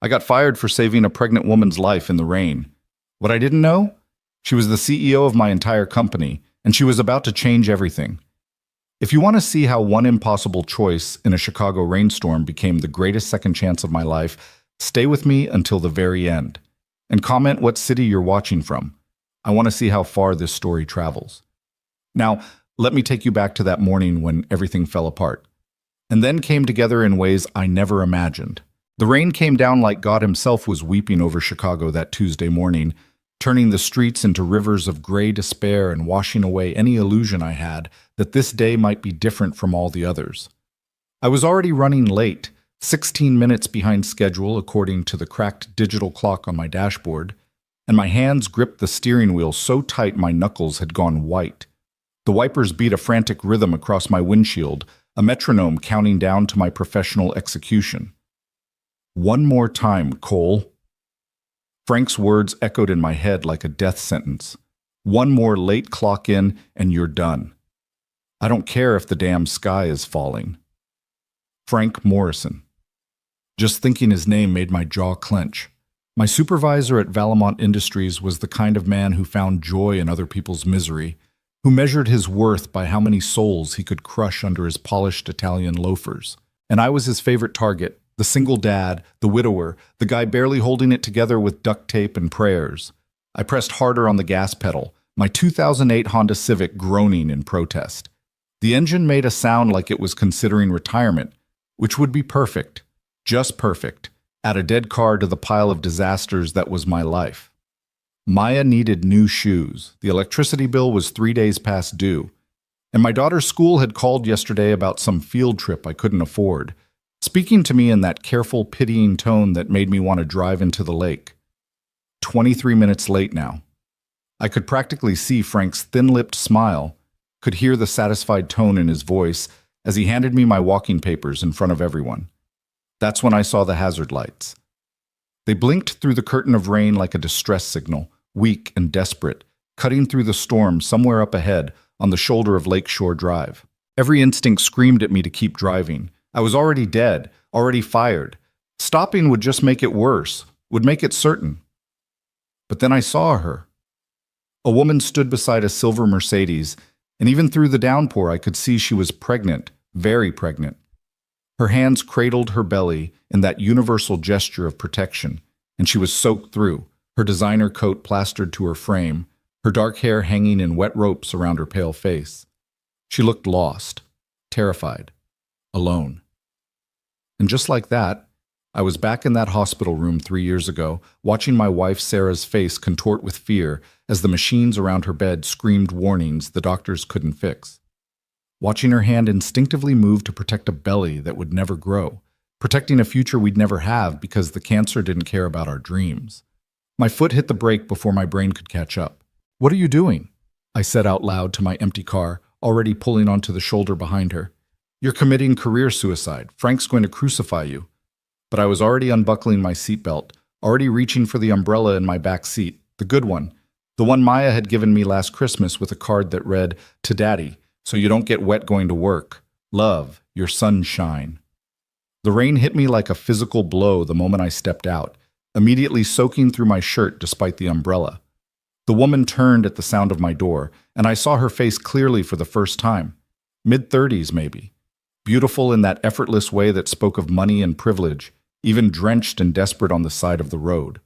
I got fired for saving a pregnant woman's life in the rain. What I didn't know? She was the CEO of my entire company, and she was about to change everything. If you want to see how one impossible choice in a Chicago rainstorm became the greatest second chance of my life, stay with me until the very end. And comment what city you're watching from. I want to see how far this story travels. Now, let me take you back to that morning when everything fell apart, and then came together in ways I never imagined. The rain came down like God himself was weeping over Chicago that Tuesday morning, turning the streets into rivers of gray despair and washing away any illusion I had that this day might be different from all the others. I was already running late, 16 minutes behind schedule according to the cracked digital clock on my dashboard, and my hands gripped the steering wheel so tight my knuckles had gone white. The wipers beat a frantic rhythm across my windshield, a metronome counting down to my professional execution. One more time, Cole. Frank's words echoed in my head like a death sentence. One more late clock in, and you're done. I don't care if the damn sky is falling. Frank Morrison. Just thinking his name made my jaw clench. My supervisor at Valamont Industries was the kind of man who found joy in other people's misery, who measured his worth by how many souls he could crush under his polished Italian loafers. And I was his favorite target, the single dad, the widower, the guy barely holding it together with duct tape and prayers. I pressed harder on the gas pedal, my 2008 Honda Civic groaning in protest. The engine made a sound like it was considering retirement, which would be perfect, just perfect, add a dead car to the pile of disasters that was my life. Maya needed new shoes. The electricity bill was 3 days past due. And my daughter's school had called yesterday about some field trip I couldn't afford, speaking to me in that careful, pitying tone that made me want to drive into the lake. 23 minutes late now. I could practically see Frank's thin-lipped smile, could hear the satisfied tone in his voice as he handed me my walking papers in front of everyone. That's when I saw the hazard lights. They blinked through the curtain of rain like a distress signal, weak and desperate, cutting through the storm somewhere up ahead on the shoulder of Lakeshore Drive. Every instinct screamed at me to keep driving. I was already dead, already fired. Stopping would just make it worse, would make it certain. But then I saw her. A woman stood beside a silver Mercedes, and even through the downpour I could see she was pregnant, very pregnant. Her hands cradled her belly in that universal gesture of protection, and she was soaked through, her designer coat plastered to her frame, her dark hair hanging in wet ropes around her pale face. She looked lost, terrified, alone. And just like that, I was back in that hospital room 3 years ago, watching my wife Sarah's face contort with fear as the machines around her bed screamed warnings the doctors couldn't fix. Watching her hand instinctively move to protect a belly that would never grow, protecting a future we'd never have because the cancer didn't care about our dreams. My foot hit the brake before my brain could catch up. "What are you doing?" I said out loud to my empty car, already pulling onto the shoulder behind her. "You're committing career suicide. Frank's going to crucify you." But I was already unbuckling my seatbelt, already reaching for the umbrella in my back seat, the good one, the one Maya had given me last Christmas with a card that read, "To Daddy, so you don't get wet going to work. Love, your sunshine." The rain hit me like a physical blow the moment I stepped out, immediately soaking through my shirt despite the umbrella. The woman turned at the sound of my door, and I saw her face clearly for the first time. Mid-30s, maybe. Beautiful in that effortless way that spoke of money and privilege, even drenched and desperate on the side of the road.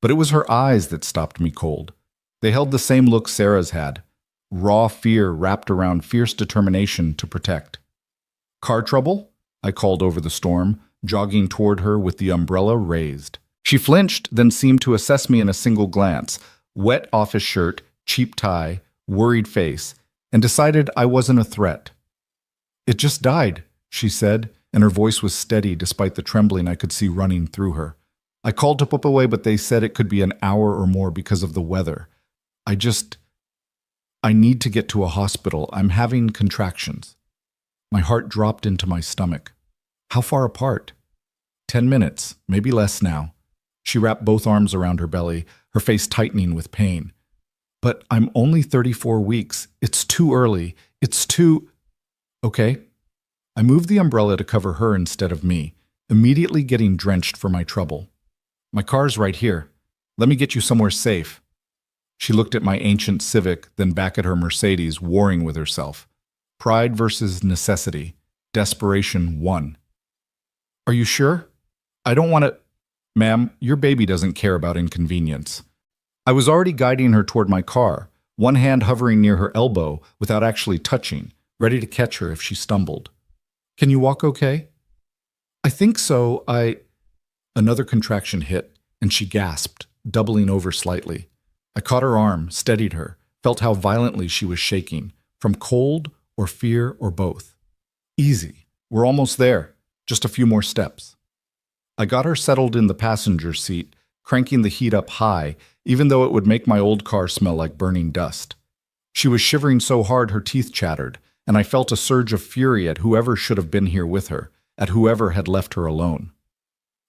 But it was her eyes that stopped me cold. They held the same look Sarah's had, raw fear wrapped around fierce determination to protect. "Car trouble?" I called over the storm, jogging toward her with the umbrella raised. She flinched, then seemed to assess me in a single glance, wet office shirt, cheap tie, worried face, and decided I wasn't a threat. "It just died," she said, and her voice was steady despite the trembling I could see running through her. "I called to put away, but they said it could be an hour or more because of the weather. I need to get to a hospital. I'm having contractions." My heart dropped into my stomach. How far apart? 10 minutes, maybe less now. She wrapped both arms around her belly, her face tightening with pain. "But I'm only 34 weeks. It's too early. It's too—" "Okay." I moved the umbrella to cover her instead of me, immediately getting drenched for my trouble. My car's right here. Let me get you somewhere safe. She looked at my ancient Civic, then back at her Mercedes, warring with herself. Pride versus necessity. Desperation won. Are you sure? I don't want to. Ma'am, your baby doesn't care about inconvenience. I was already guiding her toward my car, one hand hovering near her elbow without actually touching, ready to catch her if she stumbled. Can you walk okay? I think so. Another contraction hit, and she gasped, doubling over slightly. I caught her arm, steadied her, felt how violently she was shaking, from cold or fear or both. Easy. We're almost there. Just a few more steps. I got her settled in the passenger seat, cranking the heat up high, even though it would make my old car smell like burning dust. She was shivering so hard her teeth chattered, and I felt a surge of fury at whoever should have been here with her, at whoever had left her alone.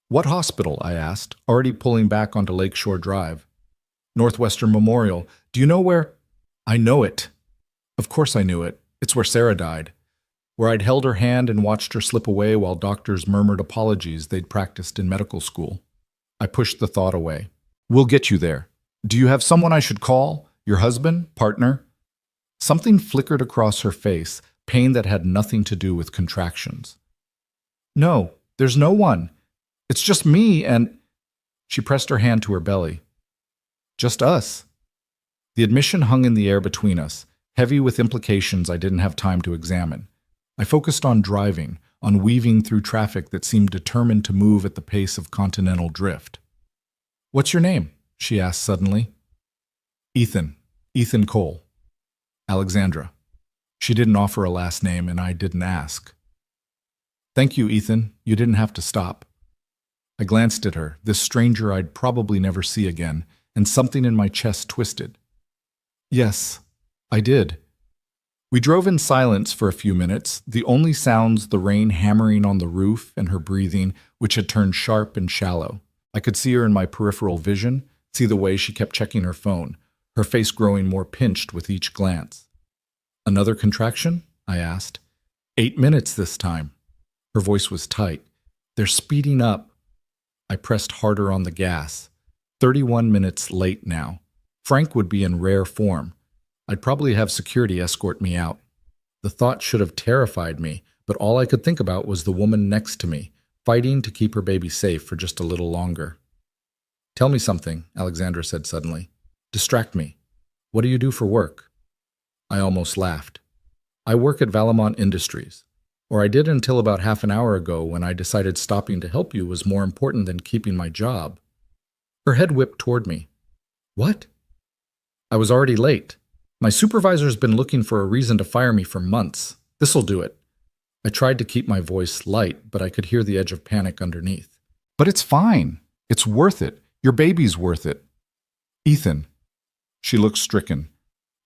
What hospital? I asked, already pulling back onto Lakeshore Drive. Northwestern Memorial. Do you know where? I know it. Of course I knew it. It's where Sarah died. Where I'd held her hand and watched her slip away while doctors murmured apologies they'd practiced in medical school. I pushed the thought away. We'll get you there. Do you have someone I should call? Your husband? Partner? Something flickered across her face, pain that had nothing to do with contractions. No, there's no one. It's just me and... She pressed her hand to her belly. Just us. The admission hung in the air between us, heavy with implications I didn't have time to examine. I focused on driving, on weaving through traffic that seemed determined to move at the pace of continental drift. What's your name? She asked suddenly. Ethan. Ethan Cole. Alexandra. She didn't offer a last name, and I didn't ask. Thank you, Ethan. You didn't have to stop. I glanced at her, this stranger I'd probably never see again, and something in my chest twisted. Yes, I did. We drove in silence for a few minutes, the only sounds the rain hammering on the roof and her breathing, which had turned sharp and shallow. I could see her in my peripheral vision, see the way she kept checking her phone, her face growing more pinched with each glance. Another contraction? I asked. 8 minutes this time. Her voice was tight. They're speeding up. I pressed harder on the gas. 31 minutes late now. Frank would be in rare form. I'd probably have security escort me out. The thought should have terrified me, but all I could think about was the woman next to me, fighting to keep her baby safe for just a little longer. Tell me something, Alexandra said suddenly. Distract me. What do you do for work? I almost laughed. I work at Valamont Industries. Or I did until about half an hour ago when I decided stopping to help you was more important than keeping my job. Her head whipped toward me. What? I was already late. My supervisor's been looking for a reason to fire me for months. This'll do it. I tried to keep my voice light, but I could hear the edge of panic underneath. But it's fine. It's worth it. Your baby's worth it. Ethan. She looked stricken.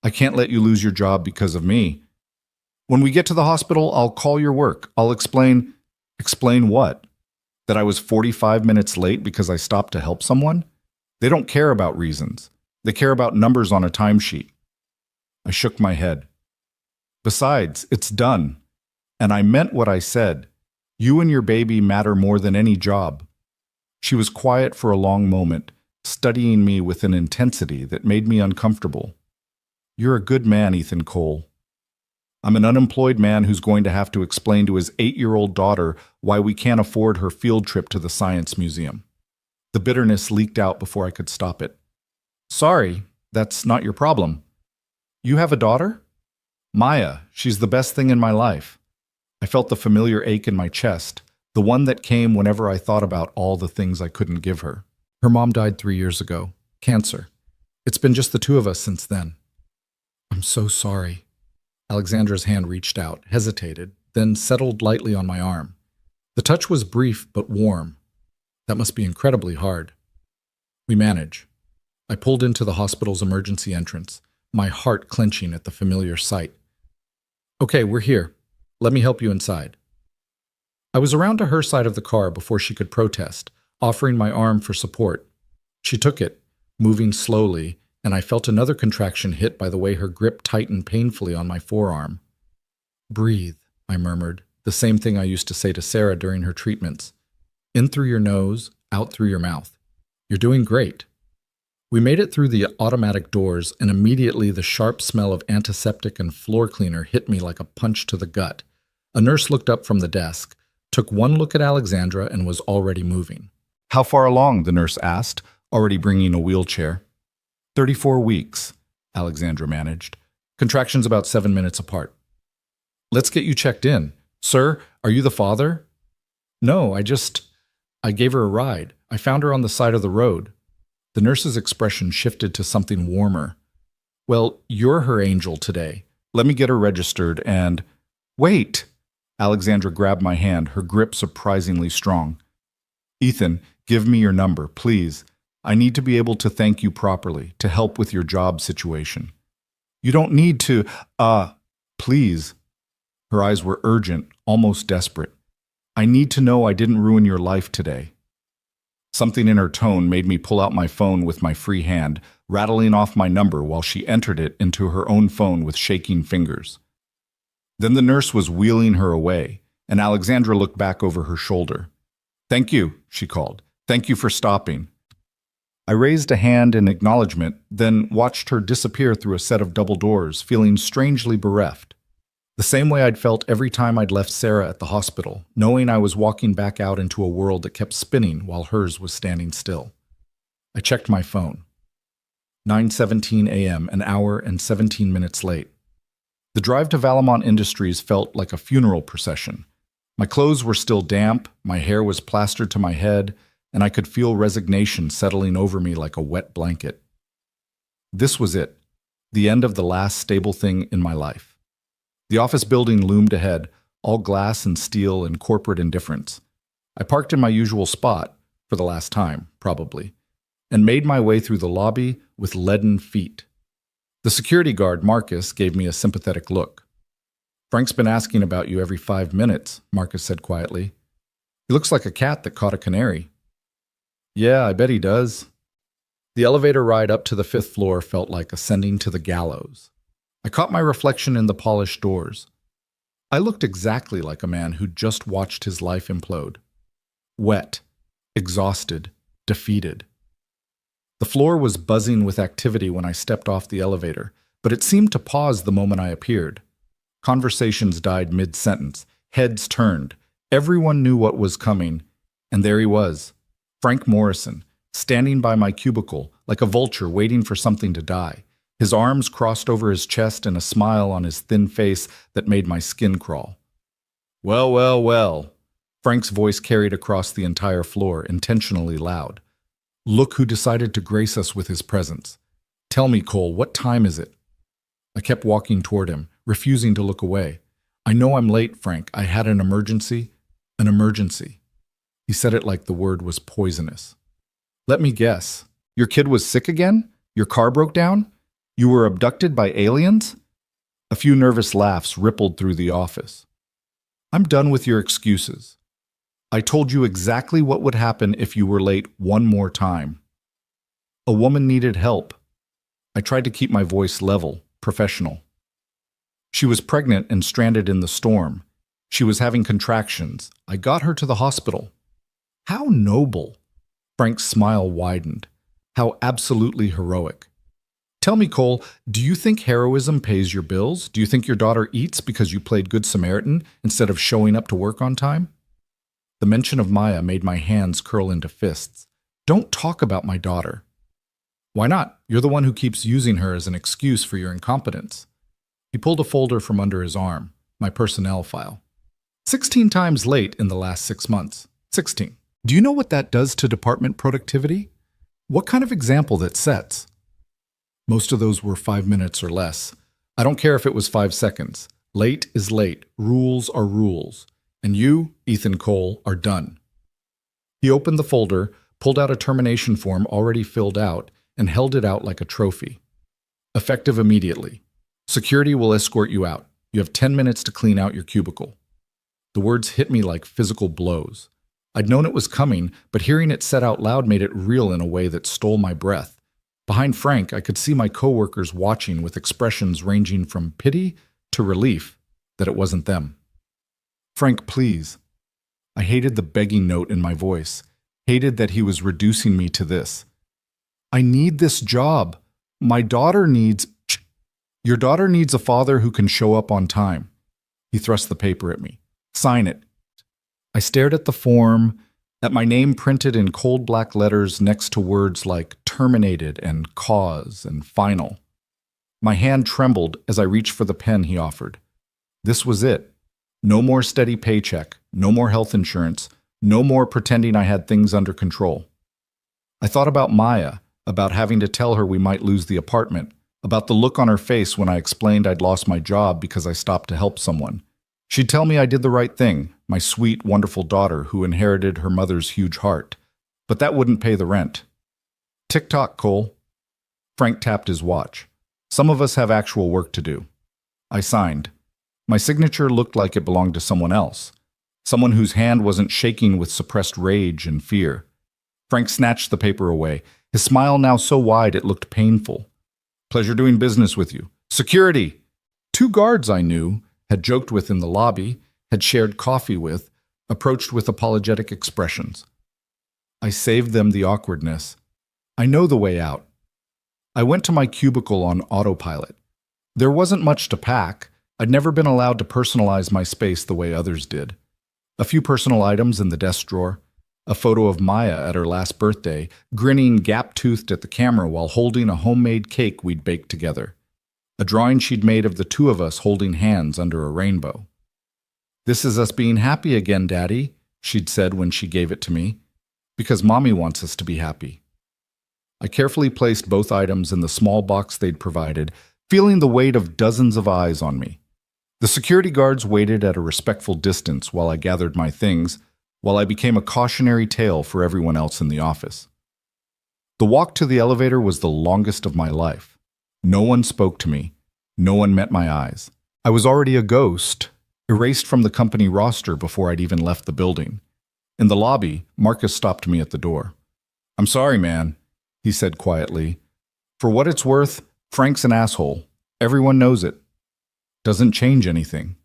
I can't let you lose your job because of me. When we get to the hospital, I'll call your work. I'll explain... Explain what? That I was 45 minutes late because I stopped to help someone? They don't care about reasons. They care about numbers on a timesheet. I shook my head. Besides, it's done. And I meant what I said. You and your baby matter more than any job. She was quiet for a long moment, studying me with an intensity that made me uncomfortable. You're a good man, Ethan Cole. I'm an unemployed man who's going to have to explain to his 8-year-old daughter why we can't afford her field trip to the Science Museum. The bitterness leaked out before I could stop it. Sorry, that's not your problem. You have a daughter? Maya, she's the best thing in my life. I felt the familiar ache in my chest, the one that came whenever I thought about all the things I couldn't give her. Her mom died 3 years ago. Cancer. It's been just the two of us since then. I'm so sorry. Alexandra's hand reached out, hesitated, then settled lightly on my arm. The touch was brief but warm. That must be incredibly hard. We manage. I pulled into the hospital's emergency entrance, my heart clenching at the familiar sight. Okay, we're here. Let me help you inside. I was around to her side of the car before she could protest, offering my arm for support. She took it, moving slowly, and I felt another contraction hit by the way her grip tightened painfully on my forearm. Breathe, I murmured, the same thing I used to say to Sarah during her treatments. In through your nose, out through your mouth. You're doing great. We made it through the automatic doors, and immediately the sharp smell of antiseptic and floor cleaner hit me like a punch to the gut. A nurse looked up from the desk, took one look at Alexandra, and was already moving. How far along? The nurse asked, already bringing a wheelchair. 34 weeks, Alexandra managed. Contractions about 7 minutes apart. Let's get you checked in. Sir, are you the father? No, I gave her a ride. I found her on the side of the road. The nurse's expression shifted to something warmer. Well, you're her angel today. Let me get her registered and… Wait! Alexandra grabbed my hand, her grip surprisingly strong. Ethan, give me your number, please. I need to be able to thank you properly, to help with your job situation. You don't need to… please. Her eyes were urgent, almost desperate. I need to know I didn't ruin your life today. Something in her tone made me pull out my phone with my free hand, rattling off my number while she entered it into her own phone with shaking fingers. Then the nurse was wheeling her away, and Alexandra looked back over her shoulder. Thank you, she called. Thank you for stopping. I raised a hand in acknowledgement, then watched her disappear through a set of double doors, feeling strangely bereft. The same way I'd felt every time I'd left Sarah at the hospital, knowing I was walking back out into a world that kept spinning while hers was standing still. I checked my phone. 9:17 a.m., an hour and 17 minutes late. The drive to Valamont Industries felt like a funeral procession. My clothes were still damp, my hair was plastered to my head, and I could feel resignation settling over me like a wet blanket. This was it, the end of the last stable thing in my life. The office building loomed ahead, all glass and steel and corporate indifference. I parked in my usual spot, for the last time, probably, and made my way through the lobby with leaden feet. The security guard, Marcus, gave me a sympathetic look. Frank's been asking about you every 5 minutes, Marcus said quietly. He looks like a cat that caught a canary. Yeah, I bet he does. The elevator ride up to the 5th floor felt like ascending to the gallows. I caught my reflection in the polished doors. I looked exactly like a man who'd just watched his life implode. Wet, exhausted, defeated. The floor was buzzing with activity when I stepped off the elevator, but it seemed to pause the moment I appeared. Conversations died mid-sentence, heads turned, everyone knew what was coming, and there he was, Frank Morrison, standing by my cubicle like a vulture waiting for something to die. His arms crossed over his chest and a smile on his thin face that made my skin crawl. Well, well, well. Frank's voice carried across the entire floor, intentionally loud. Look who decided to grace us with his presence. Tell me, Cole, what time is it? I kept walking toward him, refusing to look away. I know I'm late, Frank. I had an emergency. An emergency. He said it like the word was poisonous. Let me guess. Your kid was sick again? Your car broke down? You were abducted by aliens? A few nervous laughs rippled through the office. I'm done with your excuses. I told you exactly what would happen if you were late one more time. A woman needed help. I tried to keep my voice level, professional. She was pregnant and stranded in the storm. She was having contractions. I got her to the hospital. How noble! Frank's smile widened. How absolutely heroic. Tell me, Cole, do you think heroism pays your bills? Do you think your daughter eats because you played Good Samaritan instead of showing up to work on time? The mention of Maya made my hands curl into fists. Don't talk about my daughter. Why not? You're the one who keeps using her as an excuse for your incompetence. He pulled a folder from under his arm, my personnel file. 16 times late in the last 6 months. 16. Do you know what that does to department productivity? What kind of example that sets? Most of those were 5 minutes or less. I don't care if it was 5 seconds. Late is late. Rules are rules. And you, Ethan Cole, are done. He opened the folder, pulled out a termination form already filled out, and held it out like a trophy. Effective immediately. Security will escort you out. You have 10 minutes to clean out your cubicle. The words hit me like physical blows. I'd known it was coming, but hearing it said out loud made it real in a way that stole my breath. Behind Frank, I could see my coworkers watching with expressions ranging from pity to relief that it wasn't them. Frank, please. I hated the begging note in my voice. hated that he was reducing me to this. I need this job. My daughter needs... Your daughter needs a father who can show up on time. He thrust the paper at me. Sign it. I stared at the form, at my name printed in cold black letters next to words like terminated and cause and final. My hand trembled as I reached for the pen he offered. This was it. No more steady paycheck, no more health insurance, no more pretending I had things under control. I thought about Maya, about having to tell her we might lose the apartment, about the look on her face when I explained I'd lost my job because I stopped to help someone. She'd tell me I did the right thing, my sweet, wonderful daughter who inherited her mother's huge heart. But that wouldn't pay the rent. Tick-tock, Cole. Frank tapped his watch. Some of us have actual work to do. I signed. My signature looked like it belonged to someone else, someone whose hand wasn't shaking with suppressed rage and fear. Frank snatched the paper away, his smile now so wide it looked painful. Pleasure doing business with you. Security! 2 guards I knew, had joked with in the lobby, had shared coffee with, approached with apologetic expressions. I saved them the awkwardness. I know the way out. I went to my cubicle on autopilot. There wasn't much to pack. I'd never been allowed to personalize my space the way others did. A few personal items in the desk drawer, a photo of Maya at her last birthday, grinning gap-toothed at the camera while holding a homemade cake we'd baked together. A drawing she'd made of the 2 of us holding hands under a rainbow. "This is us being happy again, Daddy," she'd said when she gave it to me, "because Mommy wants us to be happy." I carefully placed both items in the small box they'd provided, feeling the weight of dozens of eyes on me. The security guards waited at a respectful distance while I gathered my things, while I became a cautionary tale for everyone else in the office. The walk to the elevator was the longest of my life. No one spoke to me. No one met my eyes. I was already a ghost, erased from the company roster before I'd even left the building. In the lobby, Marcus stopped me at the door. "I'm sorry, man," he said quietly. "For what it's worth, Frank's an asshole. Everyone knows it. Doesn't change anything."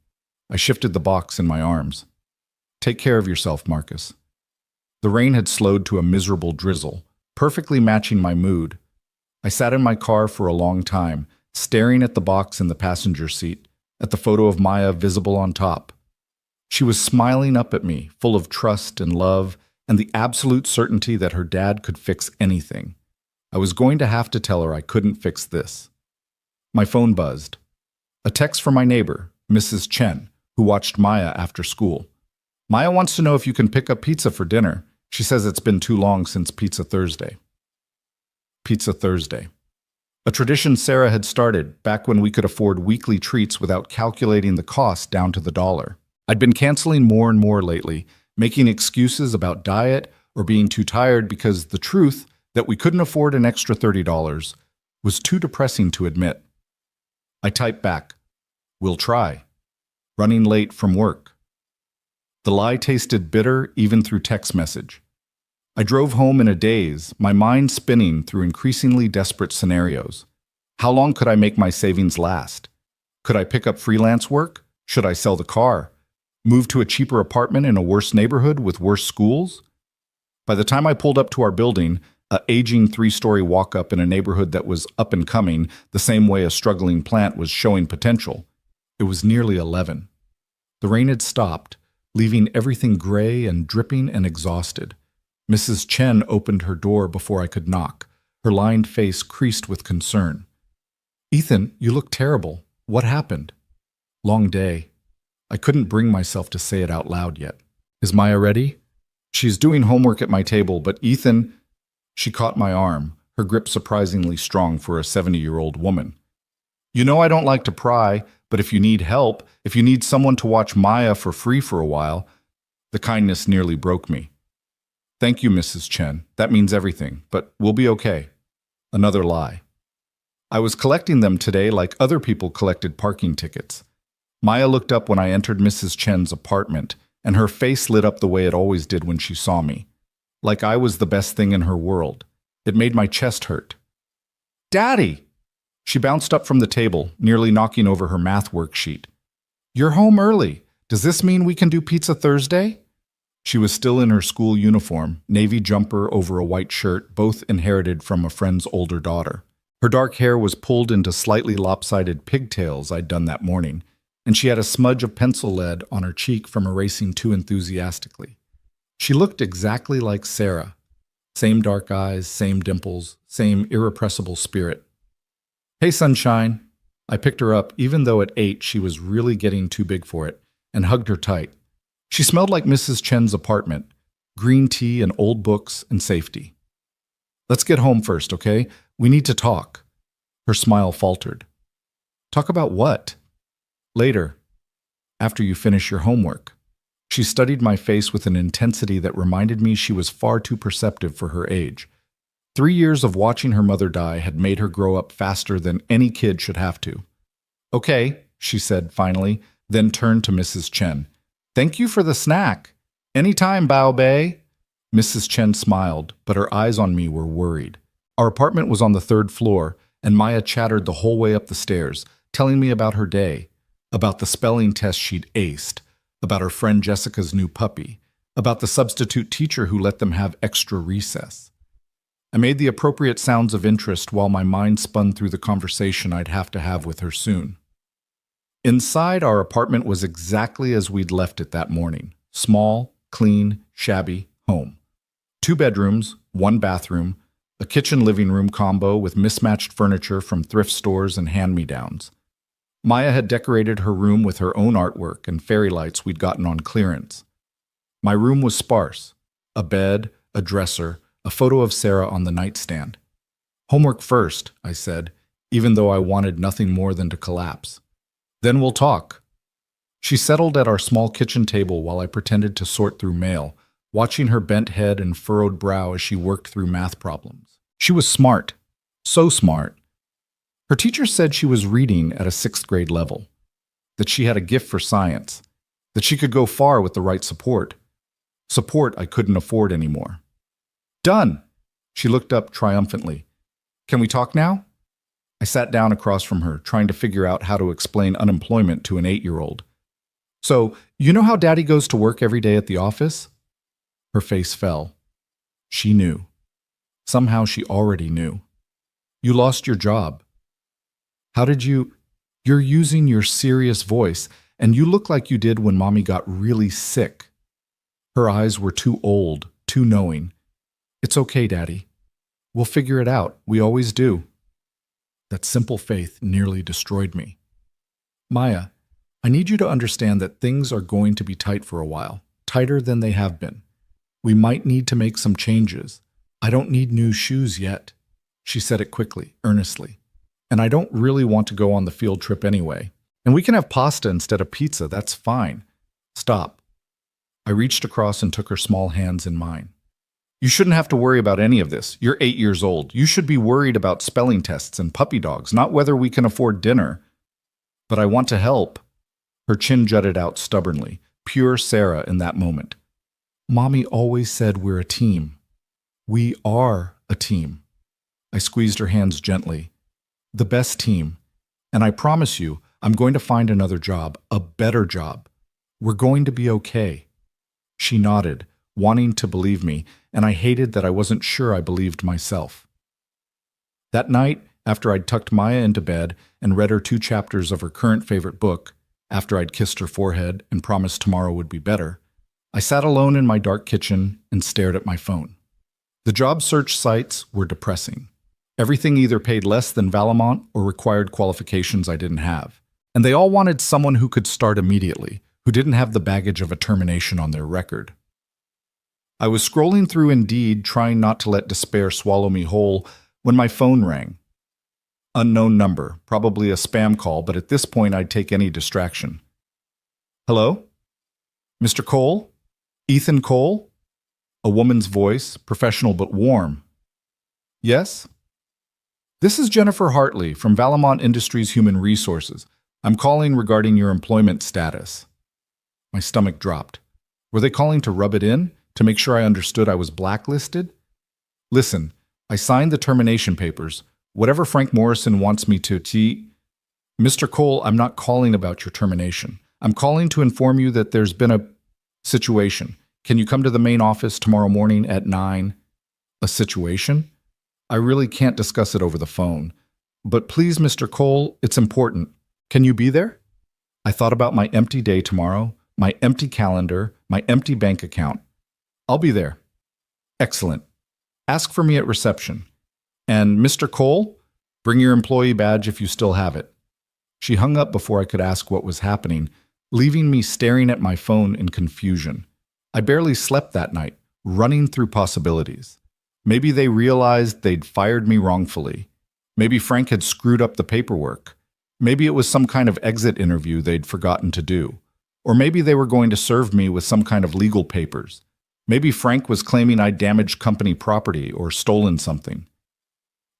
I shifted the box in my arms. "Take care of yourself, Marcus." The rain had slowed to a miserable drizzle, perfectly matching my mood. I sat in my car for a long time, staring at the box in the passenger seat, at the photo of Maya visible on top. She was smiling up at me, full of trust and love, and the absolute certainty that her dad could fix anything. I was going to have to tell her I couldn't fix this. My phone buzzed. A text from my neighbor, Mrs. Chen, who watched Maya after school. "Maya wants to know if you can pick up pizza for dinner. She says it's been too long since Pizza Thursday." Pizza Thursday. A tradition Sarah had started back when we could afford weekly treats without calculating the cost down to the dollar. I'd been canceling more and more lately, making excuses about diet or being too tired because the truth that we couldn't afford an extra $30 was too depressing to admit. I typed back, "We'll try. Running late from work." The lie tasted bitter even through text message. I drove home in a daze, my mind spinning through increasingly desperate scenarios. How long could I make my savings last? Could I pick up freelance work? Should I sell the car? Move to a cheaper apartment in a worse neighborhood with worse schools? By the time I pulled up to our building, an aging 3-story walk-up in a neighborhood that was up and coming, the same way a struggling plant was showing potential, it was nearly 11. The rain had stopped, leaving everything gray and dripping and exhausted. Mrs. Chen opened her door before I could knock, her lined face creased with concern. "Ethan, you look terrible. What happened?" "Long day." I couldn't bring myself to say it out loud yet. "Is Maya ready?" "She's doing homework at my table, but Ethan..." She caught my arm, her grip surprisingly strong for a 70-year-old woman. "You know I don't like to pry, but if you need help, if you need someone to watch Maya for free for a while..." The kindness nearly broke me. "Thank you, Mrs. Chen. That means everything, but we'll be okay." Another lie. I was collecting them today like other people collected parking tickets. Maya looked up when I entered Mrs. Chen's apartment, and her face lit up the way it always did when she saw me. Like I was the best thing in her world. It made my chest hurt. "Daddy!" She bounced up from the table, nearly knocking over her math worksheet. "You're home early. Does this mean we can do Pizza Thursday?" She was still in her school uniform, navy jumper over a white shirt, both inherited from a friend's older daughter. Her dark hair was pulled into slightly lopsided pigtails I'd done that morning, and she had a smudge of pencil lead on her cheek from erasing too enthusiastically. She looked exactly like Sarah. Same dark eyes, same dimples, same irrepressible spirit. "Hey, sunshine." I picked her up, even though at 8 she was really getting too big for it, and hugged her tight. She smelled like Mrs. Chen's apartment, green tea and old books and safety. "Let's get home first, okay? We need to talk." Her smile faltered. "Talk about what?" "Later, after you finish your homework." She studied my face with an intensity that reminded me she was far too perceptive for her age. 3 years of watching her mother die had made her grow up faster than any kid should have to. "Okay," she said finally, then turned to Mrs. Chen. "Thank you for the snack. Anytime, Bao Bei." Mrs. Chen smiled, but her eyes on me were worried. Our apartment was on the 3rd floor, and Maya chattered the whole way up the stairs, telling me about her day, about the spelling test she'd aced, about her friend Jessica's new puppy, about the substitute teacher who let them have extra recess. I made the appropriate sounds of interest while my mind spun through the conversation I'd have to have with her soon. Inside, our apartment was exactly as we'd left it that morning. Small, clean, shabby home. 2 bedrooms, 1 bathroom, a kitchen-living room combo with mismatched furniture from thrift stores and hand-me-downs. Maya had decorated her room with her own artwork and fairy lights we'd gotten on clearance. My room was sparse. A bed, a dresser, a photo of Sarah on the nightstand. "Homework first," I said, even though I wanted nothing more than to collapse. "Then we'll talk." She settled at our small kitchen table while I pretended to sort through mail, watching her bent head and furrowed brow as she worked through math problems. She was smart. So smart. Her teacher said she was reading at a 6th grade level, that she had a gift for science, that she could go far with the right support. Support I couldn't afford anymore. "Done!" She looked up triumphantly. "Can we talk now?" I sat down across from her, trying to figure out how to explain unemployment to an 8-year-old. "So, you know how Daddy goes to work every day at the office?" Her face fell. She knew. Somehow she already knew. "You lost your job." "How did you—" "You're using your serious voice, and you look like you did when Mommy got really sick." Her eyes were too old, too knowing. "It's okay, Daddy. We'll figure it out. We always do." That simple faith nearly destroyed me. "Maya, I need you to understand that things are going to be tight for a while, tighter than they have been. We might need to make some changes. I don't need new shoes yet." She said it quickly, earnestly. "And I don't really want to go on the field trip anyway. And we can have pasta instead of pizza, that's fine." "Stop." I reached across and took her small hands in mine. "You shouldn't have to worry about any of this. You're 8 years old. You should be worried about spelling tests and puppy dogs, not whether we can afford dinner." "But I want to help." Her chin jutted out stubbornly, pure Sarah in that moment. "Mommy always said we're a team." "We are a team." I squeezed her hands gently. "The best team. And I promise you, I'm going to find another job, a better job. We're going to be okay." She nodded, wanting to believe me, and I hated that I wasn't sure I believed myself. That night, after I'd tucked Maya into bed and read her 2 chapters of her current favorite book, after I'd kissed her forehead and promised tomorrow would be better, I sat alone in my dark kitchen and stared at my phone. The job search sites were depressing. Everything either paid less than Valamont or required qualifications I didn't have. And they all wanted someone who could start immediately, who didn't have the baggage of a termination on their record. I was scrolling through Indeed, trying not to let despair swallow me whole, when my phone rang. Unknown number, probably a spam call, but at this point I'd take any distraction. "Hello? Mr. Cole? Ethan Cole?" A woman's voice, professional but warm. "Yes?" "This is Jennifer Hartley from Valamont Industries Human Resources. I'm calling regarding your employment status." My stomach dropped. Were they calling to rub it in? To make sure I understood I was blacklisted? "Listen, I signed the termination papers. Whatever Frank Morrison wants me to Mr. Cole, I'm not calling about your termination. I'm calling to inform you that there's been a situation. Can you come to the main office tomorrow morning at 9? A situation? I really can't discuss it over the phone. But please, Mr. Cole, it's important. Can you be there? I thought about my empty day tomorrow, my empty calendar, my empty bank account. I'll be there. Excellent. Ask for me at reception. And Mr. Cole, bring your employee badge if you still have it. She hung up before I could ask what was happening, leaving me staring at my phone in confusion. I barely slept that night, running through possibilities. Maybe they realized they'd fired me wrongfully. Maybe Frank had screwed up the paperwork. Maybe it was some kind of exit interview they'd forgotten to do. Or maybe they were going to serve me with some kind of legal papers. Maybe Frank was claiming I damaged company property or stolen something.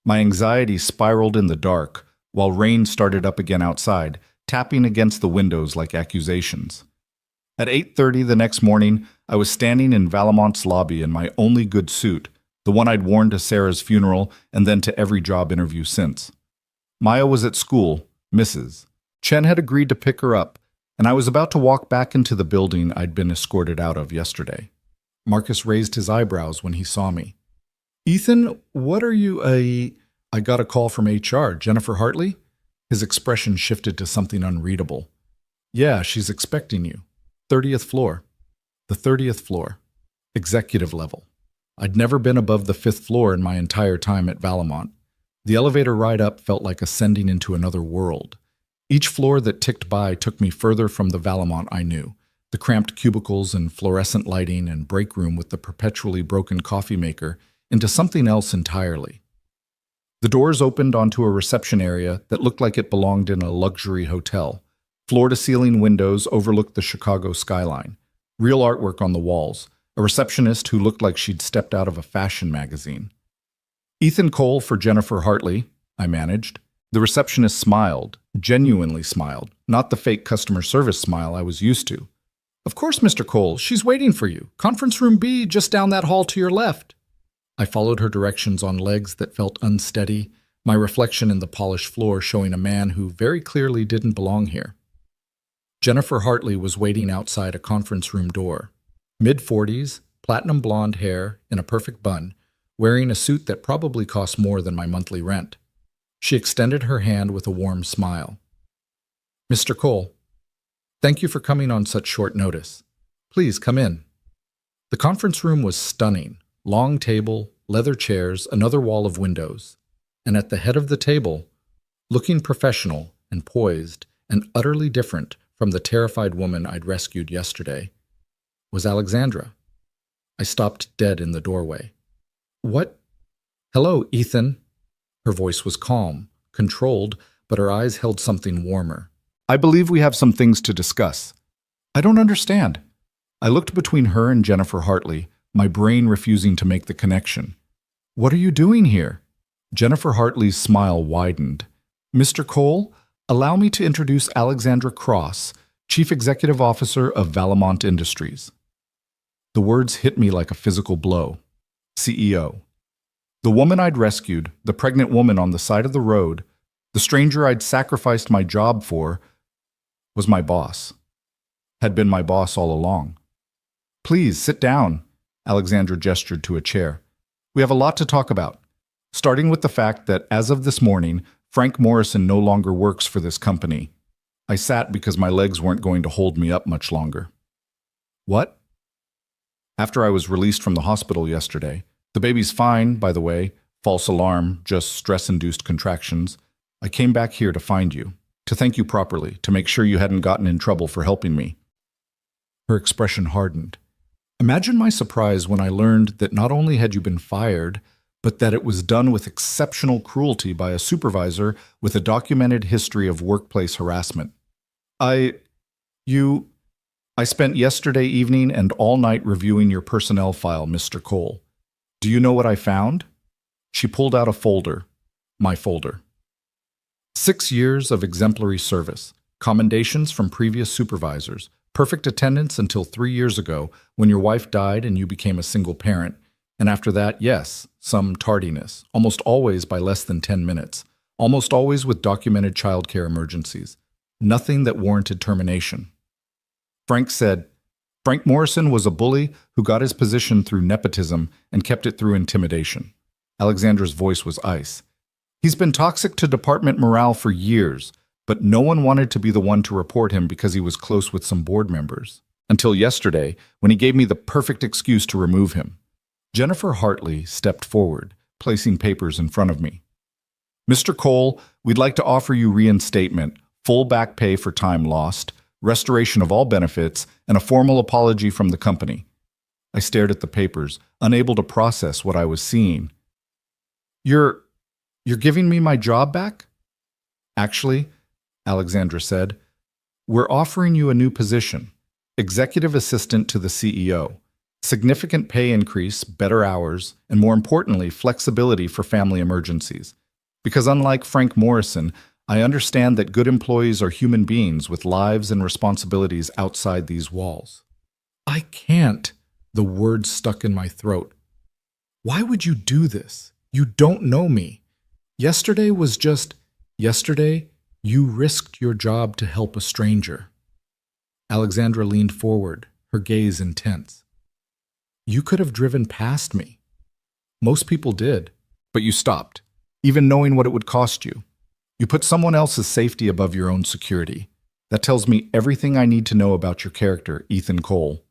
My anxiety spiraled in the dark while rain started up again outside, tapping against the windows like accusations. At 8:30 the next morning, I was standing in Valamont's lobby in my only good suit, the one I'd worn to Sarah's funeral and then to every job interview since. Maya was at school, Mrs. Chen had agreed to pick her up, and I was about to walk back into the building I'd been escorted out of yesterday. Marcus raised his eyebrows when he saw me. Ethan, what are you I got a call from HR, Jennifer Hartley? His expression shifted to something unreadable. Yeah, she's expecting you. 30th floor. The 30th floor. Executive level. I'd never been above the 5th floor in my entire time at Valamont. The elevator ride up felt like ascending into another world. Each floor that ticked by took me further from the Valamont I knew, the cramped cubicles and fluorescent lighting and break room with the perpetually broken coffee maker, into something else entirely. The doors opened onto a reception area that looked like it belonged in a luxury hotel. Floor-to-ceiling windows overlooked the Chicago skyline, real artwork on the walls, a receptionist who looked like she'd stepped out of a fashion magazine. Ethan Cole for Jennifer Hartley, I managed. The receptionist smiled, genuinely smiled, not the fake customer service smile I was used to. Of course, Mr. Cole, she's waiting for you. Conference room B, just down that hall to your left. I followed her directions on legs that felt unsteady, my reflection in the polished floor showing a man who very clearly didn't belong here. Jennifer Hartley was waiting outside a conference room door. Mid-40s, platinum blonde hair in a perfect bun, wearing a suit that probably cost more than my monthly rent. She extended her hand with a warm smile. Mr. Cole, thank you for coming on such short notice. Please come in. The conference room was stunning. Long table, leather chairs, another wall of windows. And at the head of the table, looking professional and poised and utterly different from the terrified woman I'd rescued yesterday, was Alexandra. I stopped dead in the doorway. What? Hello, Ethan. Her voice was calm, controlled, but her eyes held something warmer. I believe we have some things to discuss. I don't understand. I looked between her and Jennifer Hartley, my brain refusing to make the connection. What are you doing here? Jennifer Hartley's smile widened. Mr. Cole, allow me to introduce Alexandra Cross, Chief Executive Officer of Valamont Industries. The words hit me like a physical blow. CEO. The woman I'd rescued, the pregnant woman on the side of the road, the stranger I'd sacrificed my job for, was my boss. Had been my boss all along. Please, sit down. Alexandra gestured to a chair. We have a lot to talk about, starting with the fact that as of this morning, Frank Morrison no longer works for this company. I sat because my legs weren't going to hold me up much longer. What? After I was released from the hospital yesterday, the baby's fine, by the way, false alarm, just stress-induced contractions. I came back here to find you, to thank you properly, to make sure you hadn't gotten in trouble for helping me. Her expression hardened. Imagine my surprise when I learned that not only had you been fired, but that it was done with exceptional cruelty by a supervisor with a documented history of workplace harassment. I spent yesterday evening and all night reviewing your personnel file, Mr. Cole. Do you know what I found? She pulled out a folder, my folder. 6 years of exemplary service, commendations from previous supervisors, perfect attendance until 3 years ago when your wife died and you became a single parent, and after that, yes, some tardiness, almost always by less than 10 minutes, almost always with documented childcare emergencies. Nothing that warranted termination. Frank said, Frank Morrison was a bully who got his position through nepotism and kept it through intimidation. Alexandra's voice was ice. He's been toxic to department morale for years, but no one wanted to be the one to report him because he was close with some board members. Until yesterday, when he gave me the perfect excuse to remove him. Jennifer Hartley stepped forward, placing papers in front of me. Mr. Cole, we'd like to offer you reinstatement, full back pay for time lost, restoration of all benefits, and a formal apology from the company. I stared at the papers, unable to process what I was seeing. You're giving me my job back? Actually, Alexandra said, we're offering you a new position, executive assistant to the CEO. Significant pay increase, better hours, and more importantly, flexibility for family emergencies. Because unlike Frank Morrison, I understand that good employees are human beings with lives and responsibilities outside these walls. I can't. The words stuck in my throat. Why would you do this? You don't know me. Yesterday was just yesterday. You risked your job to help a stranger. Alexandra leaned forward, her gaze intense. You could have driven past me. Most people did, but you stopped, even knowing what it would cost you. You put someone else's safety above your own security. That tells me everything I need to know about your character, Ethan Cole.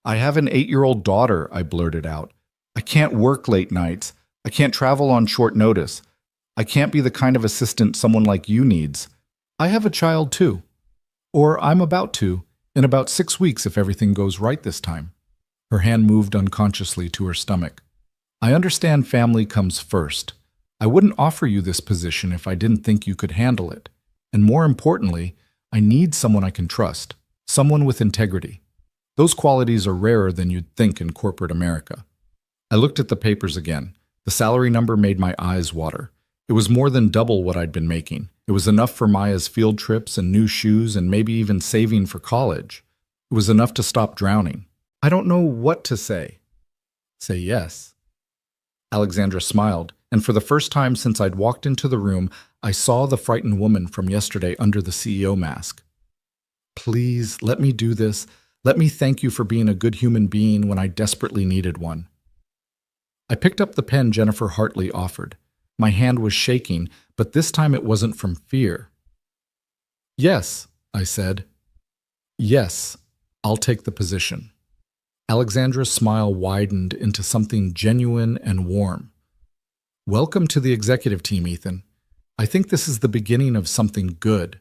I have an 8-year-old daughter, I blurted out. I can't work late nights. I can't travel on short notice. I can't be the kind of assistant someone like you needs. I have a child too. Or I'm about to, in about 6 weeks if everything goes right this time. Her hand moved unconsciously to her stomach. I understand family comes first. I wouldn't offer you this position if I didn't think you could handle it. And more importantly, I need someone I can trust, someone with integrity. Those qualities are rarer than you'd think in corporate America. I looked at the papers again. The salary number made my eyes water. It was more than double what I'd been making. It was enough for Maya's field trips and new shoes and maybe even saving for college. It was enough to stop drowning. I don't know what to say. Say yes. Alexandra smiled, and for the first time since I'd walked into the room, I saw the frightened woman from yesterday under the CEO mask. Please, let me do this. Let me thank you for being a good human being when I desperately needed one. I picked up the pen Jennifer Hartley offered. My hand was shaking, but this time it wasn't from fear. Yes, I said. Yes, I'll take the position. Alexandra's smile widened into something genuine and warm. Welcome to the executive team, Ethan. I think this is the beginning of something good.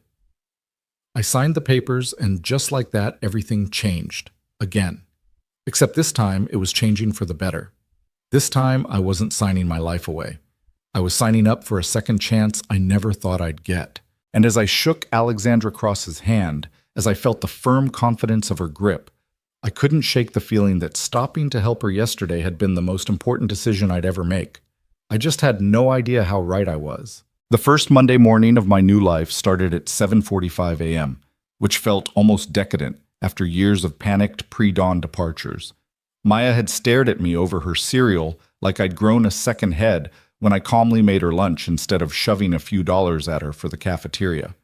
I signed the papers, and just like that, everything changed. Again. Except this time, it was changing for the better. This time, I wasn't signing my life away. I was signing up for a second chance I never thought I'd get. And as I shook Alexandra Cross's hand, as I felt the firm confidence of her grip, I couldn't shake the feeling that stopping to help her yesterday had been the most important decision I'd ever make. I just had no idea how right I was. The first Monday morning of my new life started at 7:45 a.m., which felt almost decadent after years of panicked pre-dawn departures. Maya had stared at me over her cereal like I'd grown a second head when I calmly made her lunch instead of shoving a few dollars at her for the cafeteria.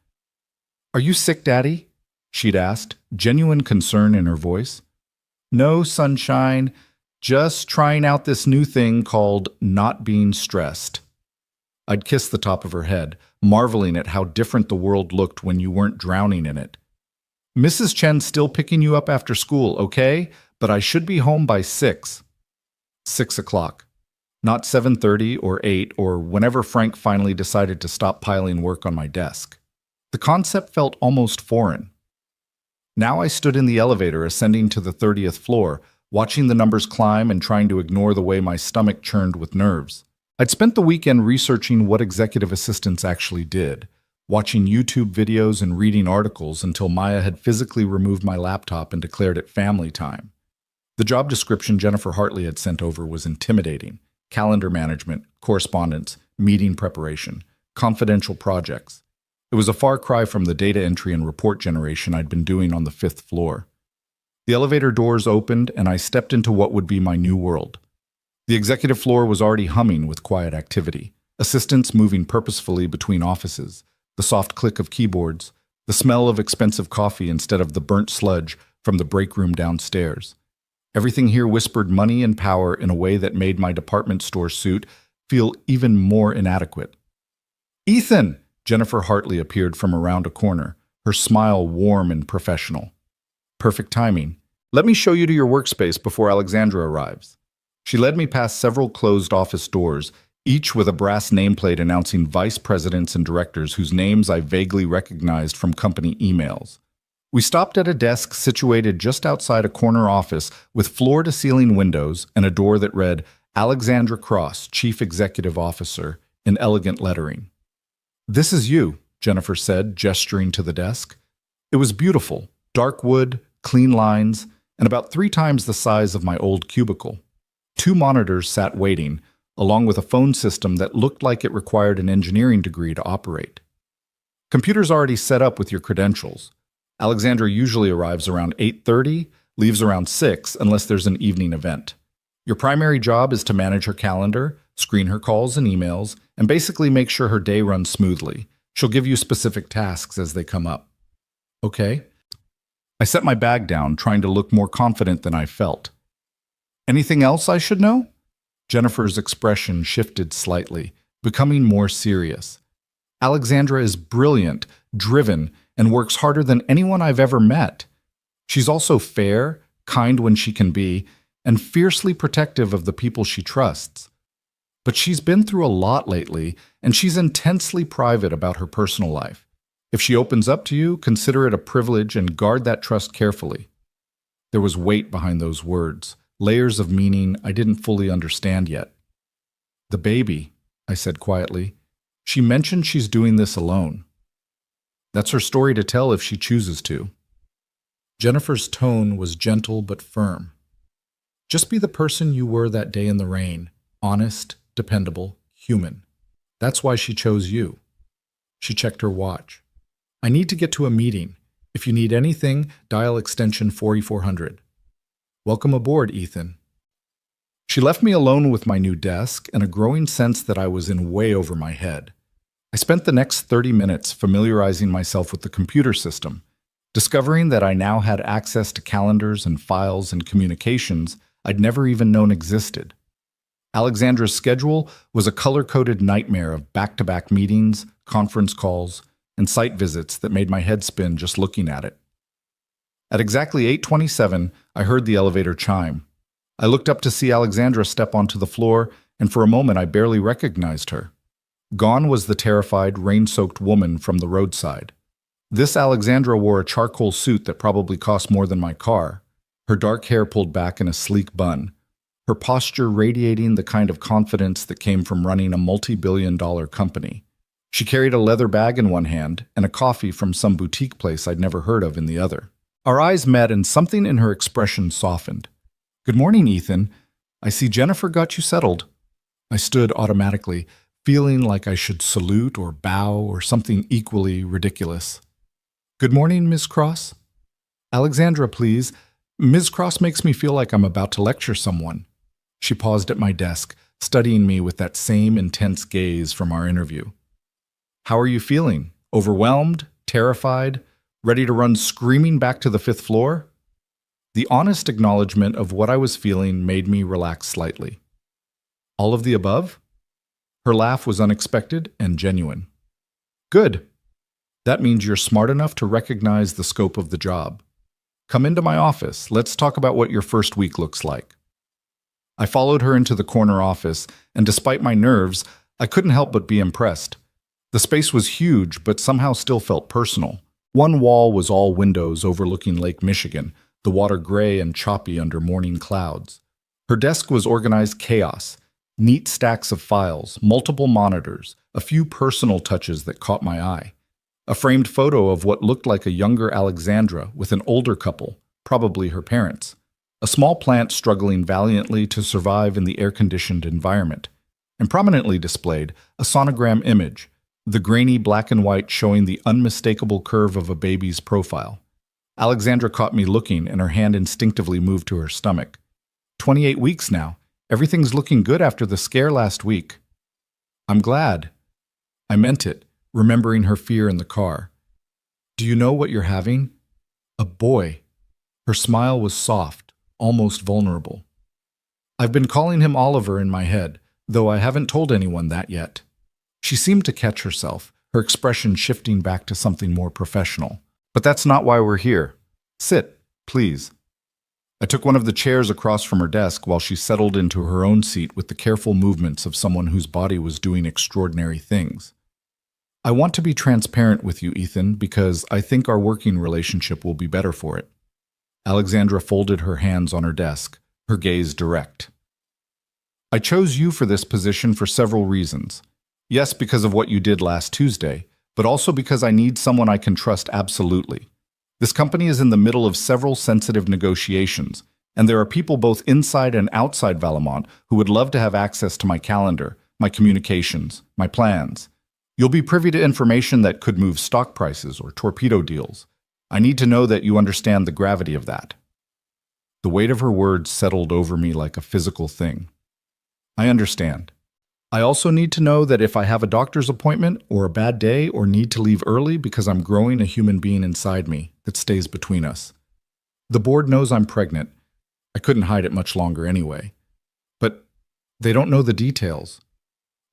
"Are you sick, Daddy?" she'd asked, genuine concern in her voice. "No, sunshine. Just trying out this new thing called not being stressed." I'd kissed the top of her head, marveling at how different the world looked when you weren't drowning in it. "Mrs. Chen's still picking you up after school, okay? But I should be home by 6. 6 o'clock. Not 7:30 or 8 or whenever Frank finally decided to stop piling work on my desk. The concept felt almost foreign. Now I stood in the elevator ascending to the 30th floor, watching the numbers climb and trying to ignore the way my stomach churned with nerves. I'd spent the weekend researching what executive assistants actually did, watching YouTube videos and reading articles until Maya had physically removed my laptop and declared it family time. The job description Jennifer Hartley had sent over was intimidating. Calendar management, correspondence, meeting preparation, confidential projects. It was a far cry from the data entry and report generation I'd been doing on the 5th floor. The elevator doors opened and I stepped into what would be my new world. The executive floor was already humming with quiet activity, assistants moving purposefully between offices, the soft click of keyboards, the smell of expensive coffee instead of the burnt sludge from the break room downstairs. Everything here whispered money and power in a way that made my department store suit feel even more inadequate. "Ethan!" Jennifer Hartley appeared from around a corner, her smile warm and professional. Perfect timing. "Let me show you to your workspace before Alexandra arrives." She led me past several closed office doors, each with a brass nameplate announcing vice presidents and directors whose names I vaguely recognized from company emails. We stopped at a desk situated just outside a corner office with floor-to-ceiling windows and a door that read Alexandra Cross, Chief Executive Officer, in elegant lettering. "This is you," Jennifer said, gesturing to the desk. It was beautiful, dark wood, clean lines, and about 3 times the size of my old cubicle. 2 monitors sat waiting, along with a phone system that looked like it required an engineering degree to operate. "Computer's already set up with your credentials. Alexandra usually arrives around 8:30, leaves around 6 unless there's an evening event. Your primary job is to manage her calendar, screen her calls and emails, and basically make sure her day runs smoothly. She'll give you specific tasks as they come up." "Okay." I set my bag down, trying to look more confident than I felt. "Anything else I should know?" Jennifer's expression shifted slightly, becoming more serious. "Alexandra is brilliant, driven, and works harder than anyone I've ever met. She's also fair, kind when she can be, and fiercely protective of the people she trusts. But she's been through a lot lately, and she's intensely private about her personal life. If she opens up to you, consider it a privilege and guard that trust carefully." There was weight behind those words, layers of meaning I didn't fully understand yet. "The baby," I said quietly. "She mentioned she's doing this alone. That's her story to tell if she chooses to." Jennifer's tone was gentle but firm. "Just be the person you were that day in the rain, honest, dependable, human. That's why she chose you." She checked her watch. "I need to get to a meeting. If you need anything, dial extension 4400. Welcome aboard, Ethan." She left me alone with my new desk and a growing sense that I was in way over my head. I spent the next 30 minutes familiarizing myself with the computer system, discovering that I now had access to calendars and files and communications I'd never even known existed. Alexandra's schedule was a color-coded nightmare of back-to-back meetings, conference calls, and site visits that made my head spin just looking at it. At exactly 8:27, I heard the elevator chime. I looked up to see Alexandra step onto the floor, and for a moment I barely recognized her. Gone was the terrified, rain-soaked woman from the roadside. This Alexandra wore a charcoal suit that probably cost more than my car, her dark hair pulled back in a sleek bun, her posture radiating the kind of confidence that came from running a multi-billion-dollar company. She carried a leather bag in one hand and a coffee from some boutique place I'd never heard of in the other. Our eyes met and something in her expression softened. "Good morning, Ethan. I see Jennifer got you settled." I stood automatically, feeling like I should salute or bow or something equally ridiculous. "Good morning, Ms. Cross." "Alexandra, please. Ms. Cross makes me feel like I'm about to lecture someone." She paused at my desk, studying me with that same intense gaze from our interview. "How are you feeling? Overwhelmed? Terrified? Ready to run screaming back to the 5th floor?" The honest acknowledgement of what I was feeling made me relax slightly. "All of the above?" Her laugh was unexpected and genuine. "Good. That means you're smart enough to recognize the scope of the job. Come into my office. Let's talk about what your first week looks like." I followed her into the corner office, and despite my nerves, I couldn't help but be impressed. The space was huge, but somehow still felt personal. One wall was all windows overlooking Lake Michigan, the water gray and choppy under morning clouds. Her desk was organized chaos, neat stacks of files, multiple monitors, a few personal touches that caught my eye. A framed photo of what looked like a younger Alexandra with an older couple, probably her parents. A small plant struggling valiantly to survive in the air-conditioned environment. And prominently displayed, a sonogram image, the grainy black and white showing the unmistakable curve of a baby's profile. Alexandra caught me looking, and her hand instinctively moved to her stomach. 28 weeks now. Everything's looking good after the scare last week. "I'm glad." I meant it, remembering her fear in the car. "Do you know what you're having?" "A boy." Her smile was soft, almost vulnerable. I've been calling him Oliver in my head, though I haven't told anyone that yet. She seemed to catch herself, her expression shifting back to something more professional. But that's not why we're here. Sit, please. I took one of the chairs across from her desk while she settled into her own seat with the careful movements of someone whose body was doing extraordinary things. I want to be transparent with you, Ethan, because I think our working relationship will be better for it. Alexandra folded her hands on her desk, her gaze direct. I chose you for this position for several reasons. Yes, because of what you did last Tuesday, but also because I need someone I can trust absolutely. This company is in the middle of several sensitive negotiations, and there are people both inside and outside Valamont who would love to have access to my calendar, my communications, my plans. You'll be privy to information that could move stock prices or torpedo deals. I need to know that you understand the gravity of that. The weight of her words settled over me like a physical thing. I understand. I also need to know that if I have a doctor's appointment or a bad day or need to leave early because I'm growing a human being inside me that stays between us. The board knows I'm pregnant. I couldn't hide it much longer anyway. But they don't know the details.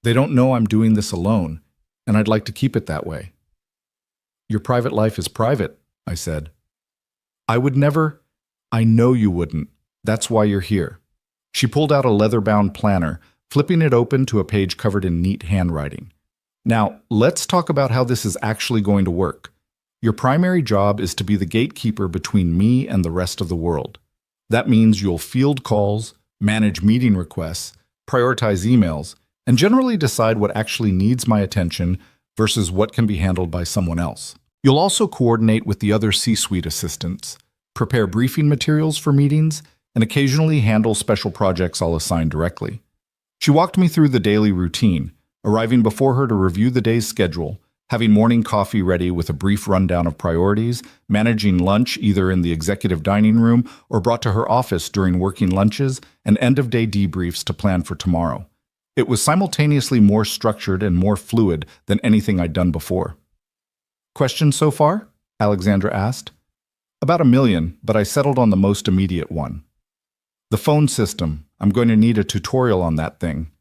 They don't know I'm doing this alone, and I'd like to keep it that way. Your private life is private, I said. I would never. I know you wouldn't. That's why you're here. She pulled out a leather-bound planner, flipping it open to a page covered in neat handwriting. Now, let's talk about how this is actually going to work. Your primary job is to be the gatekeeper between me and the rest of the world. That means you'll field calls, manage meeting requests, prioritize emails, and generally decide what actually needs my attention versus what can be handled by someone else. You'll also coordinate with the other C-suite assistants, prepare briefing materials for meetings, and occasionally handle special projects I'll assign directly. She walked me through the daily routine, arriving before her to review the day's schedule, having morning coffee ready with a brief rundown of priorities, managing lunch either in the executive dining room or brought to her office during working lunches, and end-of-day debriefs to plan for tomorrow. It was simultaneously more structured and more fluid than anything I'd done before. Questions so far? Alexandra asked. About 1 million, but I settled on the most immediate one. The phone system. I'm going to need a tutorial on that thing.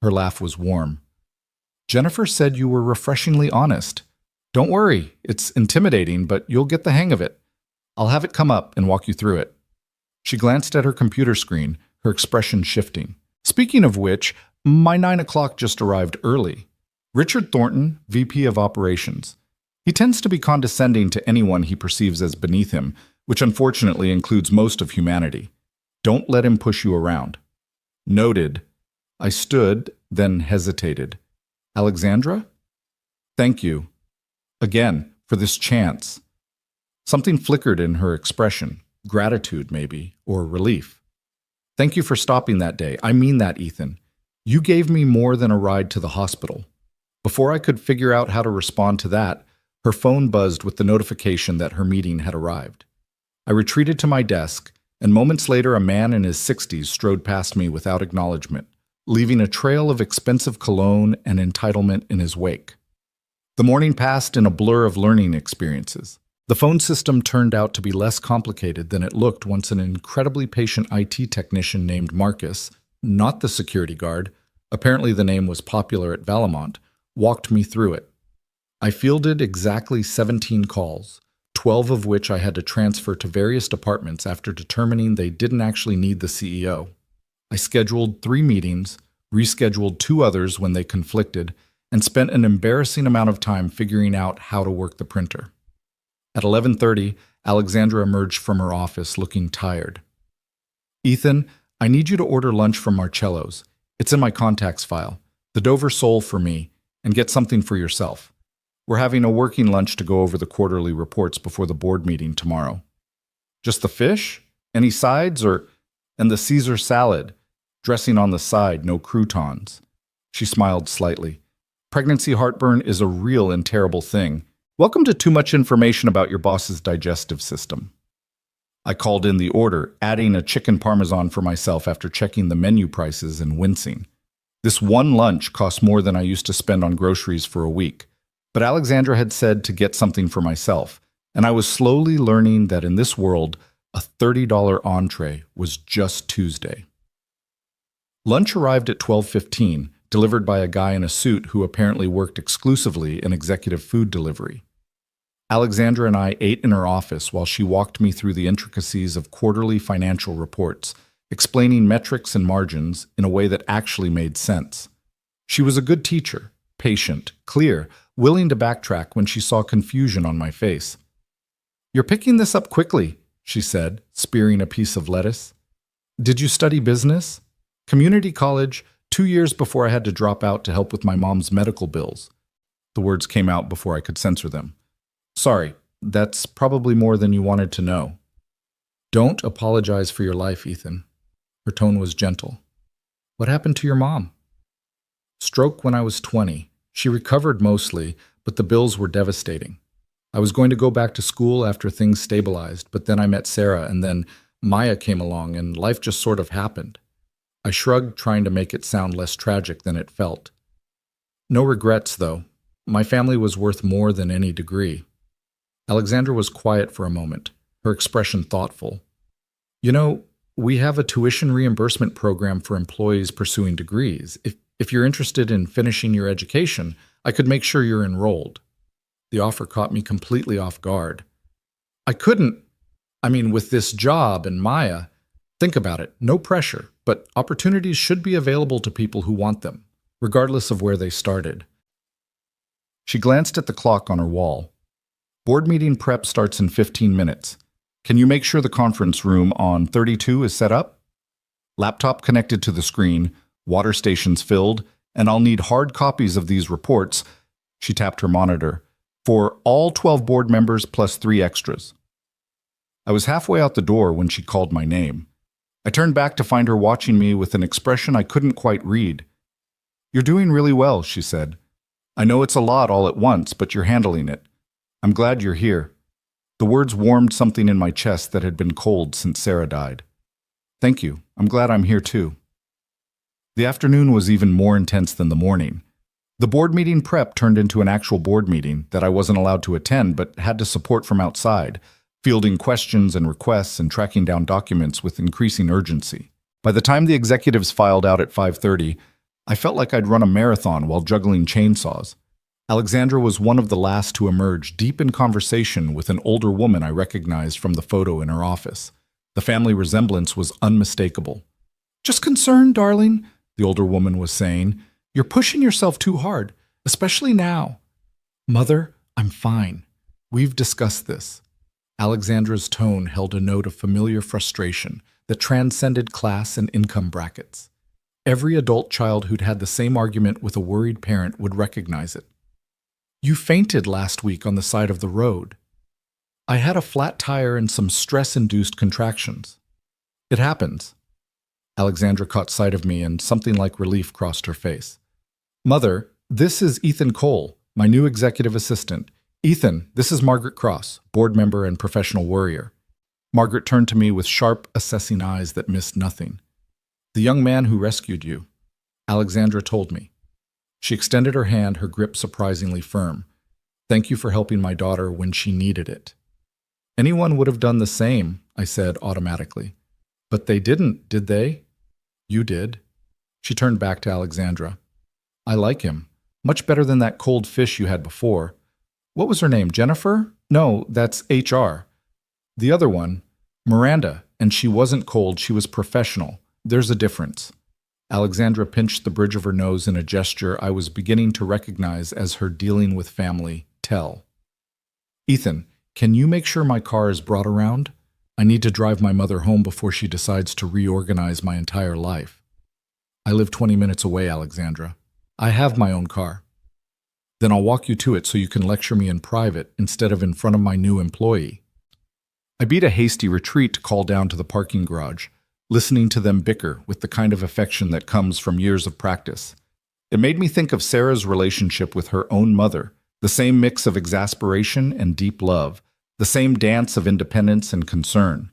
Her laugh was warm. Jennifer said you were refreshingly honest. Don't worry, it's intimidating, but you'll get the hang of it. I'll have it come up and walk you through it. She glanced at her computer screen, her expression shifting. Speaking of which, my 9 o'clock just arrived early. Richard Thornton, VP of Operations. He tends to be condescending to anyone he perceives as beneath him, which unfortunately includes most of humanity. Don't let him push you around. Noted. I stood, then hesitated. Alexandra? Thank you. Again, for this chance. Something flickered in her expression. Gratitude, maybe, or relief. Thank you for stopping that day. I mean that, Ethan. You gave me more than a ride to the hospital. Before I could figure out how to respond to that, her phone buzzed with the notification that her meeting had arrived. I retreated to my desk, and moments later a man in his 60s strode past me without acknowledgement, leaving a trail of expensive cologne and entitlement in his wake. The morning passed in a blur of learning experiences. The phone system turned out to be less complicated than it looked once an incredibly patient IT technician named Marcus, not the security guard, apparently the name was popular at Valamont, walked me through it. I fielded exactly 17 calls, 12 of which I had to transfer to various departments after determining they didn't actually need the CEO. I scheduled 3 meetings, rescheduled 2 others when they conflicted, and spent an embarrassing amount of time figuring out how to work the printer. At 11:30, Alexandra emerged from her office looking tired. Ethan, I need you to order lunch from Marcello's. It's in my contacts file. The Dover sole for me, and get something for yourself. We're having a working lunch to go over the quarterly reports before the board meeting tomorrow. Just the fish? Any sides and the Caesar salad? Dressing on the side, no croutons. She smiled slightly. Pregnancy heartburn is a real and terrible thing. Welcome to Too Much Information About Your Boss's Digestive System. I called in the order, adding a chicken parmesan for myself after checking the menu prices and wincing. This one lunch cost more than I used to spend on groceries for a week. But Alexandra had said to get something for myself, and I was slowly learning that in this world, A $30 entree was just Tuesday. Lunch arrived at 12:15, delivered by a guy in a suit who apparently worked exclusively in executive food delivery. Alexandra and I ate in her office while she walked me through the intricacies of quarterly financial reports, explaining metrics and margins in a way that actually made sense. She was a good teacher, patient, clear, willing to backtrack when she saw confusion on my face. "You're picking this up quickly," she said, spearing a piece of lettuce. "Did you study business?" "Community college, 2 years before I had to drop out to help with my mom's medical bills." The words came out before I could censor them. "Sorry, that's probably more than you wanted to know." "Don't apologize for your life, Ethan." Her tone was gentle. "What happened to your mom?" "Stroke when I was 20. She recovered mostly, but the bills were devastating. I was going to go back to school after things stabilized, but then I met Sarah, and then Maya came along, and life just sort of happened." I shrugged, trying to make it sound less tragic than it felt. "No regrets, though. My family was worth more than any degree." Alexandra was quiet for a moment, her expression thoughtful. "You know, we have a tuition reimbursement program for employees pursuing degrees. If you're interested in finishing your education, I could make sure you're enrolled." The offer caught me completely off guard. With this job and Maya, think about it, no pressure, but opportunities should be available to people who want them, regardless of where they started. She glanced at the clock on her wall. "Board meeting prep starts in 15 minutes. Can you make sure the conference room on 32 is set up? Laptop connected to the screen, water stations filled, and I'll need hard copies of these reports," she tapped her monitor, "for all 12 board members plus 3 extras." I was halfway out the door when she called my name. I turned back to find her watching me with an expression I couldn't quite read. "You're doing really well," she said. "I know it's a lot all at once, but you're handling it. I'm glad you're here." The words warmed something in my chest that had been cold since Sarah died. "Thank you. I'm glad I'm here too." The afternoon was even more intense than the morning. The board meeting prep turned into an actual board meeting that I wasn't allowed to attend but had to support from outside, fielding questions and requests and tracking down documents with increasing urgency. By the time the executives filed out at 5:30, I felt like I'd run a marathon while juggling chainsaws. Alexandra was one of the last to emerge, deep in conversation with an older woman I recognized from the photo in her office. The family resemblance was unmistakable. "Just concerned, darling," the older woman was saying. "You're pushing yourself too hard, especially now." "Mother, I'm fine. We've discussed this." Alexandra's tone held a note of familiar frustration that transcended class and income brackets. Every adult child who'd had the same argument with a worried parent would recognize it. "You fainted last week on the side of the road." "I had a flat tire and some stress-induced contractions." "It happens." Alexandra caught sight of me and something like relief crossed her face. "Mother, this is Ethan Cole, my new executive assistant. Ethan, this is Margaret Cross, board member and professional worrier." Margaret turned to me with sharp, assessing eyes that missed nothing. "The young man who rescued you," Alexandra told me. She extended her hand, her grip surprisingly firm. "Thank you for helping my daughter when she needed it." "Anyone would have done the same," I said automatically. "But they didn't, did they?" "You did." She turned back to Alexandra. "I like him. Much better than that cold fish you had before. What was her name, Jennifer? No, that's HR. The other one, Miranda, and she wasn't cold, she was professional. There's a difference." Alexandra pinched the bridge of her nose in a gesture I was beginning to recognize as her dealing with family tell. "Ethan, can you make sure my car is brought around? I need to drive my mother home before she decides to reorganize my entire life." "I live 20 minutes away, Alexandra. I have my own car." "Then I'll walk you to it so you can lecture me in private instead of in front of my new employee." I beat a hasty retreat to call down to the parking garage, listening to them bicker with the kind of affection that comes from years of practice. It made me think of Sarah's relationship with her own mother, the same mix of exasperation and deep love, the same dance of independence and concern.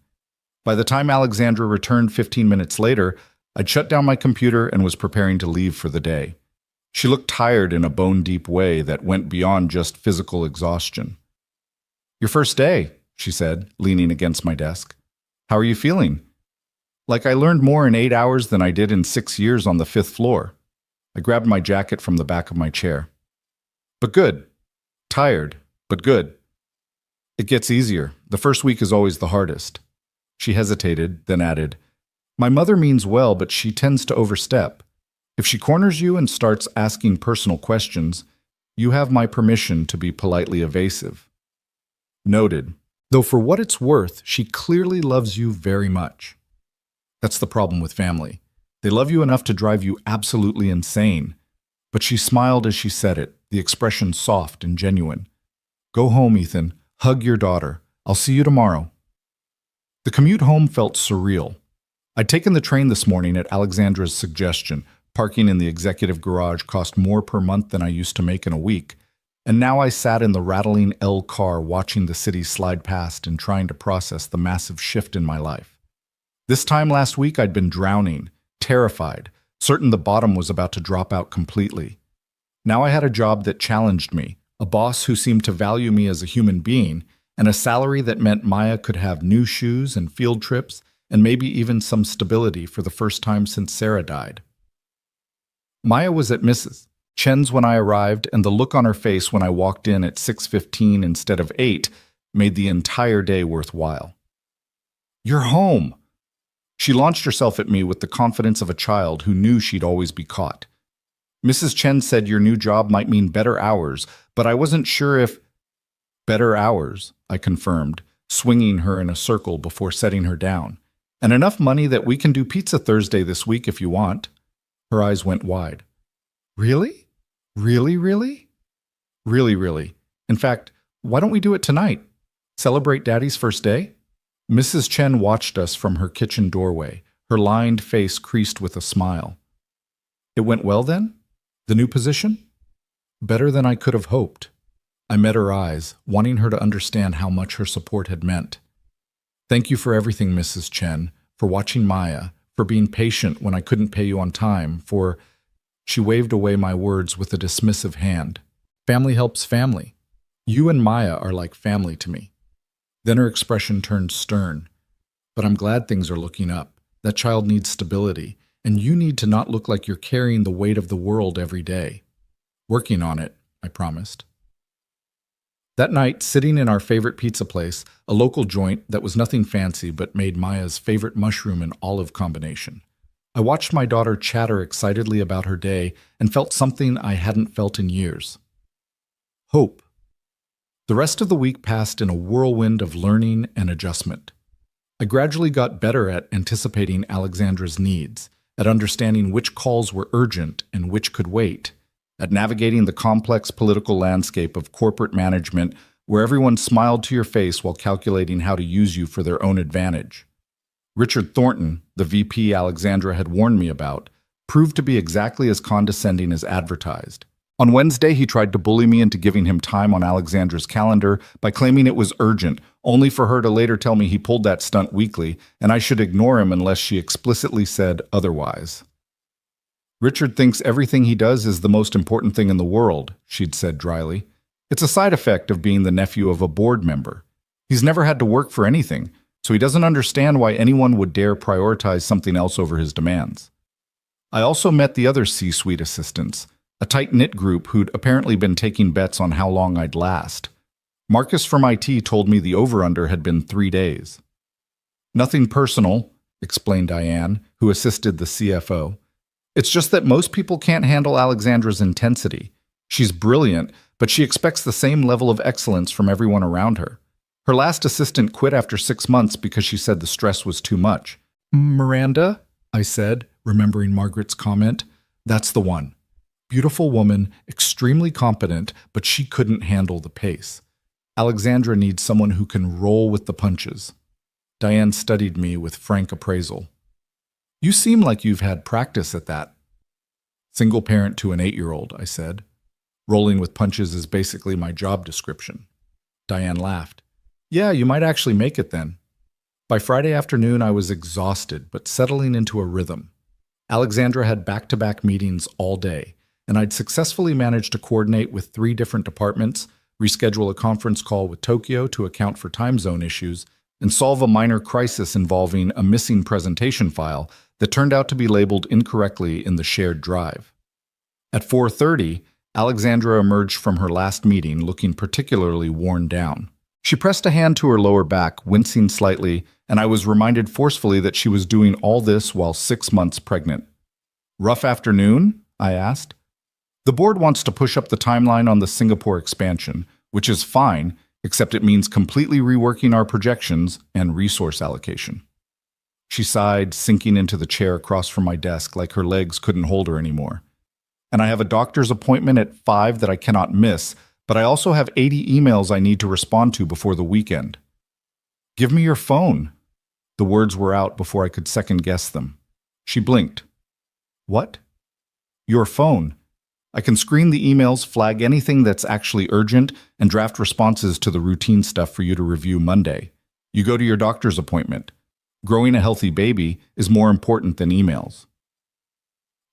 By the time Alexandra returned 15 minutes later, I'd shut down my computer and was preparing to leave for the day. She looked tired in a bone-deep way that went beyond just physical exhaustion. "Your first day," she said, leaning against my desk. How are you feeling? Like I learned more in 8 hours than I did in 6 years on the fifth floor. I grabbed my jacket from the back of my chair. But good. Tired, but good. It gets easier. The first week is always the hardest. She hesitated, then added, My mother means well, but she tends to overstep. If she corners you and starts asking personal questions, you have my permission to be politely evasive. Noted. Though for what it's worth, she clearly loves you very much. That's the problem with family. They love you enough to drive you absolutely insane. But she smiled as she said it, the expression soft and genuine. Go home, Ethan. Hug your daughter. I'll see you tomorrow. The commute home felt surreal. I'd taken the train this morning at Alexandra's suggestion. Parking in the executive garage cost more per month than I used to make in a week. And now I sat in the rattling L car watching the city slide past and trying to process the massive shift in my life. This time last week I'd been drowning, terrified, certain the bottom was about to drop out completely. Now I had a job that challenged me, a boss who seemed to value me as a human being, and a salary that meant Maya could have new shoes and field trips and maybe even some stability for the first time since Sarah died. Maya was at Mrs. Chen's when I arrived, and the look on her face when I walked in at 6:15 instead of 8 made the entire day worthwhile. You're home! She launched herself at me with the confidence of a child who knew she'd always be caught. Mrs. Chen said your new job might mean better hours, but I wasn't sure if... Better hours, I confirmed, swinging her in a circle before setting her down. And enough money that we can do Pizza Thursday this week if you want. Her eyes went wide. Really? Really, really? Really, really. In fact, why don't we do it tonight? Celebrate Daddy's first day? Mrs. Chen watched us from her kitchen doorway, her lined face creased with a smile. It went well then? The new position? Better than I could have hoped. I met her eyes, wanting her to understand how much her support had meant. Thank you for everything, Mrs. Chen, for watching Maya, for being patient when I couldn't pay you on time, for... She waved away my words with a dismissive hand. Family helps family. You and Maya are like family to me. Then her expression turned stern. But I'm glad things are looking up. That child needs stability, and you need to not look like you're carrying the weight of the world every day. Working on it, I promised. That night, sitting in our favorite pizza place, a local joint that was nothing fancy but made Maya's favorite mushroom and olive combination, I watched my daughter chatter excitedly about her day and felt something I hadn't felt in years. Hope. The rest of the week passed in a whirlwind of learning and adjustment. I gradually got better at anticipating Alexandra's needs, at understanding which calls were urgent and which could wait, at navigating the complex political landscape of corporate management where everyone smiled to your face while calculating how to use you for their own advantage. Richard Thornton, the VP Alexandra had warned me about, proved to be exactly as condescending as advertised. On Wednesday, he tried to bully me into giving him time on Alexandra's calendar by claiming it was urgent, only for her to later tell me he pulled that stunt weekly, and I should ignore him unless she explicitly said otherwise. Richard thinks everything he does is the most important thing in the world, she'd said dryly. It's a side effect of being the nephew of a board member. He's never had to work for anything, so he doesn't understand why anyone would dare prioritize something else over his demands. I also met the other C-suite assistants, a tight-knit group who'd apparently been taking bets on how long I'd last. Marcus from IT told me the over-under had been 3 days. Nothing personal, explained Diane, who assisted the CFO. It's just that most people can't handle Alexandra's intensity. She's brilliant, but she expects the same level of excellence from everyone around her. Her last assistant quit after 6 months because she said the stress was too much. Miranda, I said, remembering Margaret's comment. That's the one. Beautiful woman, extremely competent, but she couldn't handle the pace. Alexandra needs someone who can roll with the punches. Diane studied me with frank appraisal. You seem like you've had practice at that. Single parent to an 8-year-old, I said. Rolling with punches is basically my job description. Diane laughed. Yeah, you might actually make it then. By Friday afternoon, I was exhausted, but settling into a rhythm. Alexandra had back-to-back meetings all day, and I'd successfully managed to coordinate with 3 different departments, reschedule a conference call with Tokyo to account for time zone issues, and solve a minor crisis involving a missing presentation file that turned out to be labeled incorrectly in the shared drive. At 4:30, Alexandra emerged from her last meeting looking particularly worn down. She pressed a hand to her lower back, wincing slightly, and I was reminded forcefully that she was doing all this while 6 months pregnant. "Rough afternoon?" I asked. "The board wants to push up the timeline on the Singapore expansion, which is fine, except it means completely reworking our projections and resource allocation." She sighed, sinking into the chair across from my desk like her legs couldn't hold her anymore. "And I have a doctor's appointment at 5 that I cannot miss, but I also have 80 emails I need to respond to before the weekend." "Give me your phone." The words were out before I could second-guess them. She blinked. "What?" "Your phone. I can screen the emails, flag anything that's actually urgent, and draft responses to the routine stuff for you to review Monday. You go to your doctor's appointment. Growing a healthy baby is more important than emails."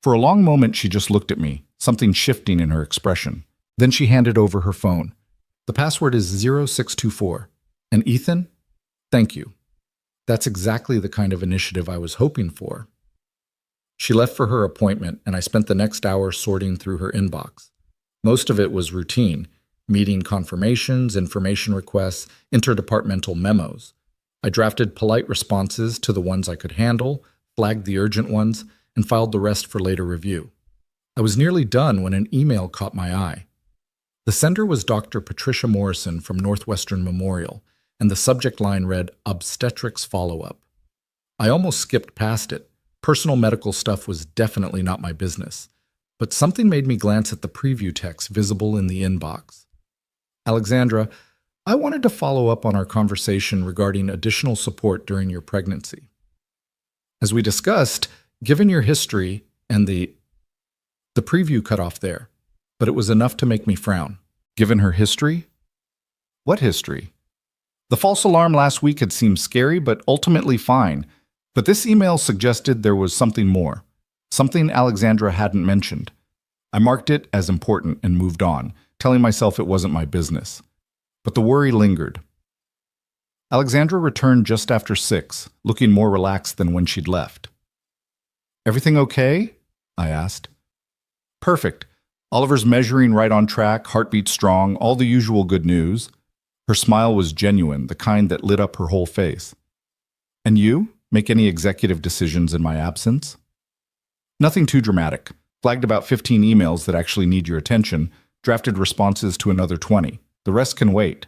For a long moment, she just looked at me, something shifting in her expression. Then she handed over her phone. "The password is 0624. And Ethan? Thank you. That's exactly the kind of initiative I was hoping for." She left for her appointment, and I spent the next hour sorting through her inbox. Most of it was routine: meeting confirmations, information requests, interdepartmental memos. I drafted polite responses to the ones I could handle, flagged the urgent ones, and filed the rest for later review. I was nearly done when an email caught my eye. The sender was Dr. Patricia Morrison from Northwestern Memorial, and the subject line read, "Obstetrics Follow-Up." I almost skipped past it. Personal medical stuff was definitely not my business, but something made me glance at the preview text visible in the inbox. "Alexandra, I wanted to follow up on our conversation regarding additional support during your pregnancy. As we discussed, given your history," and the preview cut off there, but it was enough to make me frown. Given her history? What history? The false alarm last week had seemed scary, but ultimately fine. But this email suggested there was something more, something Alexandra hadn't mentioned. I marked it as important and moved on, telling myself it wasn't my business. But the worry lingered. Alexandra returned just after 6, looking more relaxed than when she'd left. "Everything okay?" I asked. "Perfect. Oliver's measuring right on track, heartbeat strong, all the usual good news." Her smile was genuine, the kind that lit up her whole face. "And you? Make any executive decisions in my absence?" "Nothing too dramatic. Flagged about 15 emails that actually need your attention, drafted responses to another 20. The rest can wait."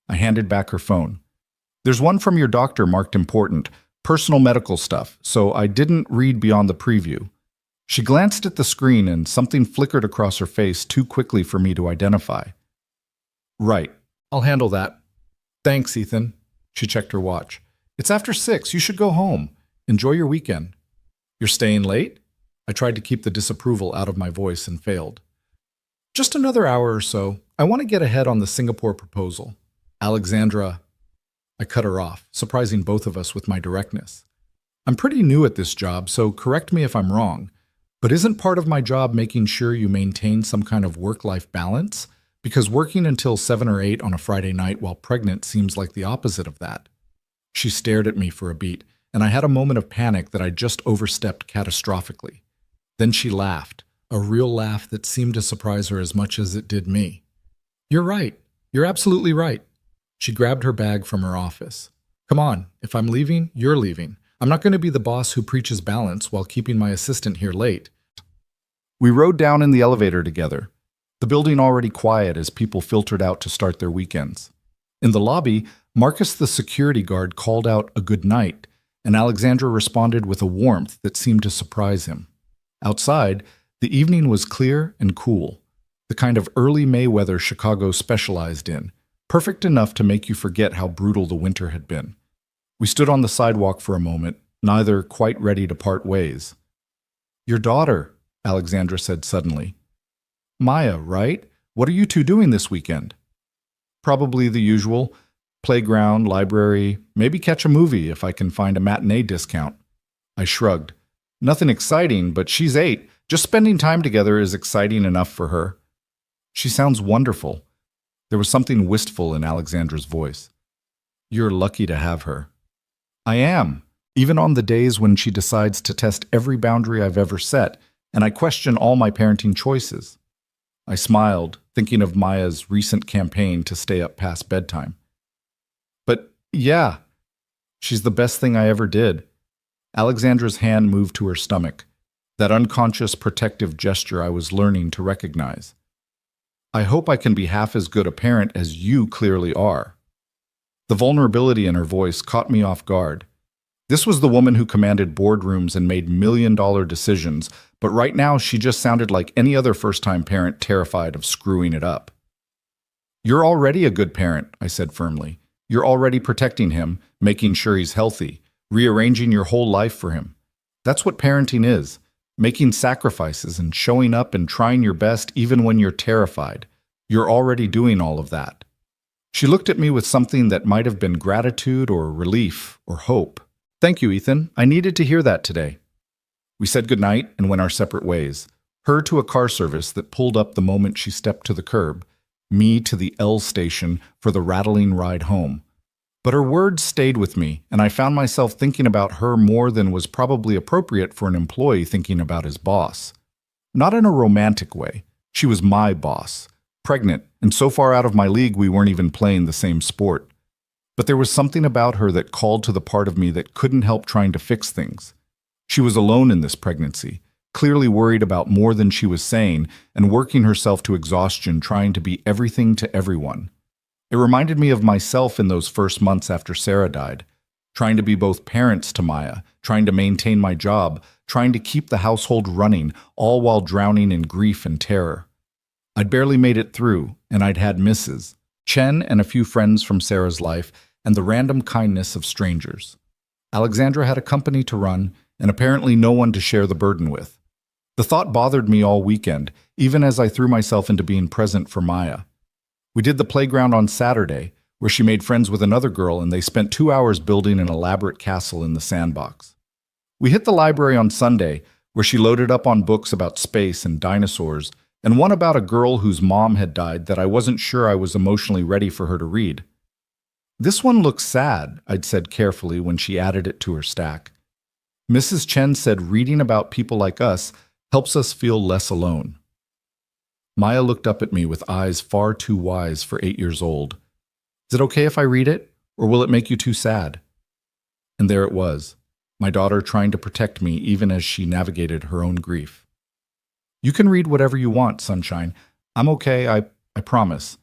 I handed back her phone. "There's one from your doctor marked important, personal medical stuff, so I didn't read beyond the preview." She glanced at the screen and something flickered across her face too quickly for me to identify. "Right. I'll handle that." "Thanks, Ethan." She checked her watch. "It's after 6. You should go home. Enjoy your weekend." "You're staying late?" I tried to keep the disapproval out of my voice and failed. "Just another hour or so. I want to get ahead on the Singapore proposal." "Alexandra." I cut her off, surprising both of us with my directness. "I'm pretty new at this job, so correct me if I'm wrong. But isn't part of my job making sure you maintain some kind of work-life balance? Because working until 7 or 8 on a Friday night while pregnant seems like the opposite of that." She stared at me for a beat, and I had a moment of panic that I just overstepped catastrophically. Then she laughed, a real laugh that seemed to surprise her as much as it did me. "You're right. You're absolutely right." She grabbed her bag from her office. "Come on, if I'm leaving, you're leaving. I'm not going to be the boss who preaches balance while keeping my assistant here late." We rode down in the elevator together, the building already quiet as people filtered out to start their weekends. In the lobby, Marcus the security guard called out a good night, and Alexandra responded with a warmth that seemed to surprise him. Outside, the evening was clear and cool, the kind of early May weather Chicago specialized in, perfect enough to make you forget how brutal the winter had been. We stood on the sidewalk for a moment, neither quite ready to part ways. "Your daughter," Alexandra said suddenly. "Maya, right? What are you two doing this weekend?" "Probably the usual. Playground, library, maybe catch a movie if I can find a matinee discount." I shrugged. "Nothing exciting, but she's 8. Just spending time together is exciting enough for her." "She sounds wonderful." There was something wistful in Alexandra's voice. You're lucky to have her. I am, even on the days when she decides to test every boundary I've ever set, and I question all my parenting choices. I smiled, thinking of Maya's recent campaign to stay up past bedtime. But yeah, she's the best thing I ever did. Alexandra's hand moved to her stomach, that unconscious protective gesture I was learning to recognize. I hope I can be half as good a parent as you clearly are. The vulnerability in her voice caught me off guard. This was the woman who commanded boardrooms and made million-dollar decisions, but right now she just sounded like any other first-time parent terrified of screwing it up. You're already a good parent, I said firmly. You're already protecting him, making sure he's healthy, rearranging your whole life for him. That's what parenting is, making sacrifices and showing up and trying your best even when you're terrified. You're already doing all of that. She looked at me with something that might have been gratitude or relief or hope. Thank you, Ethan. I needed to hear that today. We said goodnight and went our separate ways. Her to a car service that pulled up the moment she stepped to the curb, me to the L station for the rattling ride home. But her words stayed with me, and I found myself thinking about her more than was probably appropriate for an employee thinking about his boss. Not in a romantic way. She was my boss, pregnant, and so far out of my league we weren't even playing the same sport. But there was something about her that called to the part of me that couldn't help trying to fix things. She was alone in this pregnancy, clearly worried about more than she was saying and working herself to exhaustion trying to be everything to everyone. It reminded me of myself in those first months after Sarah died, trying to be both parents to Maya, trying to maintain my job, trying to keep the household running, all while drowning in grief and terror. I'd barely made it through, and I'd had misses, Chen and a few friends from Sarah's life, and the random kindness of strangers. Alexandra had a company to run, and apparently no one to share the burden with. The thought bothered me all weekend, even as I threw myself into being present for Maya. We did the playground on Saturday, where she made friends with another girl and they spent 2 hours building an elaborate castle in the sandbox. We hit the library on Sunday, where she loaded up on books about space and dinosaurs, and one about a girl whose mom had died that I wasn't sure I was emotionally ready for her to read. This one looks sad, I'd said carefully when she added it to her stack. Mrs. Chen said reading about people like us helps us feel less alone. Maya looked up at me with eyes far too wise for 8 years old. Is it okay if I read it, or will it make you too sad? And there it was, my daughter trying to protect me even as she navigated her own grief. You can read whatever you want, Sunshine. I'm okay, I promise.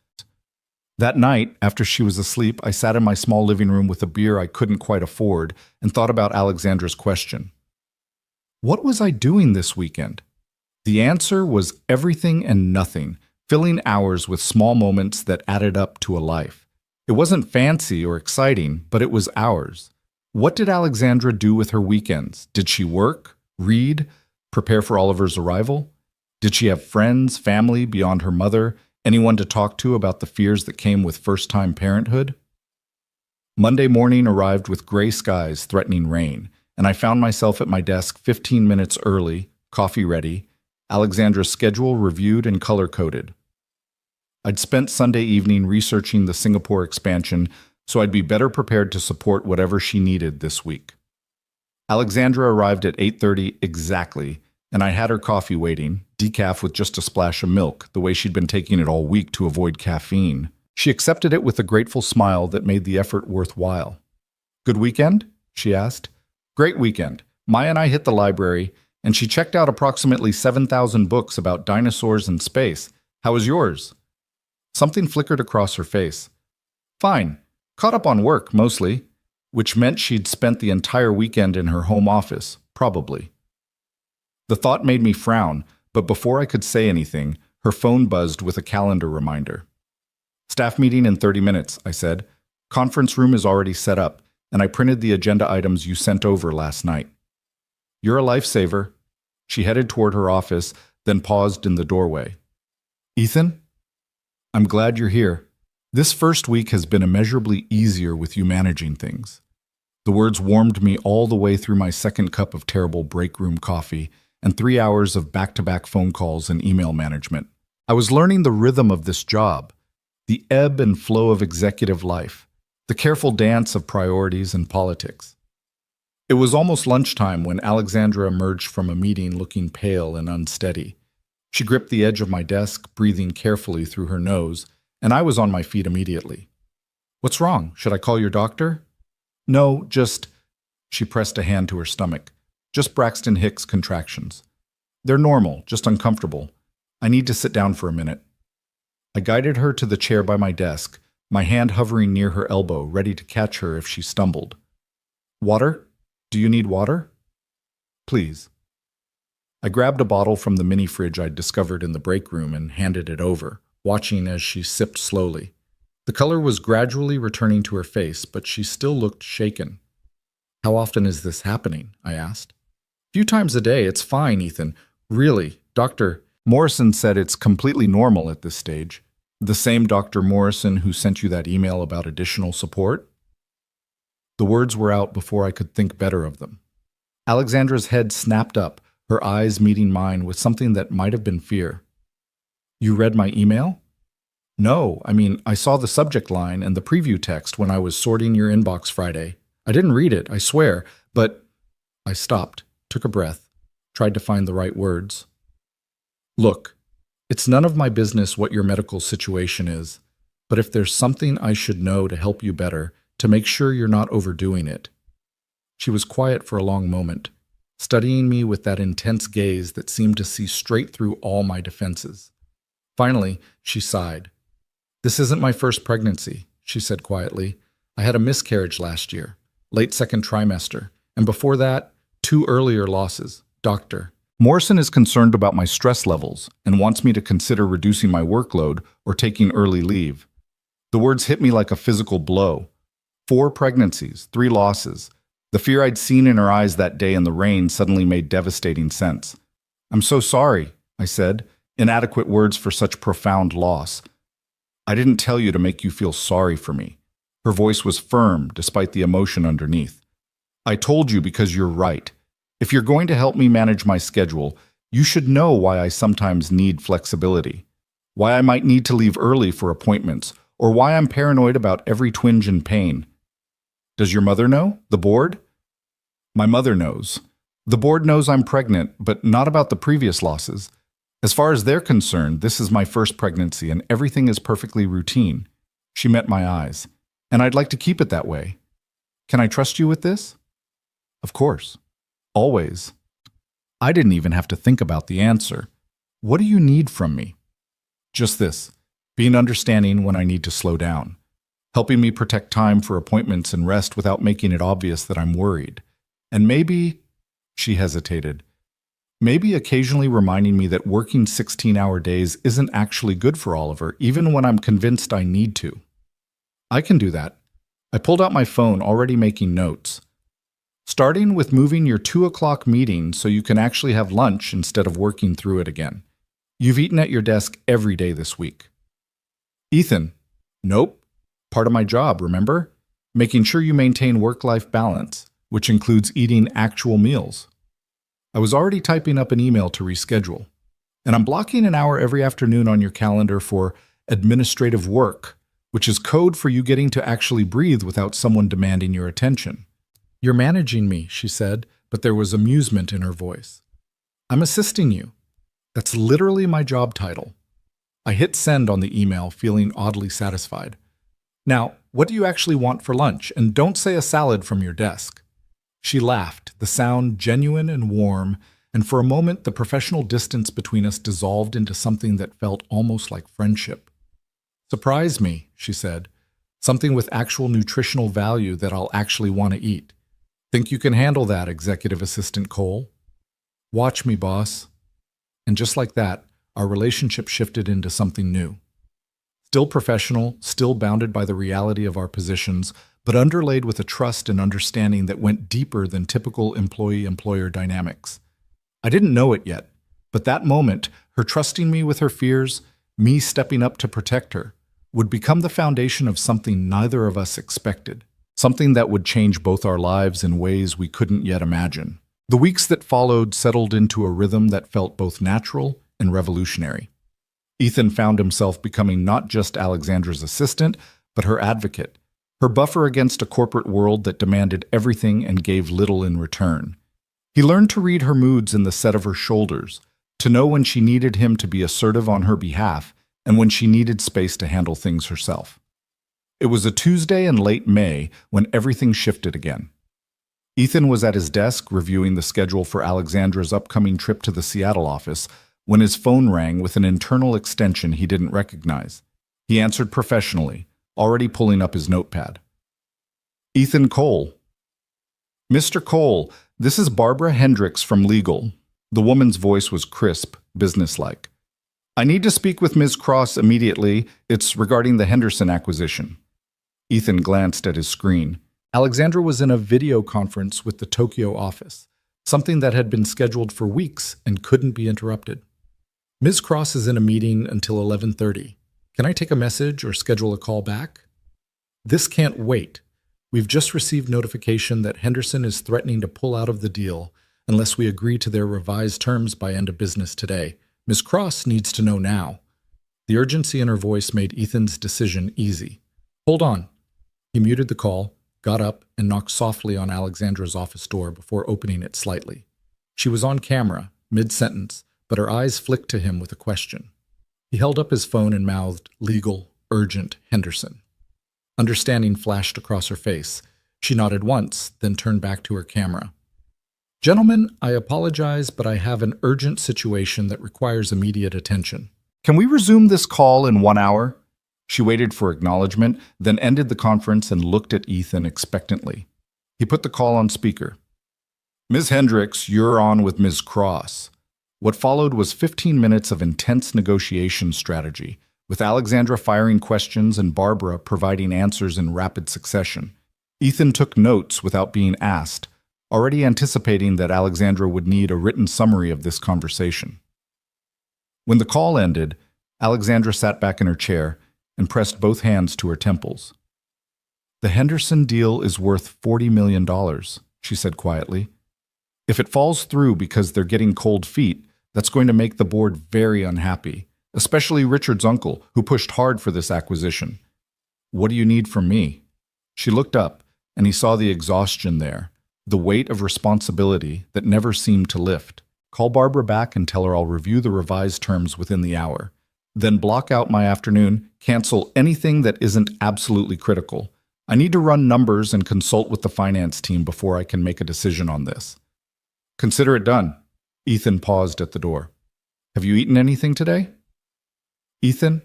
That night, after she was asleep, I sat in my small living room with a beer I couldn't quite afford and thought about Alexandra's question. What was I doing this weekend? The answer was everything and nothing, filling hours with small moments that added up to a life. It wasn't fancy or exciting, but it was ours. What did Alexandra do with her weekends? Did she work, read, prepare for Oliver's arrival? Did she have friends, family beyond her mother, anyone to talk to about the fears that came with first-time parenthood? Monday morning arrived with gray skies threatening rain, and I found myself at my desk 15 minutes early, coffee ready, Alexandra's schedule reviewed and color-coded. I'd spent Sunday evening researching the Singapore expansion, so I'd be better prepared to support whatever she needed this week. Alexandra arrived at 8:30 exactly, and I had her coffee waiting, decaf with just a splash of milk, the way she'd been taking it all week to avoid caffeine. She accepted it with a grateful smile that made the effort worthwhile. Good weekend? She asked. Great weekend. Maya and I hit the library, and she checked out approximately 7,000 books about dinosaurs and space. How was yours? Something flickered across her face. Fine. Caught up on work, mostly, which meant she'd spent the entire weekend in her home office, probably. The thought made me frown, but before I could say anything, her phone buzzed with a calendar reminder. Staff meeting in 30 minutes, I said. Conference room is already set up, and I printed the agenda items you sent over last night. You're a lifesaver. She headed toward her office, then paused in the doorway. Ethan? I'm glad you're here. This first week has been immeasurably easier with you managing things. The words warmed me all the way through my second cup of terrible break room coffee and 3 hours of back-to-back phone calls and email management. I was learning the rhythm of this job, the ebb and flow of executive life. The careful dance of priorities and politics. It was almost lunchtime when Alexandra emerged from a meeting looking pale and unsteady. She gripped the edge of my desk, breathing carefully through her nose, and I was on my feet immediately. "What's wrong? Should I call your doctor?" "No, just—" She pressed a hand to her stomach. "Just Braxton Hicks contractions. They're normal, just uncomfortable. I need to sit down for a minute." I guided her to the chair by my desk, my hand hovering near her elbow, ready to catch her if she stumbled. "Water? Do you need water?" "Please." I grabbed a bottle from the mini fridge I'd discovered in the break room and handed it over, watching as she sipped slowly. The color was gradually returning to her face, but she still looked shaken. "How often is this happening?" I asked. "A few times a day. It's fine, Ethan. Really, Dr. Morrison said it's completely normal at this stage." "The same Dr. Morrison who sent you that email about additional support?" The words were out before I could think better of them. Alexandra's head snapped up, her eyes meeting mine with something that might have been fear. "You read my email?" "No, I saw the subject line and the preview text when I was sorting your inbox Friday. I didn't read it, I swear, but—" I stopped, took a breath, tried to find the right words. "Look, it's none of my business what your medical situation is, but if there's something I should know to help you better, to make sure you're not overdoing it." She was quiet for a long moment, studying me with that intense gaze that seemed to see straight through all my defenses. Finally, she sighed. "This isn't my first pregnancy," she said quietly. "I had a miscarriage last year, late second trimester, and before that, 2 earlier losses. Doctor Morrison is concerned about my stress levels and wants me to consider reducing my workload or taking early leave." The words hit me like a physical blow. 4 pregnancies, 3 losses. The fear I'd seen in her eyes that day in the rain suddenly made devastating sense. "I'm so sorry," I said, inadequate words for such profound loss. "I didn't tell you to make you feel sorry for me." Her voice was firm, despite the emotion underneath. "I told you because you're right. If you're going to help me manage my schedule, you should know why I sometimes need flexibility, why I might need to leave early for appointments, or why I'm paranoid about every twinge and pain." "Does your mother know? The board?" "My mother knows. The board knows I'm pregnant, but not about the previous losses. As far as they're concerned, this is my first pregnancy and everything is perfectly routine." She met my eyes. "And I'd like to keep it that way. Can I trust you with this?" "Of course. Always." I didn't even have to think about the answer. "What do you need from me?" "Just this. Being understanding when I need to slow down. Helping me protect time for appointments and rest without making it obvious that I'm worried. And maybe," she hesitated, "maybe occasionally reminding me that working 16-hour days isn't actually good for Oliver, even when I'm convinced I need to." "I can do that." I pulled out my phone, already making notes. "Starting with moving your 2 o'clock meeting so you can actually have lunch instead of working through it again. You've eaten at your desk every day this week." "Ethan." "Nope. Part of my job, remember? Making sure you maintain work-life balance, which includes eating actual meals." I was already typing up an email to reschedule. "And I'm blocking an hour every afternoon on your calendar for administrative work, which is code for you getting to actually breathe without someone demanding your attention." "You're managing me," she said, but there was amusement in her voice. "I'm assisting you. That's literally my job title." I hit send on the email, feeling oddly satisfied. "Now, what do you actually want for lunch? And don't say a salad from your desk." She laughed, the sound genuine and warm, and for a moment the professional distance between us dissolved into something that felt almost like friendship. "Surprise me," she said. "Something with actual nutritional value that I'll actually want to eat. Think you can handle that, Executive Assistant Cole?" "Watch me, boss." And just like that, our relationship shifted into something new. Still professional, still bounded by the reality of our positions, but underlaid with a trust and understanding that went deeper than typical employee-employer dynamics. I didn't know it yet, but that moment, her trusting me with her fears, me stepping up to protect her, would become the foundation of something neither of us expected, something that would change both our lives in ways we couldn't yet imagine. The weeks that followed settled into a rhythm that felt both natural and revolutionary. Ethan found himself becoming not just Alexandra's assistant, but her advocate, her buffer against a corporate world that demanded everything and gave little in return. He learned to read her moods in the set of her shoulders, to know when she needed him to be assertive on her behalf and when she needed space to handle things herself. It was a Tuesday in late May when everything shifted again. Ethan was at his desk reviewing the schedule for Alexandra's upcoming trip to the Seattle office when his phone rang with an internal extension he didn't recognize. He answered professionally, already pulling up his notepad. Ethan Cole. Mr. Cole, this is Barbara Hendricks from Legal. The woman's voice was crisp, businesslike. I need to speak with Ms. Cross immediately. It's regarding the Henderson acquisition. Ethan glanced at his screen. Alexandra was in a video conference with the Tokyo office, something that had been scheduled for weeks and couldn't be interrupted. Ms. Cross is in a meeting until 11:30. Can I take a message or schedule a call back? This can't wait. We've just received notification that Henderson is threatening to pull out of the deal unless we agree to their revised terms by end of business today. Ms. Cross needs to know now. The urgency in her voice made Ethan's decision easy. Hold on. He muted the call, got up, and knocked softly on Alexandra's office door before opening it slightly. She was on camera, mid-sentence, but her eyes flicked to him with a question. He held up his phone and mouthed, "Legal, urgent, Henderson." Understanding flashed across her face. She nodded once, then turned back to her camera. "Gentlemen, I apologize, but I have an urgent situation that requires immediate attention. Can we resume this call in 1 hour?" She waited for acknowledgement, then ended the conference and looked at Ethan expectantly. He put the call on speaker. "Ms. Hendricks, you're on with Ms. Cross." What followed was 15 minutes of intense negotiation strategy, with Alexandra firing questions and Barbara providing answers in rapid succession. Ethan took notes without being asked, already anticipating that Alexandra would need a written summary of this conversation. When the call ended, Alexandra sat back in her chair and pressed both hands to her temples. "The Henderson deal is worth $40 million, she said quietly. "If it falls through because they're getting cold feet, that's going to make the board very unhappy, especially Richard's uncle, who pushed hard for this acquisition. What do you need from me?" She looked up, and he saw the exhaustion there, the weight of responsibility that never seemed to lift. "Call Barbara back and tell her I'll review the revised terms within the hour. Then block out my afternoon, cancel anything that isn't absolutely critical. I need to run numbers and consult with the finance team before I can make a decision on this." "Consider it done." Ethan paused at the door. "Have you eaten anything today?" "Ethan,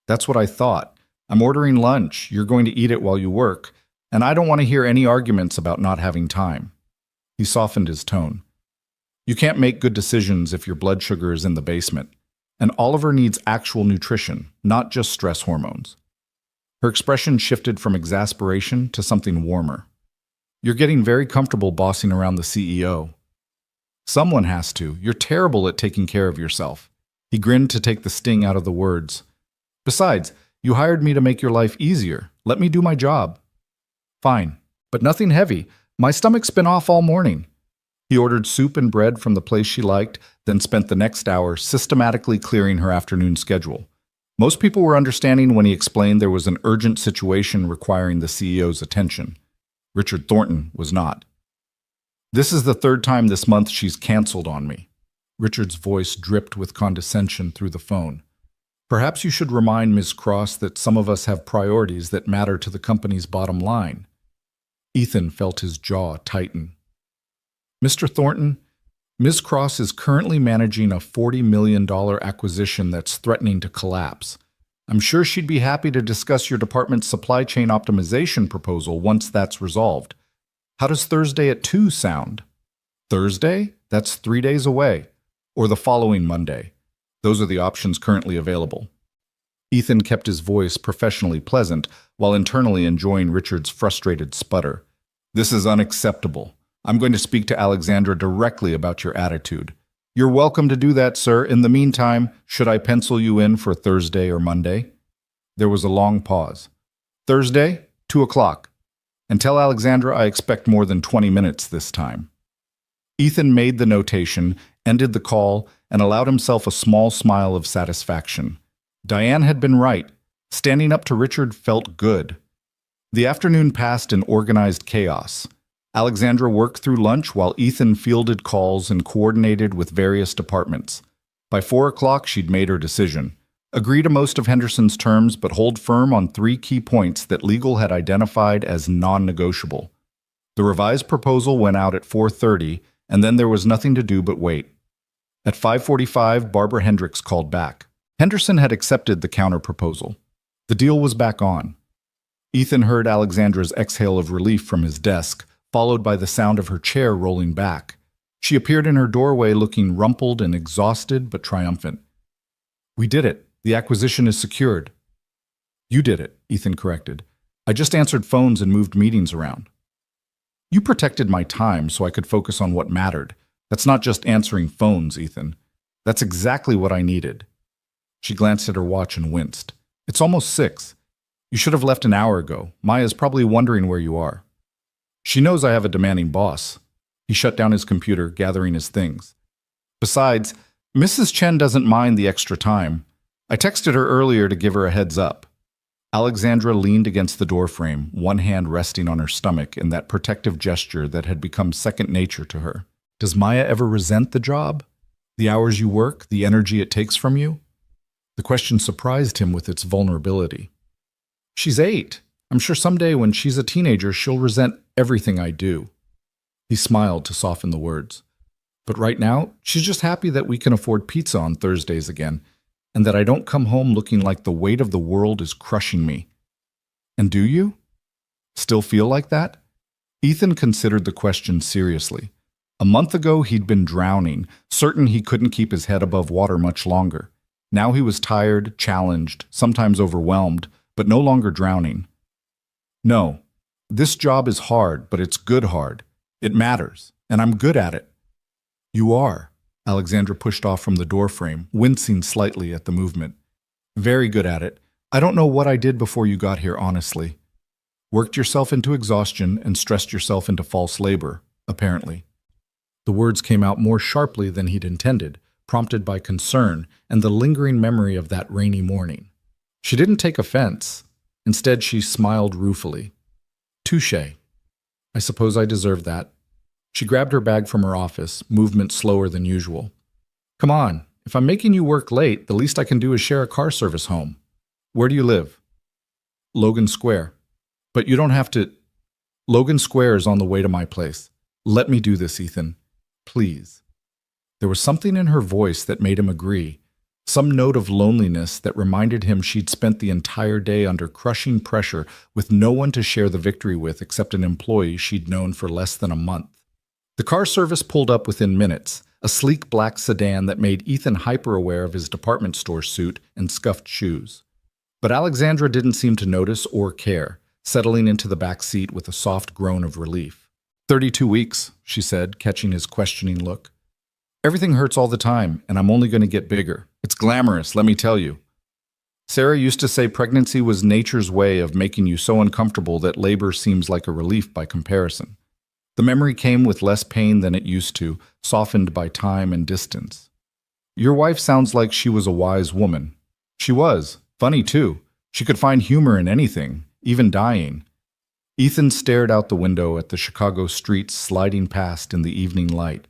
that's what I thought. I'm ordering lunch. You're going to eat it while you work, and I don't want to hear any arguments about not having time." He softened his tone. "You can't make good decisions if your blood sugar is in the basement, and Oliver needs actual nutrition, not just stress hormones." Her expression shifted from exasperation to something warmer. "You're getting very comfortable bossing around the CEO." "Someone has to. You're terrible at taking care of yourself." He grinned to take the sting out of the words. "Besides, you hired me to make your life easier. Let me do my job." "Fine, but nothing heavy. My stomach's been off all morning." He ordered soup and bread from the place she liked, then spent the next hour systematically clearing her afternoon schedule. Most people were understanding when he explained there was an urgent situation requiring the CEO's attention. Richard Thornton was not. "This is the third time this month she's canceled on me." Richard's voice dripped with condescension through the phone. "Perhaps you should remind Ms. Cross that some of us have priorities that matter to the company's bottom line." Ethan felt his jaw tighten. "Mr. Thornton, Ms. Cross is currently managing a $40 million acquisition that's threatening to collapse. I'm sure she'd be happy to discuss your department's supply chain optimization proposal once that's resolved. How does Thursday at 2 sound?" "Thursday? That's 3 days away. Or the following Monday. Those are the options currently available." Ethan kept his voice professionally pleasant while internally enjoying Richard's frustrated sputter. "This is unacceptable. I'm going to speak to Alexandra directly about your attitude." "You're welcome to do that, sir. In the meantime, should I pencil you in for Thursday or Monday?" There was a long pause. "Thursday, 2 o'clock. And tell Alexandra I expect more than 20 minutes this time." Ethan made the notation, ended the call, and allowed himself a small smile of satisfaction. Diane had been right. Standing up to Richard felt good. The afternoon passed in organized chaos. Alexandra worked through lunch while Ethan fielded calls and coordinated with various departments. By 4 o'clock, she'd made her decision. Agree to most of Henderson's terms, but hold firm on 3 key points that legal had identified as non-negotiable. The revised proposal went out at 4:30, and then there was nothing to do but wait. At 5:45, Barbara Hendricks called back. Henderson had accepted the counter-proposal. The deal was back on. Ethan heard Alexandra's exhale of relief from his desk, followed by the sound of her chair rolling back. She appeared in her doorway looking rumpled and exhausted but triumphant. "We did it. The acquisition is secured." "You did it," Ethan corrected. "I just answered phones and moved meetings around." "You protected my time so I could focus on what mattered. That's not just answering phones, Ethan. That's exactly what I needed." She glanced at her watch and winced. "It's almost 6. You should have left an hour ago. Maya's probably wondering where you are." "She knows I have a demanding boss." He shut down his computer, gathering his things. "Besides, Mrs. Chen doesn't mind the extra time. I texted her earlier to give her a heads up." Alexandra leaned against the doorframe, one hand resting on her stomach in that protective gesture that had become second nature to her. "Does Maya ever resent the job? The hours you work, the energy it takes from you?" The question surprised him with its vulnerability. "She's 8. I'm sure someday when she's a teenager, she'll resent everything I do." He smiled to soften the words. "But right now, she's just happy that we can afford pizza on Thursdays again, and that I don't come home looking like the weight of the world is crushing me." "And do you? Still feel like that?" Ethan considered the question seriously. A month ago, he'd been drowning, certain he couldn't keep his head above water much longer. Now he was tired, challenged, sometimes overwhelmed, but no longer drowning. "No, this job is hard, but it's good hard. It matters, and I'm good at it." "You are." Alexandra pushed off from the doorframe, wincing slightly at the movement. "Very good at it. I don't know what I did before you got here, honestly. Worked yourself into exhaustion and stressed yourself into false labor, apparently." The words came out more sharply than he'd intended, prompted by concern and the lingering memory of that rainy morning. She didn't take offense. Instead, she smiled ruefully. "Touché. I suppose I deserve that." She grabbed her bag from her office, movement slower than usual. "Come on. If I'm making you work late, the least I can do is share a car service home. Where do you live?" "Logan Square." "But you don't have to." "Logan Square is on the way to my place. Let me do this, Ethan. Please." There was something in her voice that made him agree, some note of loneliness that reminded him she'd spent the entire day under crushing pressure with no one to share the victory with except an employee she'd known for less than a month. The car service pulled up within minutes, a sleek black sedan that made Ethan hyper-aware of his department store suit and scuffed shoes. But Alexandra didn't seem to notice or care, settling into the back seat with a soft groan of relief. 32 weeks, she said, catching his questioning look. "Everything hurts all the time, and I'm only going to get bigger. It's glamorous, let me tell you. Sarah used to say pregnancy was nature's way of making you so uncomfortable that labor seems like a relief by comparison. The memory came with less pain than it used to, softened by time and distance. Your wife sounds like she was a wise woman. She was. Funny, too. She could find humor in anything, even dying." Ethan stared out the window at the Chicago streets sliding past in the evening light.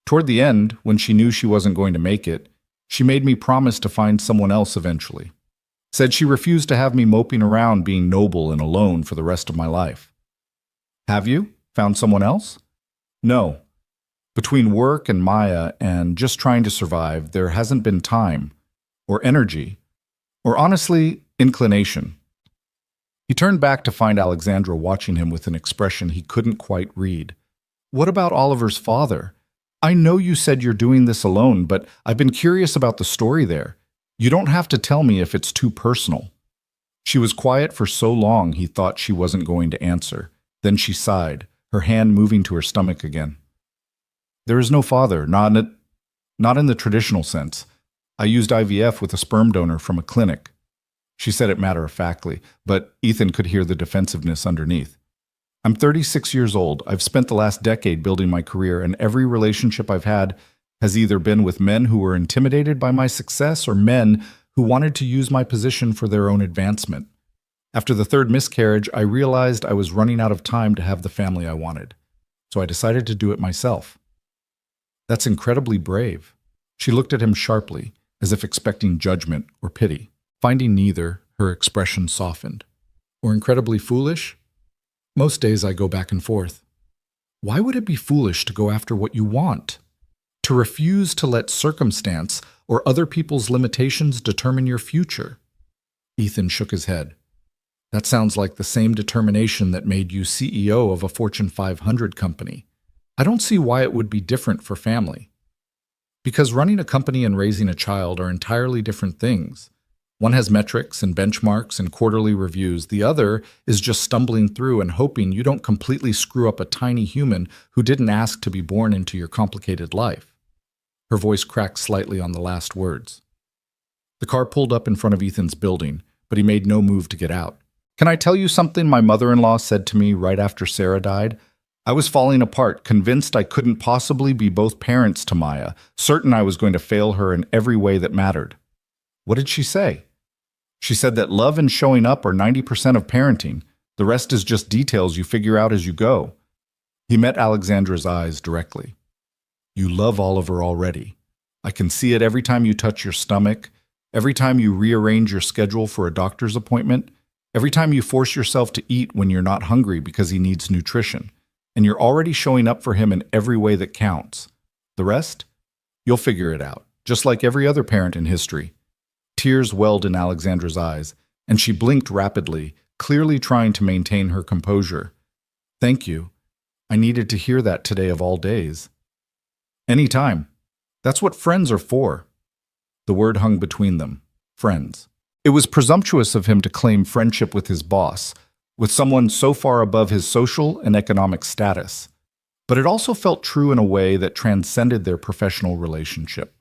"Toward the end, when she knew she wasn't going to make it, she made me promise to find someone else eventually. Said she refused to have me moping around being noble and alone for the rest of my life." "Have you? Found someone else?" "No. Between work and Maya and just trying to survive, there hasn't been time, or energy, or honestly, inclination." He turned back to find Alexandra watching him with an expression he couldn't quite read. "What about Oliver's father? I know you said you're doing this alone, but I've been curious about the story there. You don't have to tell me if it's too personal." She was quiet for so long he thought she wasn't going to answer. Then she sighed, her hand moving to her stomach again. "There is no father, not in the traditional sense. I used IVF with a sperm donor from a clinic." She said it matter-of-factly, but Ethan could hear the defensiveness underneath. "I'm 36 years old. I've spent the last decade building my career, and every relationship I've had has either been with men who were intimidated by my success or men who wanted to use my position for their own advancement. After the third miscarriage, I realized I was running out of time to have the family I wanted, so I decided to do it myself. That's incredibly brave. She looked at him sharply, as if expecting judgment or pity. Finding neither, her expression softened. Or incredibly foolish? Most days I go back and forth. Why would it be foolish to go after what you want? To refuse to let circumstance or other people's limitations determine your future? Ethan shook his head. That sounds like the same determination that made you CEO of a Fortune 500 company. I don't see why it would be different for family. Because running a company and raising a child are entirely different things. One has metrics and benchmarks and quarterly reviews. The other is just stumbling through and hoping you don't completely screw up a tiny human who didn't ask to be born into your complicated life. Her voice cracked slightly on the last words. The car pulled up in front of Ethan's building, but he made no move to get out. Can I tell you something my mother-in-law said to me right after Sarah died? I was falling apart, convinced I couldn't possibly be both parents to Maya, certain I was going to fail her in every way that mattered. What did she say? She said that love and showing up are 90% of parenting. The rest is just details you figure out as you go. He met Alexandra's eyes directly. You love Oliver already. I can see it every time you touch your stomach, every time you rearrange your schedule for a doctor's appointment, every time you force yourself to eat when you're not hungry because he needs nutrition. And you're already showing up for him in every way that counts. The rest? You'll figure it out, just like every other parent in history. Tears welled in Alexandra's eyes, and she blinked rapidly, clearly trying to maintain her composure. Thank you. I needed to hear that today of all days. Anytime. That's what friends are for. The word hung between them. Friends. It was presumptuous of him to claim friendship with his boss, with someone so far above his social and economic status. But it also felt true in a way that transcended their professional relationship.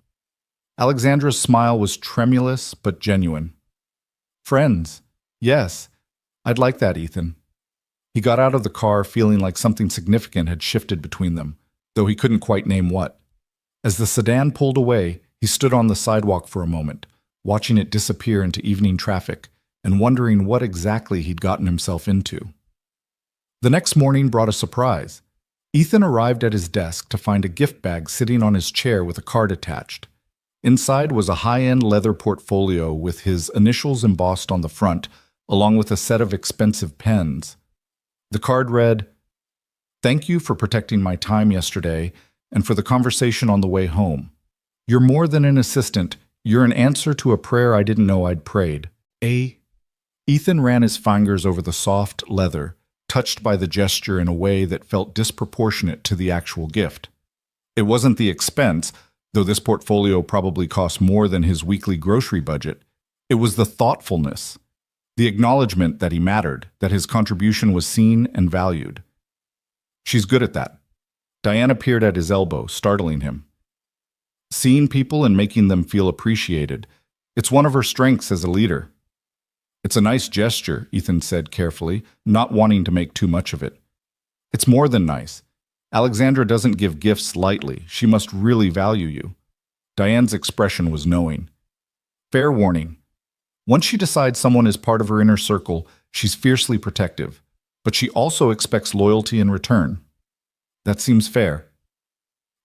Alexandra's smile was tremulous but genuine. Friends. Yes, I'd like that, Ethan. He got out of the car feeling like something significant had shifted between them, though he couldn't quite name what. As the sedan pulled away, he stood on the sidewalk for a moment, watching it disappear into evening traffic and wondering what exactly he'd gotten himself into. The next morning brought a surprise. Ethan arrived at his desk to find a gift bag sitting on his chair with a card attached. Inside was a high-end leather portfolio with his initials embossed on the front, along with a set of expensive pens. The card read, "Thank you for protecting my time yesterday and for the conversation on the way home. You're more than an assistant. You're an answer to a prayer I didn't know I'd prayed. Ethan ran his fingers over the soft leather, touched by the gesture in a way that felt disproportionate to the actual gift. It wasn't the expense, though this portfolio probably cost more than his weekly grocery budget. It was the thoughtfulness, the acknowledgement that he mattered, that his contribution was seen and valued. She's good at that. Diane appeared at his elbow, startling him. Seeing people and making them feel appreciated. It's one of her strengths as a leader. It's a nice gesture, Ethan said carefully, not wanting to make too much of it. It's more than nice. Alexandra doesn't give gifts lightly. She must really value you. Diane's expression was knowing. Fair warning. Once she decides someone is part of her inner circle, she's fiercely protective, but she also expects loyalty in return. That seems fair.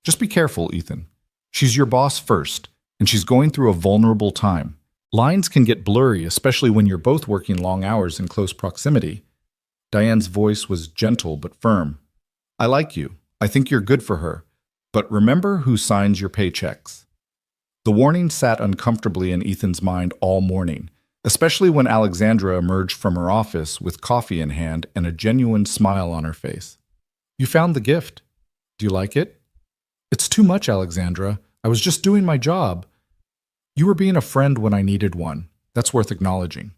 Just be careful, Ethan. She's your boss first, and she's going through a vulnerable time. Lines can get blurry, especially when you're both working long hours in close proximity. Diane's voice was gentle but firm. I like you. I think you're good for her. But remember who signs your paychecks. The warning sat uncomfortably in Ethan's mind all morning, especially when Alexandra emerged from her office with coffee in hand and a genuine smile on her face. You found the gift. Do you like it? It's too much, Alexandra. I was just doing my job. You were being a friend when I needed one. That's worth acknowledging.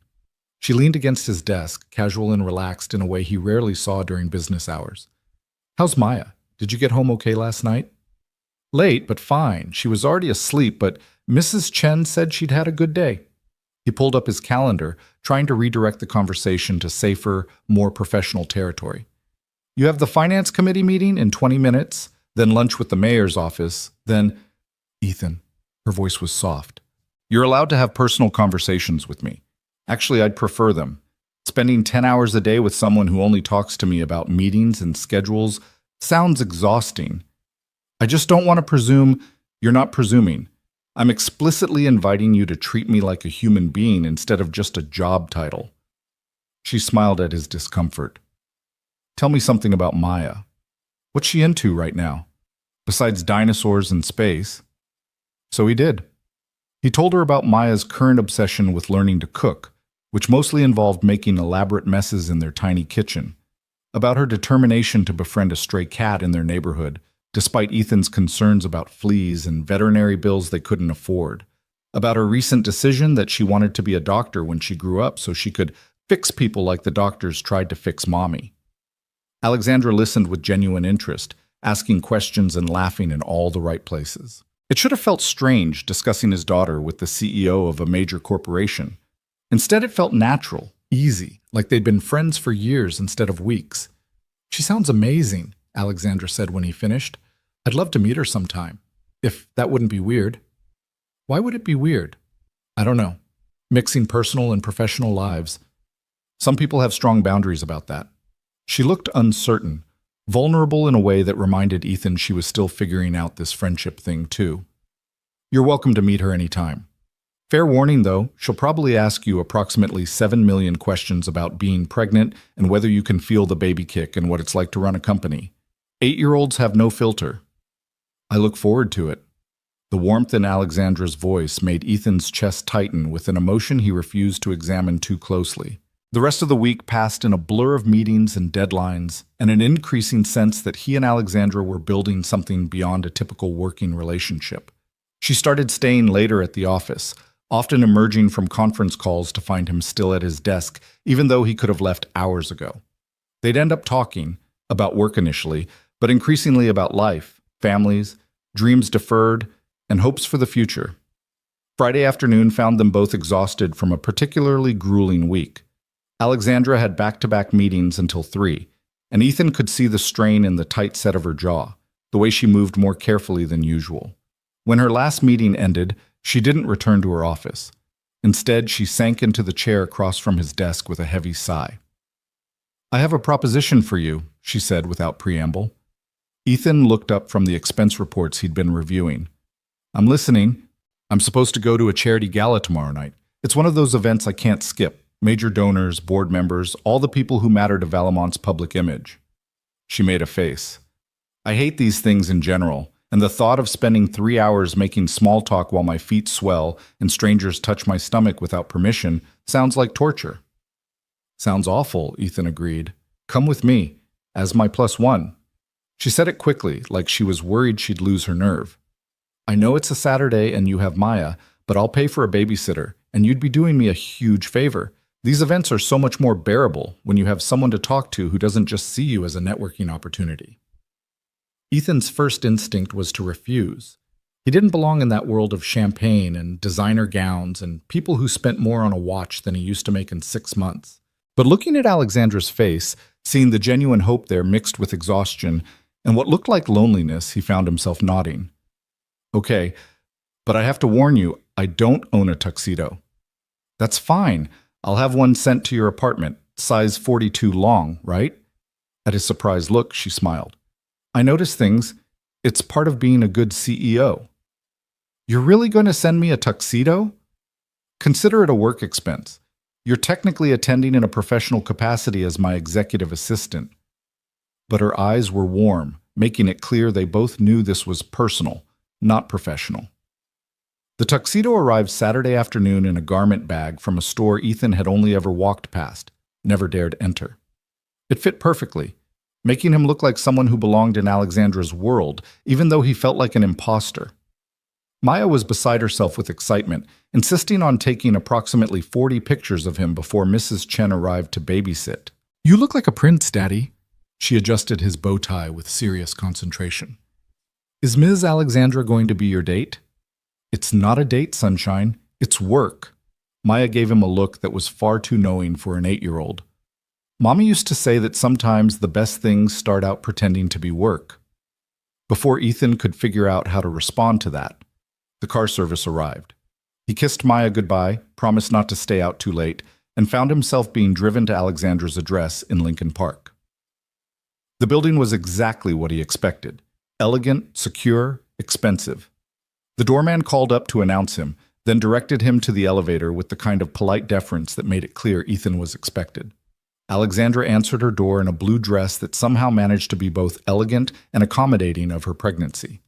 She leaned against his desk, casual and relaxed in a way he rarely saw during business hours. How's Maya? Did you get home okay last night? Late, but fine. She was already asleep, but Mrs. Chen said she'd had a good day. He pulled up his calendar, trying to redirect the conversation to safer, more professional territory. You have the finance committee meeting in 20 minutes, then lunch with the mayor's office, then... Ethan. Her voice was soft. You're allowed to have personal conversations with me. Actually, I'd prefer them. Spending 10 hours a day with someone who only talks to me about meetings and schedules sounds exhausting. I just don't want to presume you're not presuming. I'm explicitly inviting you to treat me like a human being instead of just a job title. She smiled at his discomfort. Tell me something about Maya. What's she into right now? Besides dinosaurs and space. So he did. He told her about Maya's current obsession with learning to cook, which mostly involved making elaborate messes in their tiny kitchen, about her determination to befriend a stray cat in their neighborhood, despite Ethan's concerns about fleas and veterinary bills they couldn't afford, about her recent decision that she wanted to be a doctor when she grew up so she could fix people like the doctors tried to fix Mommy. Alexandra listened with genuine interest, asking questions and laughing in all the right places. It should have felt strange discussing his daughter with the CEO of a major corporation. Instead, it felt natural, easy, like they'd been friends for years instead of weeks. She sounds amazing, Alexandra said when he finished. I'd love to meet her sometime, if that wouldn't be weird. Why would it be weird? I don't know. Mixing personal and professional lives. Some people have strong boundaries about that. She looked uncertain, vulnerable in a way that reminded Ethan she was still figuring out this friendship thing too. You're welcome to meet her anytime. Fair warning though, she'll probably ask you approximately 7 million questions about being pregnant and whether you can feel the baby kick and what it's like to run a company. 8-year-olds have no filter. I look forward to it. The warmth in Alexandra's voice made Ethan's chest tighten with an emotion he refused to examine too closely. The rest of the week passed in a blur of meetings and deadlines, and an increasing sense that he and Alexandra were building something beyond a typical working relationship. She started staying later at the office, often emerging from conference calls to find him still at his desk, even though he could have left hours ago. They'd end up talking, about work initially, but increasingly about life, families, dreams deferred, and hopes for the future. Friday afternoon found them both exhausted from a particularly grueling week. Alexandra had back-to-back meetings until 3, and Ethan could see the strain in the tight set of her jaw, the way she moved more carefully than usual. When her last meeting ended, she didn't return to her office. Instead, she sank into the chair across from his desk with a heavy sigh. I have a proposition for you, she said without preamble. Ethan looked up from the expense reports he'd been reviewing. I'm listening. I'm supposed to go to a charity gala tomorrow night. It's one of those events I can't skip. Major donors, board members, all the people who matter to Valamont's public image. She made a face. I hate these things in general, and the thought of spending 3 hours making small talk while my feet swell and strangers touch my stomach without permission sounds like torture. Sounds awful, Ethan agreed. Come with me, as my +1. She said it quickly, like she was worried she'd lose her nerve. I know it's a Saturday and you have Maya, but I'll pay for a babysitter, and you'd be doing me a huge favor. These events are so much more bearable when you have someone to talk to who doesn't just see you as a networking opportunity. Ethan's first instinct was to refuse. He didn't belong in that world of champagne and designer gowns and people who spent more on a watch than he used to make in 6 months. But looking at Alexandra's face, seeing the genuine hope there mixed with exhaustion and what looked like loneliness, he found himself nodding. Okay, but I have to warn you, I don't own a tuxedo. That's fine. I'll have one sent to your apartment, size 42 long, right? At his surprised look, she smiled. I notice things. It's part of being a good CEO. You're really going to send me a tuxedo? Consider it a work expense. You're technically attending in a professional capacity as my executive assistant. But her eyes were warm, making it clear they both knew this was personal, not professional. The tuxedo arrived Saturday afternoon in a garment bag from a store Ethan had only ever walked past, never dared enter. It fit perfectly, making him look like someone who belonged in Alexandra's world, even though he felt like an imposter. Maya was beside herself with excitement, insisting on taking approximately 40 pictures of him before Mrs. Chen arrived to babysit. You look like a prince, Daddy. She adjusted his bow tie with serious concentration. Is Ms. Alexandra going to be your date? It's not a date, Sunshine. It's work. Maya gave him a look that was far too knowing for an 8-year-old. Mommy used to say that sometimes the best things start out pretending to be work. Before Ethan could figure out how to respond to that, the car service arrived. He kissed Maya goodbye, promised not to stay out too late, and found himself being driven to Alexandra's address in Lincoln Park. The building was exactly what he expected: elegant, secure, expensive. The doorman called up to announce him, then directed him to the elevator with the kind of polite deference that made it clear Ethan was expected. Alexandra answered her door in a blue dress that somehow managed to be both elegant and accommodating of her pregnancy.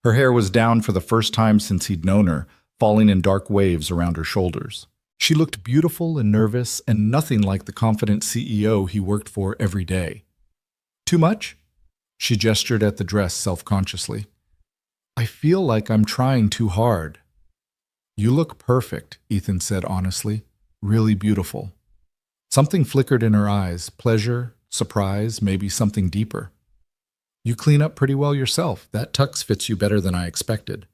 Her hair was down for the first time since he'd known her, falling in dark waves around her shoulders. She looked beautiful and nervous and nothing like the confident CEO he worked for every day. "Too much?" She gestured at the dress self-consciously. "I feel like I'm trying too hard." "You look perfect," Ethan said honestly. "Really beautiful." Something flickered in her eyes, pleasure, surprise, maybe something deeper. "You clean up pretty well yourself. That tux fits you better than I expected."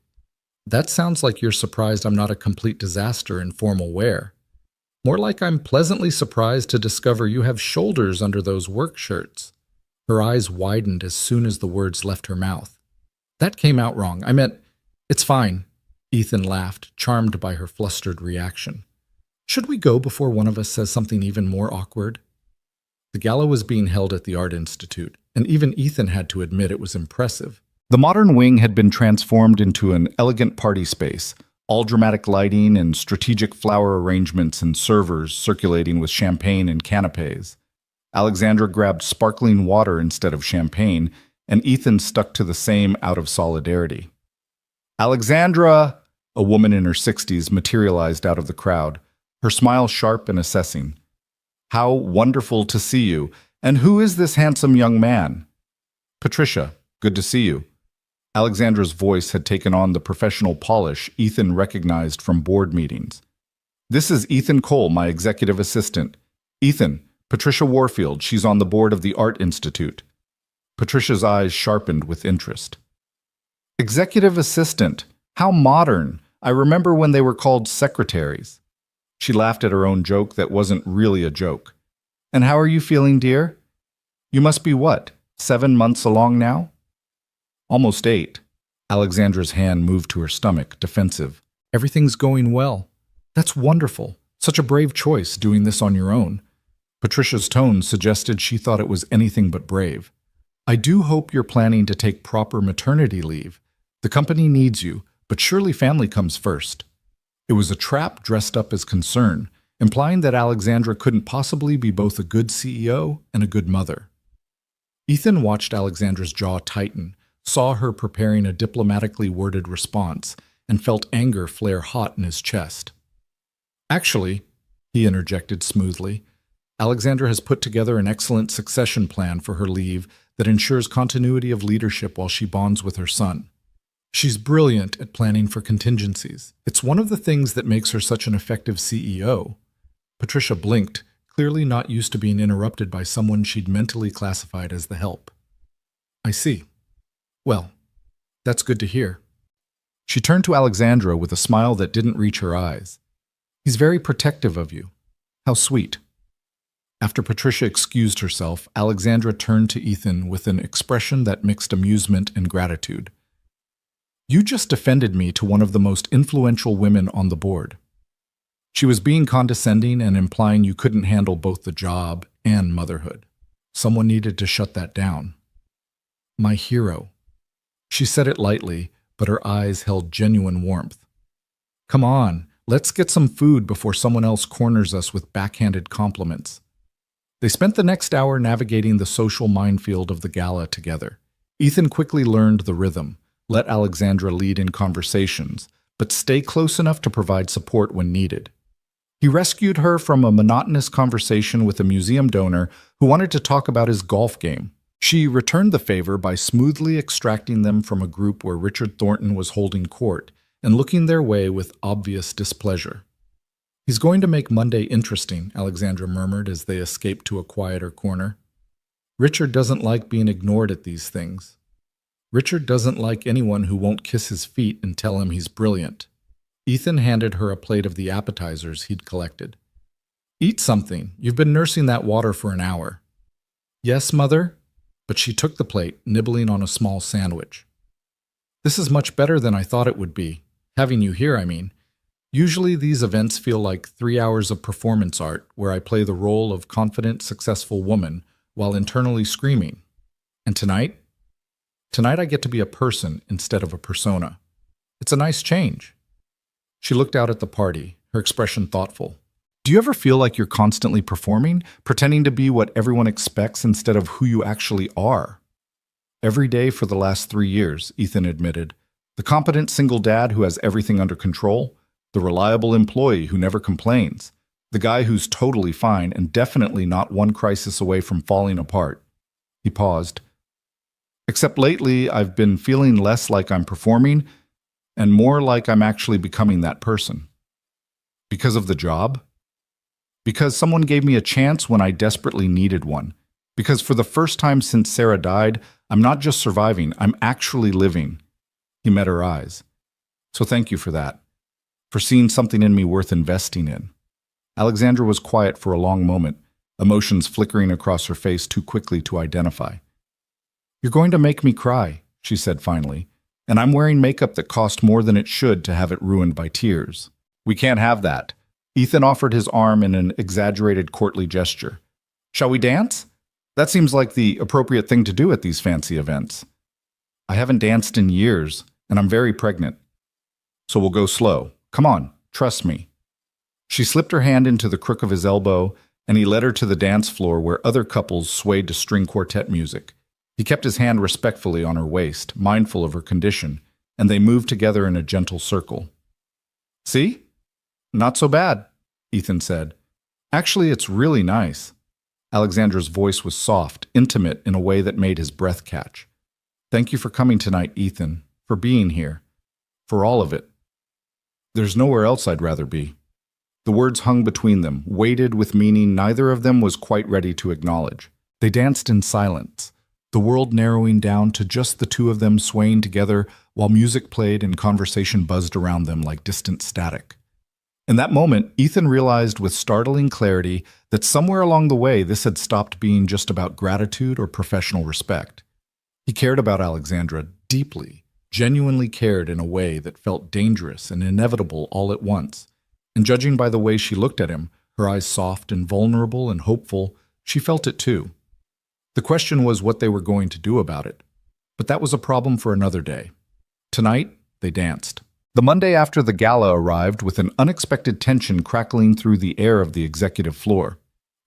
"That sounds like you're surprised I'm not a complete disaster in formal wear." "More like I'm pleasantly surprised to discover you have shoulders under those work shirts." Her eyes widened as soon as the words left her mouth. "That came out wrong. I meant, it's fine." Ethan laughed, charmed by her flustered reaction. "Should we go before one of us says something even more awkward?" The gala was being held at the Art Institute, and even Ethan had to admit it was impressive. The modern wing had been transformed into an elegant party space, all dramatic lighting and strategic flower arrangements and servers circulating with champagne and canapes. Alexandra grabbed sparkling water instead of champagne, and Ethan stuck to the same out of solidarity. "Alexandra!" A woman in her 60s materialized out of the crowd, her smile sharp and assessing. "How wonderful to see you. And who is this handsome young man?" "Patricia, good to see you." Alexandra's voice had taken on the professional polish Ethan recognized from board meetings. "This is Ethan Cole, my executive assistant. Ethan, Patricia Warfield, she's on the board of the Art Institute." Patricia's eyes sharpened with interest. "Executive assistant? How modern. I remember when they were called secretaries." She laughed at her own joke that wasn't really a joke. "And how are you feeling, dear? You must be what, 7 months along now?" "Almost 8. Alexandra's hand moved to her stomach, defensive. "Everything's going well." "That's wonderful. Such a brave choice, doing this on your own." Patricia's tone suggested she thought it was anything but brave. "I do hope you're planning to take proper maternity leave. The company needs you, but surely family comes first." It was a trap dressed up as concern, implying that Alexandra couldn't possibly be both a good CEO and a good mother. Ethan watched Alexandra's jaw tighten, saw her preparing a diplomatically worded response, and felt anger flare hot in his chest. "Actually," he interjected smoothly, "Alexandra has put together an excellent succession plan for her leave that ensures continuity of leadership while she bonds with her son. She's brilliant at planning for contingencies. It's one of the things that makes her such an effective CEO." Patricia blinked, clearly not used to being interrupted by someone she'd mentally classified as the help. "I see. Well, that's good to hear." She turned to Alexandra with a smile that didn't reach her eyes. "He's very protective of you. How sweet." After Patricia excused herself, Alexandra turned to Ethan with an expression that mixed amusement and gratitude. "You just defended me to one of the most influential women on the board." She was being condescending and implying you couldn't handle both the job and motherhood. Someone needed to shut that down. "My hero." She said it lightly, but her eyes held genuine warmth. "Come on, let's get some food before someone else corners us with backhanded compliments." They spent the next hour navigating the social minefield of the gala together. Ethan quickly learned the rhythm, let Alexandra lead in conversations, but stay close enough to provide support when needed. He rescued her from a monotonous conversation with a museum donor who wanted to talk about his golf game. She returned the favor by smoothly extracting them from a group where Richard Thornton was holding court and looking their way with obvious displeasure. "He's going to make Monday interesting," Alexandra murmured as they escaped to a quieter corner. "Richard doesn't like being ignored at these things. Richard doesn't like anyone who won't kiss his feet and tell him he's brilliant." Ethan handed her a plate of the appetizers he'd collected. "Eat something. You've been nursing that water for an hour." "Yes, Mother?" But she took the plate, nibbling on a small sandwich. "This is much better than I thought it would be. Having you here, I mean. Usually these events feel like 3 hours of performance art where I play the role of confident, successful woman while internally screaming. And tonight? Tonight I get to be a person instead of a persona. It's a nice change. She looked out at the party, her expression thoughtful. Do you ever feel like you're constantly performing, pretending to be what everyone expects instead of who you actually are? Every day for the last 3 years, Ethan admitted. The competent single dad who has everything under control, the reliable employee who never complains, the guy who's totally fine and definitely not one crisis away from falling apart. He paused. Except lately, I've been feeling less like I'm performing and more like I'm actually becoming that person. Because of the job? Because someone gave me a chance when I desperately needed one. Because for the first time since Sarah died, I'm not just surviving, I'm actually living. He met her eyes. So thank you for that, for seeing something in me worth investing in. Alexandra was quiet for a long moment, emotions flickering across her face too quickly to identify. You're going to make me cry, she said finally, and I'm wearing makeup that cost more than it should to have it ruined by tears. We can't have that. Ethan offered his arm in an exaggerated courtly gesture. Shall we dance? That seems like the appropriate thing to do at these fancy events. I haven't danced in years, and I'm very pregnant. So we'll go slow. Come on, trust me. She slipped her hand into the crook of his elbow, and he led her to the dance floor where other couples swayed to string quartet music. He kept his hand respectfully on her waist, mindful of her condition, and they moved together in a gentle circle. See? Not so bad, Ethan said. Actually, it's really nice. Alexandra's voice was soft, intimate in a way that made his breath catch. Thank you for coming tonight, Ethan, for being here, for all of it. There's nowhere else I'd rather be. The words hung between them, weighted with meaning neither of them was quite ready to acknowledge. They danced in silence, the world narrowing down to just the two of them swaying together while music played and conversation buzzed around them like distant static. In that moment, Ethan realized with startling clarity that somewhere along the way this had stopped being just about gratitude or professional respect. He cared about Alexandra deeply, genuinely cared in a way that felt dangerous and inevitable all at once. And judging by the way she looked at him, her eyes soft and vulnerable and hopeful, she felt it too. The question was what they were going to do about it. But that was a problem for another day. Tonight, they danced. The Monday after the gala arrived with an unexpected tension crackling through the air of the executive floor.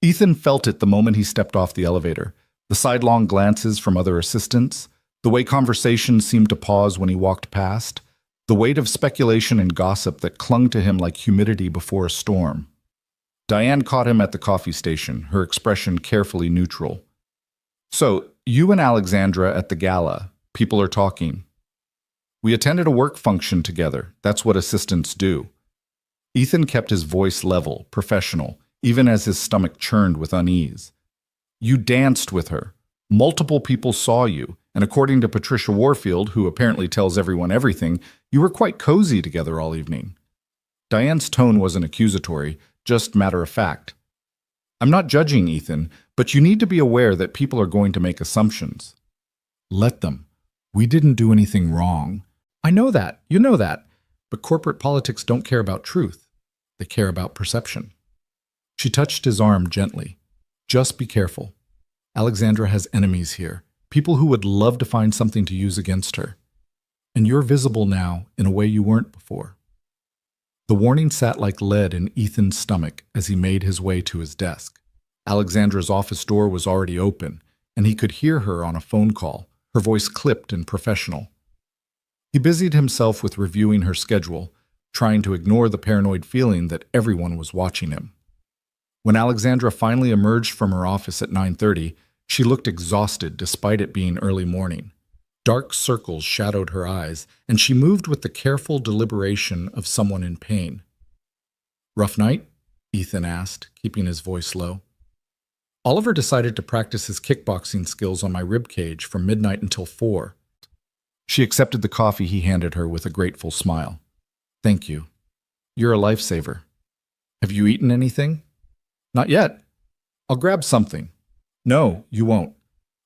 Ethan felt it the moment he stepped off the elevator. The sidelong glances from other assistants, the way conversation seemed to pause when he walked past, the weight of speculation and gossip that clung to him like humidity before a storm. Diane caught him at the coffee station, her expression carefully neutral. So, you and Alexandra at the gala, people are talking. We attended a work function together. That's what assistants do. Ethan kept his voice level, professional, even as his stomach churned with unease. You danced with her. Multiple people saw you, and according to Patricia Warfield, who apparently tells everyone everything, you were quite cozy together all evening. Diane's tone wasn't accusatory, just matter of fact. I'm not judging, Ethan, but you need to be aware that people are going to make assumptions. Let them. We didn't do anything wrong. I know that, you know that, but corporate politics don't care about truth. They care about perception. She touched his arm gently. Just be careful. Alexandra has enemies here, people who would love to find something to use against her. And you're visible now in a way you weren't before. The warning sat like lead in Ethan's stomach as he made his way to his desk. Alexandra's office door was already open, and he could hear her on a phone call, her voice clipped and professional. He busied himself with reviewing her schedule, trying to ignore the paranoid feeling that everyone was watching him. When Alexandra finally emerged from her office at 9:30, she looked exhausted despite it being early morning. Dark circles shadowed her eyes, and she moved with the careful deliberation of someone in pain. Rough night? Ethan asked, keeping his voice low. Oliver decided to practice his kickboxing skills on my ribcage from midnight until 4. She accepted the coffee he handed her with a grateful smile. Thank you. You're a lifesaver. Have you eaten anything? Not yet. I'll grab something. No, you won't.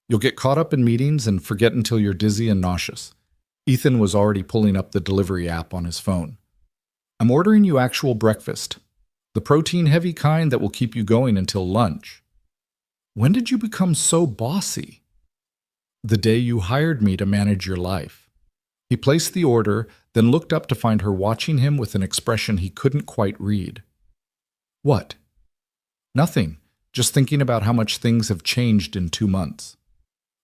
You'll get caught up in meetings and forget until you're dizzy and nauseous. Ethan was already pulling up the delivery app on his phone. I'm ordering you actual breakfast. The protein-heavy kind that will keep you going until lunch. When did you become so bossy? The day you hired me to manage your life. He placed the order, then looked up to find her watching him with an expression he couldn't quite read. What? Nothing, just thinking about how much things have changed in 2 months.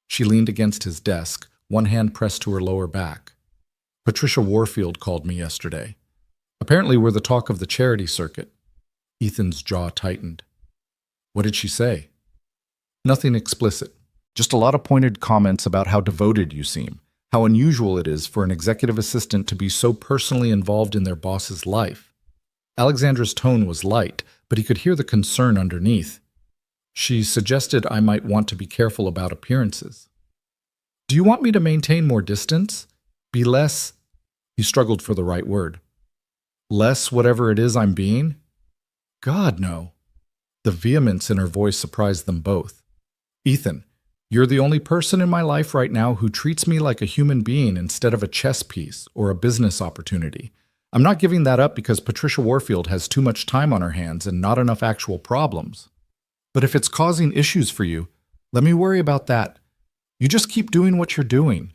She leaned against his desk, one hand pressed to her lower back. Patricia Warfield called me yesterday. Apparently we're the talk of the charity circuit. Ethan's jaw tightened. What did she say? Nothing explicit. Just a lot of pointed comments about how devoted you seem, how unusual it is for an executive assistant to be so personally involved in their boss's life. Alexandra's tone was light, but he could hear the concern underneath. She suggested I might want to be careful about appearances. Do you want me to maintain more distance? Be less... He struggled for the right word. Less whatever it is I'm being? God, no. The vehemence in her voice surprised them both. Ethan, you're the only person in my life right now who treats me like a human being instead of a chess piece or a business opportunity. I'm not giving that up because Patricia Warfield has too much time on her hands and not enough actual problems. But if it's causing issues for you, let me worry about that. You just keep doing what you're doing.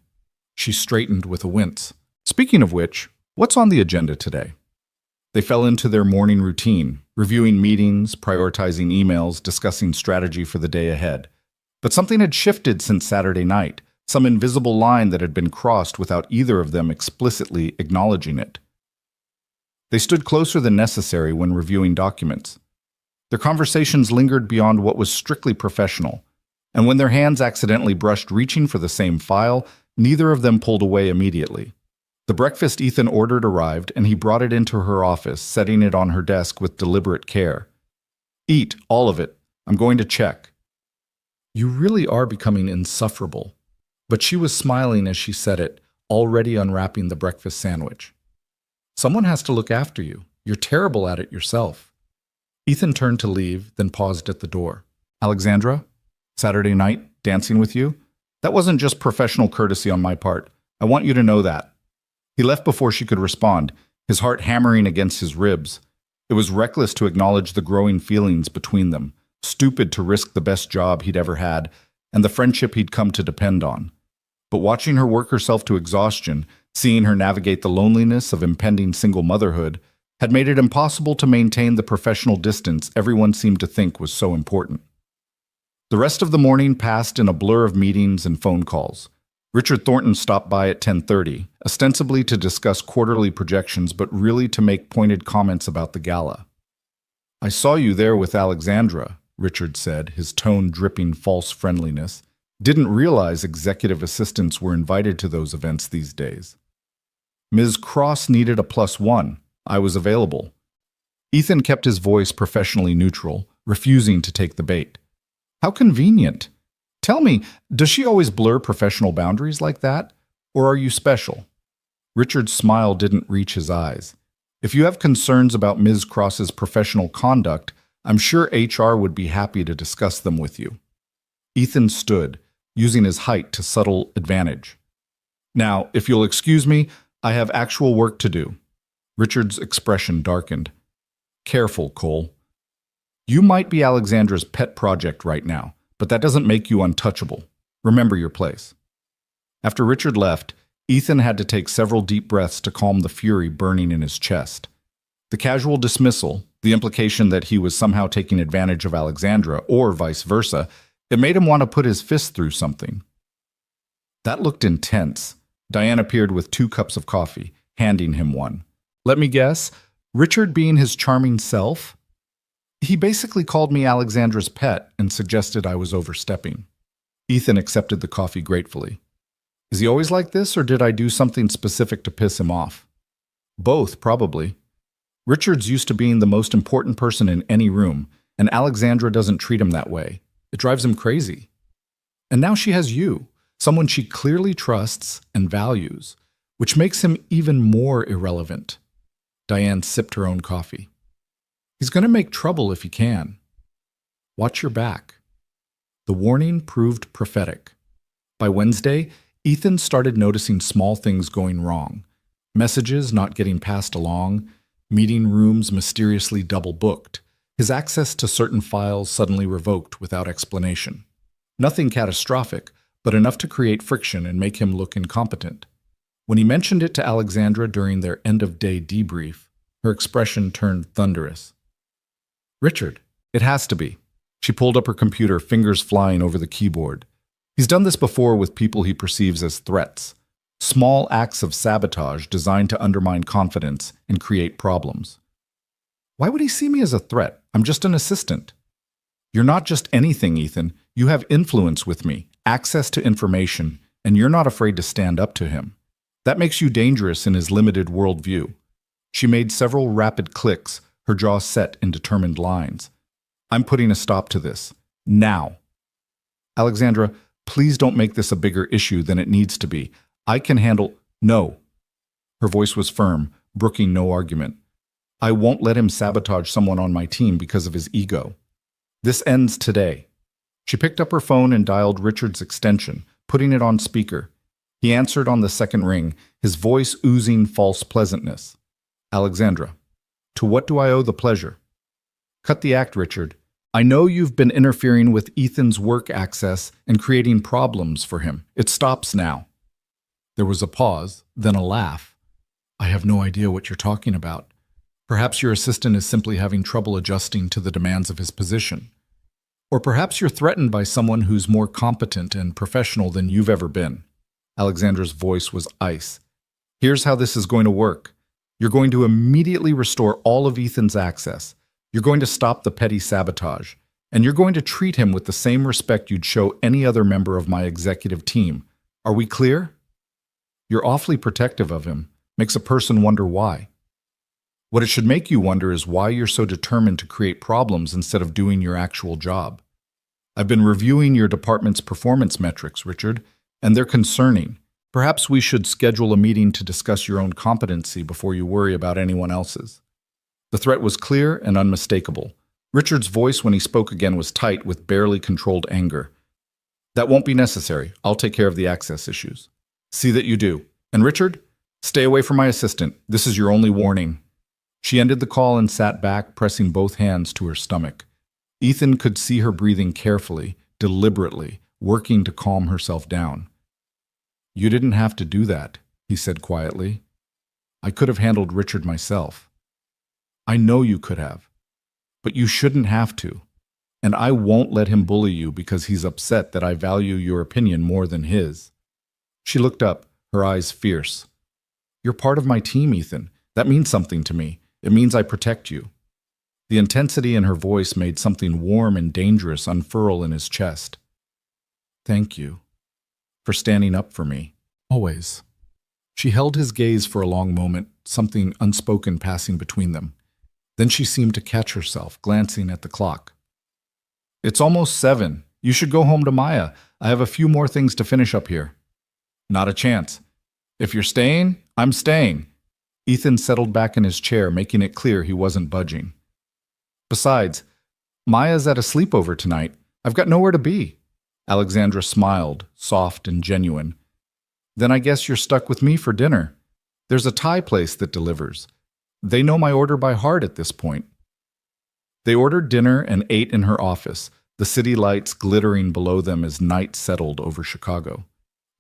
She straightened with a wince. Speaking of which, what's on the agenda today? They fell into their morning routine, reviewing meetings, prioritizing emails, discussing strategy for the day ahead. But something had shifted since Saturday night, some invisible line that had been crossed without either of them explicitly acknowledging it. They stood closer than necessary when reviewing documents. Their conversations lingered beyond what was strictly professional, and when their hands accidentally brushed reaching for the same file, neither of them pulled away immediately. The breakfast Ethan ordered arrived, and he brought it into her office, setting it on her desk with deliberate care. Eat, all of it. I'm going to check. You really are becoming insufferable. But she was smiling as she said it, already unwrapping the breakfast sandwich. Someone has to look after you. You're terrible at it yourself. Ethan turned to leave, then paused at the door. Alexandra? Saturday night, dancing with you? That wasn't just professional courtesy on my part. I want you to know that. He left before she could respond, his heart hammering against his ribs. It was reckless to acknowledge the growing feelings between them, stupid to risk the best job he'd ever had, and the friendship he'd come to depend on. But watching her work herself to exhaustion, seeing her navigate the loneliness of impending single motherhood, had made it impossible to maintain the professional distance everyone seemed to think was so important. The rest of the morning passed in a blur of meetings and phone calls. Richard Thornton stopped by at 10:30, ostensibly to discuss quarterly projections, but really to make pointed comments about the gala. I saw you there with Alexandra, Richard said, his tone dripping false friendliness. Didn't realize executive assistants were invited to those events these days. Ms. Cross needed a +1. I was available. Ethan kept his voice professionally neutral, refusing to take the bait. How convenient. Tell me, does she always blur professional boundaries like that? Or are you special? Richard's smile didn't reach his eyes. If you have concerns about Ms. Cross's professional conduct, I'm sure HR would be happy to discuss them with you. Ethan stood, using his height to subtle advantage. Now, if you'll excuse me, I have actual work to do. Richard's expression darkened. Careful, Cole. You might be Alexandra's pet project right now, but that doesn't make you untouchable. Remember your place. After Richard left, Ethan had to take several deep breaths to calm the fury burning in his chest. The casual dismissal, the implication that he was somehow taking advantage of Alexandra, or vice versa, it made him want to put his fist through something. That looked intense. Diane appeared with 2 cups of coffee, handing him one. Let me guess, Richard being his charming self? He basically called me Alexandra's pet and suggested I was overstepping. Ethan accepted the coffee gratefully. Is he always like this, or did I do something specific to piss him off? Both, probably. Richard's used to being the most important person in any room, and Alexandra doesn't treat him that way. It drives him crazy. And now she has you, someone she clearly trusts and values, which makes him even more irrelevant. Diane sipped her own coffee. He's going to make trouble if he can. Watch your back. The warning proved prophetic. By Wednesday, Ethan started noticing small things going wrong. Messages not getting passed along, Meeting rooms mysteriously double-booked. His access to certain files suddenly revoked without explanation. Nothing catastrophic, but enough to create friction and make him look incompetent. When he mentioned it to Alexandra during their end-of-day debrief, her expression turned thunderous. "Richard, it has to be." She pulled up her computer, fingers flying over the keyboard. He's done this before with people he perceives as threats. Small acts of sabotage designed to undermine confidence and create problems. Why would he see me as a threat? I'm just an assistant. You're not just anything, Ethan. You have influence with me, access to information, and you're not afraid to stand up to him. That makes you dangerous in his limited worldview. She made several rapid clicks, her jaw set in determined lines. I'm putting a stop to this. Now. Alexandra, please don't make this a bigger issue than it needs to be. I can handle— No. Her voice was firm, brooking no argument. I won't let him sabotage someone on my team because of his ego. This ends today. She picked up her phone and dialed Richard's extension, putting it on speaker. He answered on the second ring, his voice oozing false pleasantness. Alexandra, to what do I owe the pleasure? Cut the act, Richard. I know you've been interfering with Ethan's work access and creating problems for him. It stops now. There was a pause, then a laugh. I have no idea what you're talking about. Perhaps your assistant is simply having trouble adjusting to the demands of his position. Or perhaps you're threatened by someone who's more competent and professional than you've ever been. Alexandra's voice was ice. Here's how this is going to work. You're going to immediately restore all of Ethan's access. You're going to stop the petty sabotage. And you're going to treat him with the same respect you'd show any other member of my executive team. Are we clear? You're awfully protective of him. Makes a person wonder why. What it should make you wonder is why you're so determined to create problems instead of doing your actual job. I've been reviewing your department's performance metrics, Richard, and they're concerning. Perhaps we should schedule a meeting to discuss your own competency before you worry about anyone else's. The threat was clear and unmistakable. Richard's voice when he spoke again was tight with barely controlled anger. That won't be necessary. I'll take care of the access issues. See that you do. And Richard, stay away from my assistant. This is your only warning. She ended the call and sat back, pressing both hands to her stomach. Ethan could see her breathing carefully, deliberately, working to calm herself down. You didn't have to do that, he said quietly. I could have handled Richard myself. I know you could have. But you shouldn't have to. And I won't let him bully you because he's upset that I value your opinion more than his. She looked up, her eyes fierce. You're part of my team, Ethan. That means something to me. It means I protect you. The intensity in her voice made something warm and dangerous unfurl in his chest. Thank you for standing up for me. Always. She held his gaze for a long moment, something unspoken passing between them. Then she seemed to catch herself, glancing at the clock. It's almost 7. You should go home to Maya. I have a few more things to finish up here. Not a chance. If you're staying, I'm staying. Ethan settled back in his chair, making it clear he wasn't budging. Besides, Maya's at a sleepover tonight. I've got nowhere to be. Alexandra smiled, soft and genuine. Then I guess you're stuck with me for dinner. There's a Thai place that delivers. They know my order by heart at this point. They ordered dinner and ate in her office, the city lights glittering below them as night settled over Chicago.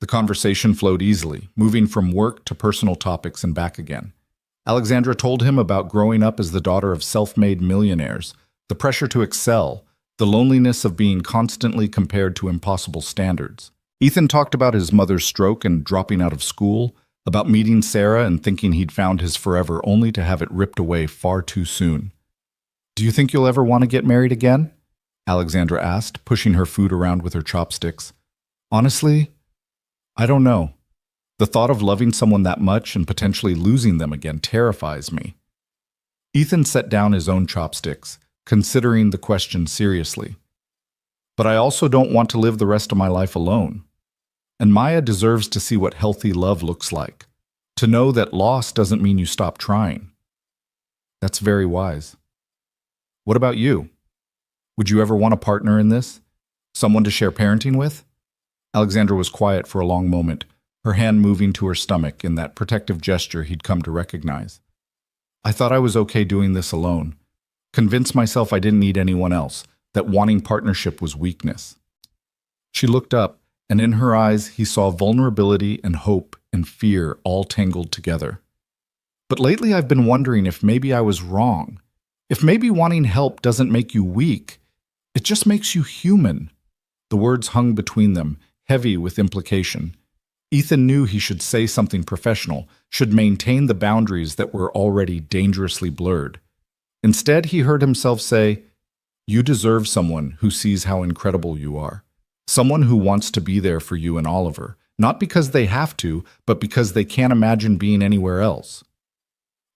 The conversation flowed easily, moving from work to personal topics and back again. Alexandra told him about growing up as the daughter of self-made millionaires, the pressure to excel, the loneliness of being constantly compared to impossible standards. Ethan talked about his mother's stroke and dropping out of school, about meeting Sarah and thinking he'd found his forever only to have it ripped away far too soon. Do you think you'll ever want to get married again? Alexandra asked, pushing her food around with her chopsticks. Honestly, I don't know. The thought of loving someone that much and potentially losing them again terrifies me. Ethan set down his own chopsticks, considering the question seriously. But I also don't want to live the rest of my life alone. And Maya deserves to see what healthy love looks like, to know that loss doesn't mean you stop trying. That's very wise. What about you? Would you ever want a partner in this? Someone to share parenting with? Alexandra was quiet for a long moment, her hand moving to her stomach in that protective gesture he'd come to recognize. I thought I was okay doing this alone. Convinced myself I didn't need anyone else, that wanting partnership was weakness. She looked up, and in her eyes he saw vulnerability and hope and fear all tangled together. But lately I've been wondering if maybe I was wrong. If maybe wanting help doesn't make you weak, it just makes you human. The words hung between them, heavy with implication. Ethan knew he should say something professional, should maintain the boundaries that were already dangerously blurred. Instead, he heard himself say, "You deserve someone who sees how incredible you are. Someone who wants to be there for you and Oliver, not because they have to, but because they can't imagine being anywhere else."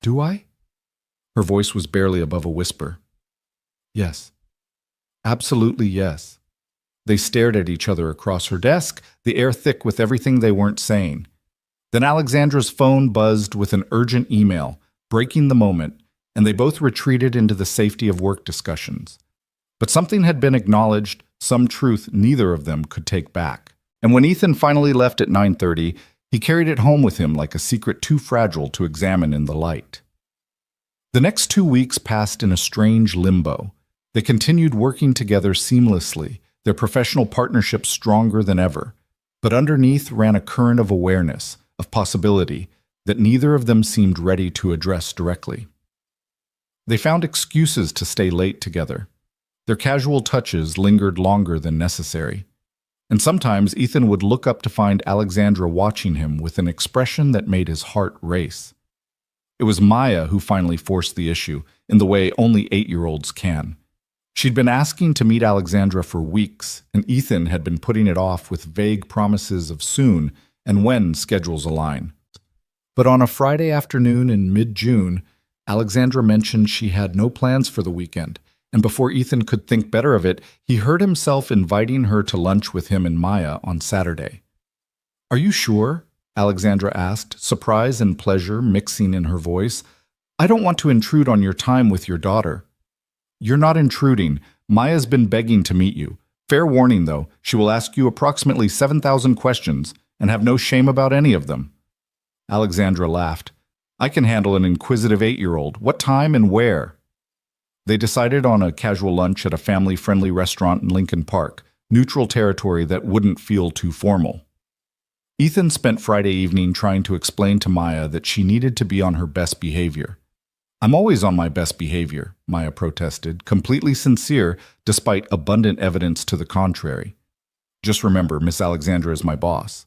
"Do I?" Her voice was barely above a whisper. "Yes. Absolutely yes." They stared at each other across her desk, the air thick with everything they weren't saying. Then Alexandra's phone buzzed with an urgent email, breaking the moment, and they both retreated into the safety of work discussions. But something had been acknowledged, some truth neither of them could take back. And when Ethan finally left at 9:30, he carried it home with him like a secret too fragile to examine in the light. The next 2 weeks passed in a strange limbo. They continued working together seamlessly, their professional partnership stronger than ever. But underneath ran a current of awareness, of possibility, that neither of them seemed ready to address directly. They found excuses to stay late together. Their casual touches lingered longer than necessary. And sometimes Ethan would look up to find Alexandra watching him with an expression that made his heart race. It was Maya who finally forced the issue, in the way only 8-year-olds can. She'd been asking to meet Alexandra for weeks, and Ethan had been putting it off with vague promises of soon and when schedules align. But on a Friday afternoon in mid-June, Alexandra mentioned she had no plans for the weekend, and before Ethan could think better of it, he heard himself inviting her to lunch with him and Maya on Saturday. "Are you sure?" Alexandra asked, surprise and pleasure mixing in her voice. "I don't want to intrude on your time with your daughter." "You're not intruding. Maya's been begging to meet you. Fair warning, though, she will ask you approximately 7,000 questions and have no shame about any of them." Alexandra laughed. "I can handle an inquisitive 8-year-old. What time and where?" They decided on a casual lunch at a family-friendly restaurant in Lincoln Park, neutral territory that wouldn't feel too formal. Ethan spent Friday evening trying to explain to Maya that she needed to be on her best behavior. "I'm always on my best behavior," Maya protested, completely sincere despite abundant evidence to the contrary. "Just remember, Miss Alexandra is my boss.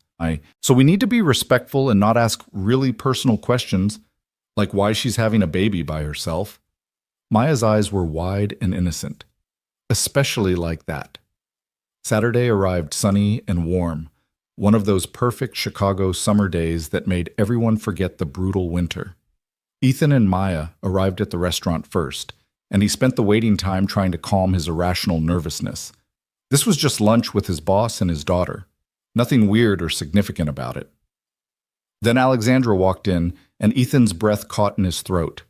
So we need to be respectful and not ask really personal questions, like why she's having a baby by herself." Maya's eyes were wide and innocent. "Especially like that." Saturday arrived sunny and warm, one of those perfect Chicago summer days that made everyone forget the brutal winter. Ethan and Maya arrived at the restaurant first, and he spent the waiting time trying to calm his irrational nervousness. This was just lunch with his boss and his daughter. Nothing weird or significant about it. Then Alexandra walked in, and Ethan's breath caught in his throat.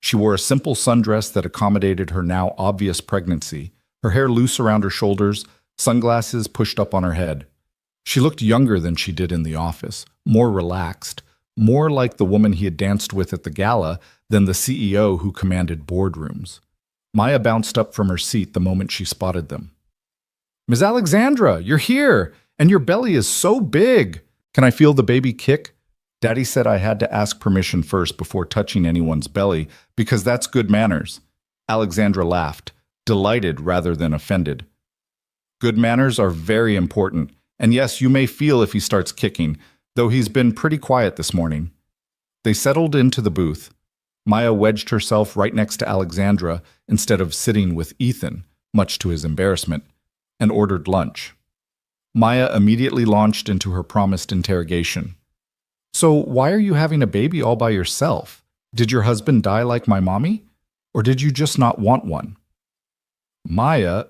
She wore a simple sundress that accommodated her now obvious pregnancy, her hair loose around her shoulders, sunglasses pushed up on her head. She looked younger than she did in the office, more relaxed, more like the woman he had danced with at the gala than the CEO who commanded boardrooms. Maya bounced up from her seat the moment she spotted them. "Ms. Alexandra, you're here, and your belly is so big. Can I feel the baby kick? Daddy said I had to ask permission first before touching anyone's belly, because that's good manners." Alexandra laughed, delighted rather than offended. "Good manners are very important, and yes, you may feel if he starts kicking, though he's been pretty quiet this morning." They settled into the booth. Maya wedged herself right next to Alexandra instead of sitting with Ethan, much to his embarrassment, and ordered lunch. Maya immediately launched into her promised interrogation. "So why are you having a baby all by yourself? Did your husband die like my mommy? Or did you just not want one?" "Maya,"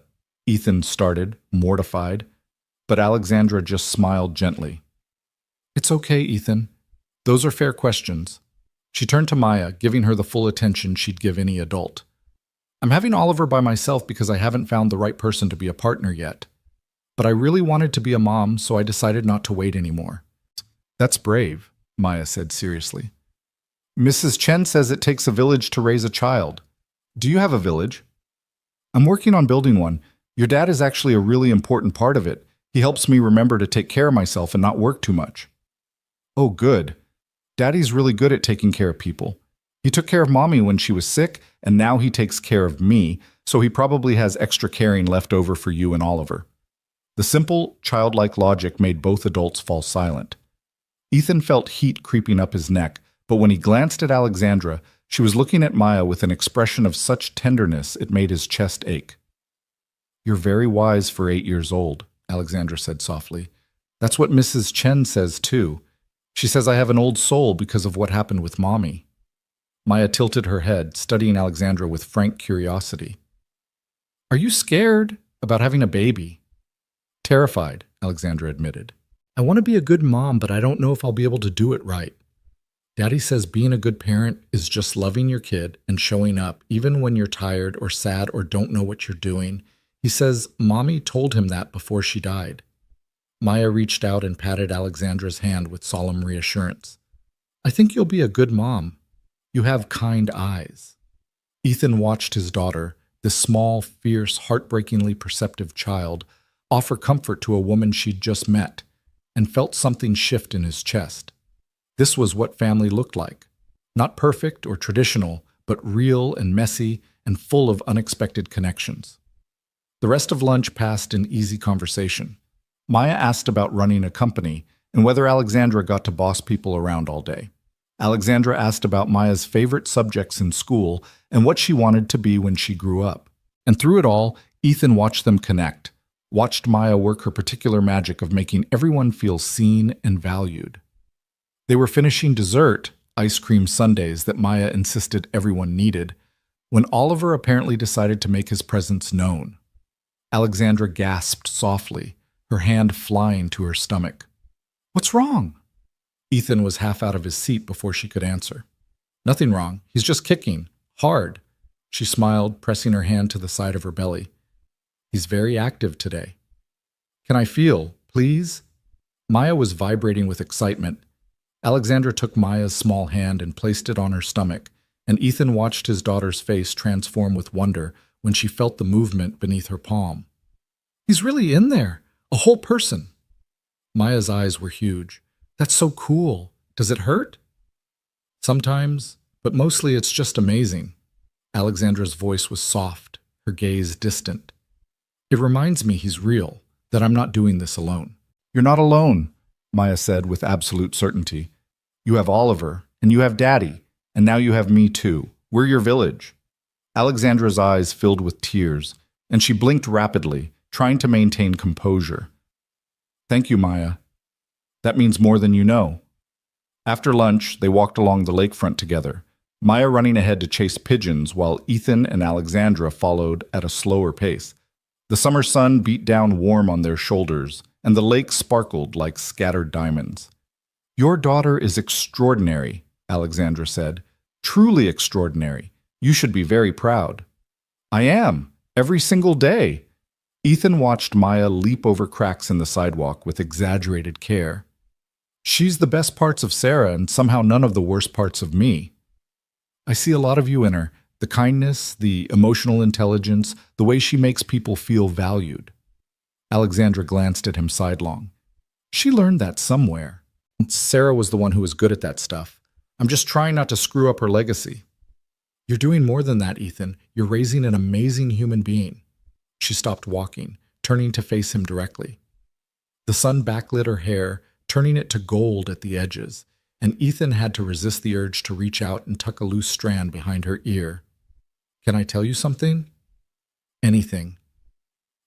Ethan started, mortified, but Alexandra just smiled gently. "It's okay, Ethan. Those are fair questions." She turned to Maya, giving her the full attention she'd give any adult. "I'm having Oliver by myself because I haven't found the right person to be a partner yet. But I really wanted to be a mom, so I decided not to wait anymore." "That's brave," Maya said seriously. Mrs. Chen says it takes a village to raise a child. Do you have a village? I'm working on building one. Your dad is actually a really important part of it. He helps me remember to take care of myself and not work too much. Oh, good. Daddy's really good at taking care of people. He took care of Mommy when she was sick, and now he takes care of me, so he probably has extra caring left over for you and Oliver. The simple, childlike logic made both adults fall silent. Ethan felt heat creeping up his neck, but when he glanced at Alexandra, she was looking at Maya with an expression of such tenderness it made his chest ache. You're very wise for 8 years old, Alexandra said softly. That's what Mrs. Chen says too. She says I have an old soul because of what happened with Mommy. Maya tilted her head, studying Alexandra with frank curiosity. Are you scared about having a baby? Terrified, Alexandra admitted. I want to be a good mom, but I don't know if I'll be able to do it right. Daddy says being a good parent is just loving your kid and showing up, even when you're tired or sad or don't know what you're doing. He says Mommy told him that before she died. Maya reached out and patted Alexandra's hand with solemn reassurance. I think you'll be a good mom. You have kind eyes. Ethan watched his daughter, this small, fierce, heartbreakingly perceptive child, offer comfort to a woman she'd just met, and felt something shift in his chest. This was what family looked like. Not perfect or traditional, but real and messy and full of unexpected connections. The rest of lunch passed in easy conversation. Maya asked about running a company and whether Alexandra got to boss people around all day. Alexandra asked about Maya's favorite subjects in school and what she wanted to be when she grew up. And through it all, Ethan watched them connect, watched Maya work her particular magic of making everyone feel seen and valued. They were finishing dessert, ice cream sundaes that Maya insisted everyone needed, when Oliver apparently decided to make his presence known. Alexandra gasped softly, her hand flying to her stomach. What's wrong? Ethan was half out of his seat before she could answer. Nothing wrong. He's just kicking. Hard. She smiled, pressing her hand to the side of her belly. He's very active today. Can I feel, please? Maya was vibrating with excitement. Alexandra took Maya's small hand and placed it on her stomach, and Ethan watched his daughter's face transform with wonder when she felt the movement beneath her palm. He's really in there. A whole person. Maya's eyes were huge. That's so cool. Does it hurt? Sometimes, but mostly it's just amazing. Alexandra's voice was soft, her gaze distant. It reminds me he's real, that I'm not doing this alone. You're not alone, Maya said with absolute certainty. You have Oliver, and you have Daddy, and now you have me too. We're your village. Alexandra's eyes filled with tears, and she blinked rapidly, trying to maintain composure. Thank you, Maya. That means more than you know. After lunch, they walked along the lakefront together, Maya running ahead to chase pigeons while Ethan and Alexandra followed at a slower pace. The summer sun beat down warm on their shoulders, and the lake sparkled like scattered diamonds. Your daughter is extraordinary, Alexandra said. Truly extraordinary. You should be very proud. I am, every single day. Ethan watched Maya leap over cracks in the sidewalk with exaggerated care. She's the best parts of Sarah and somehow none of the worst parts of me. I see a lot of you in her, the kindness, the emotional intelligence, the way she makes people feel valued. Alexandra glanced at him sidelong. She learned that somewhere. Sarah was the one who was good at that stuff. I'm just trying not to screw up her legacy. You're doing more than that, Ethan. You're raising an amazing human being. She stopped walking, turning to face him directly. The sun backlit her hair, turning it to gold at the edges, and Ethan had to resist the urge to reach out and tuck a loose strand behind her ear. Can I tell you something? Anything.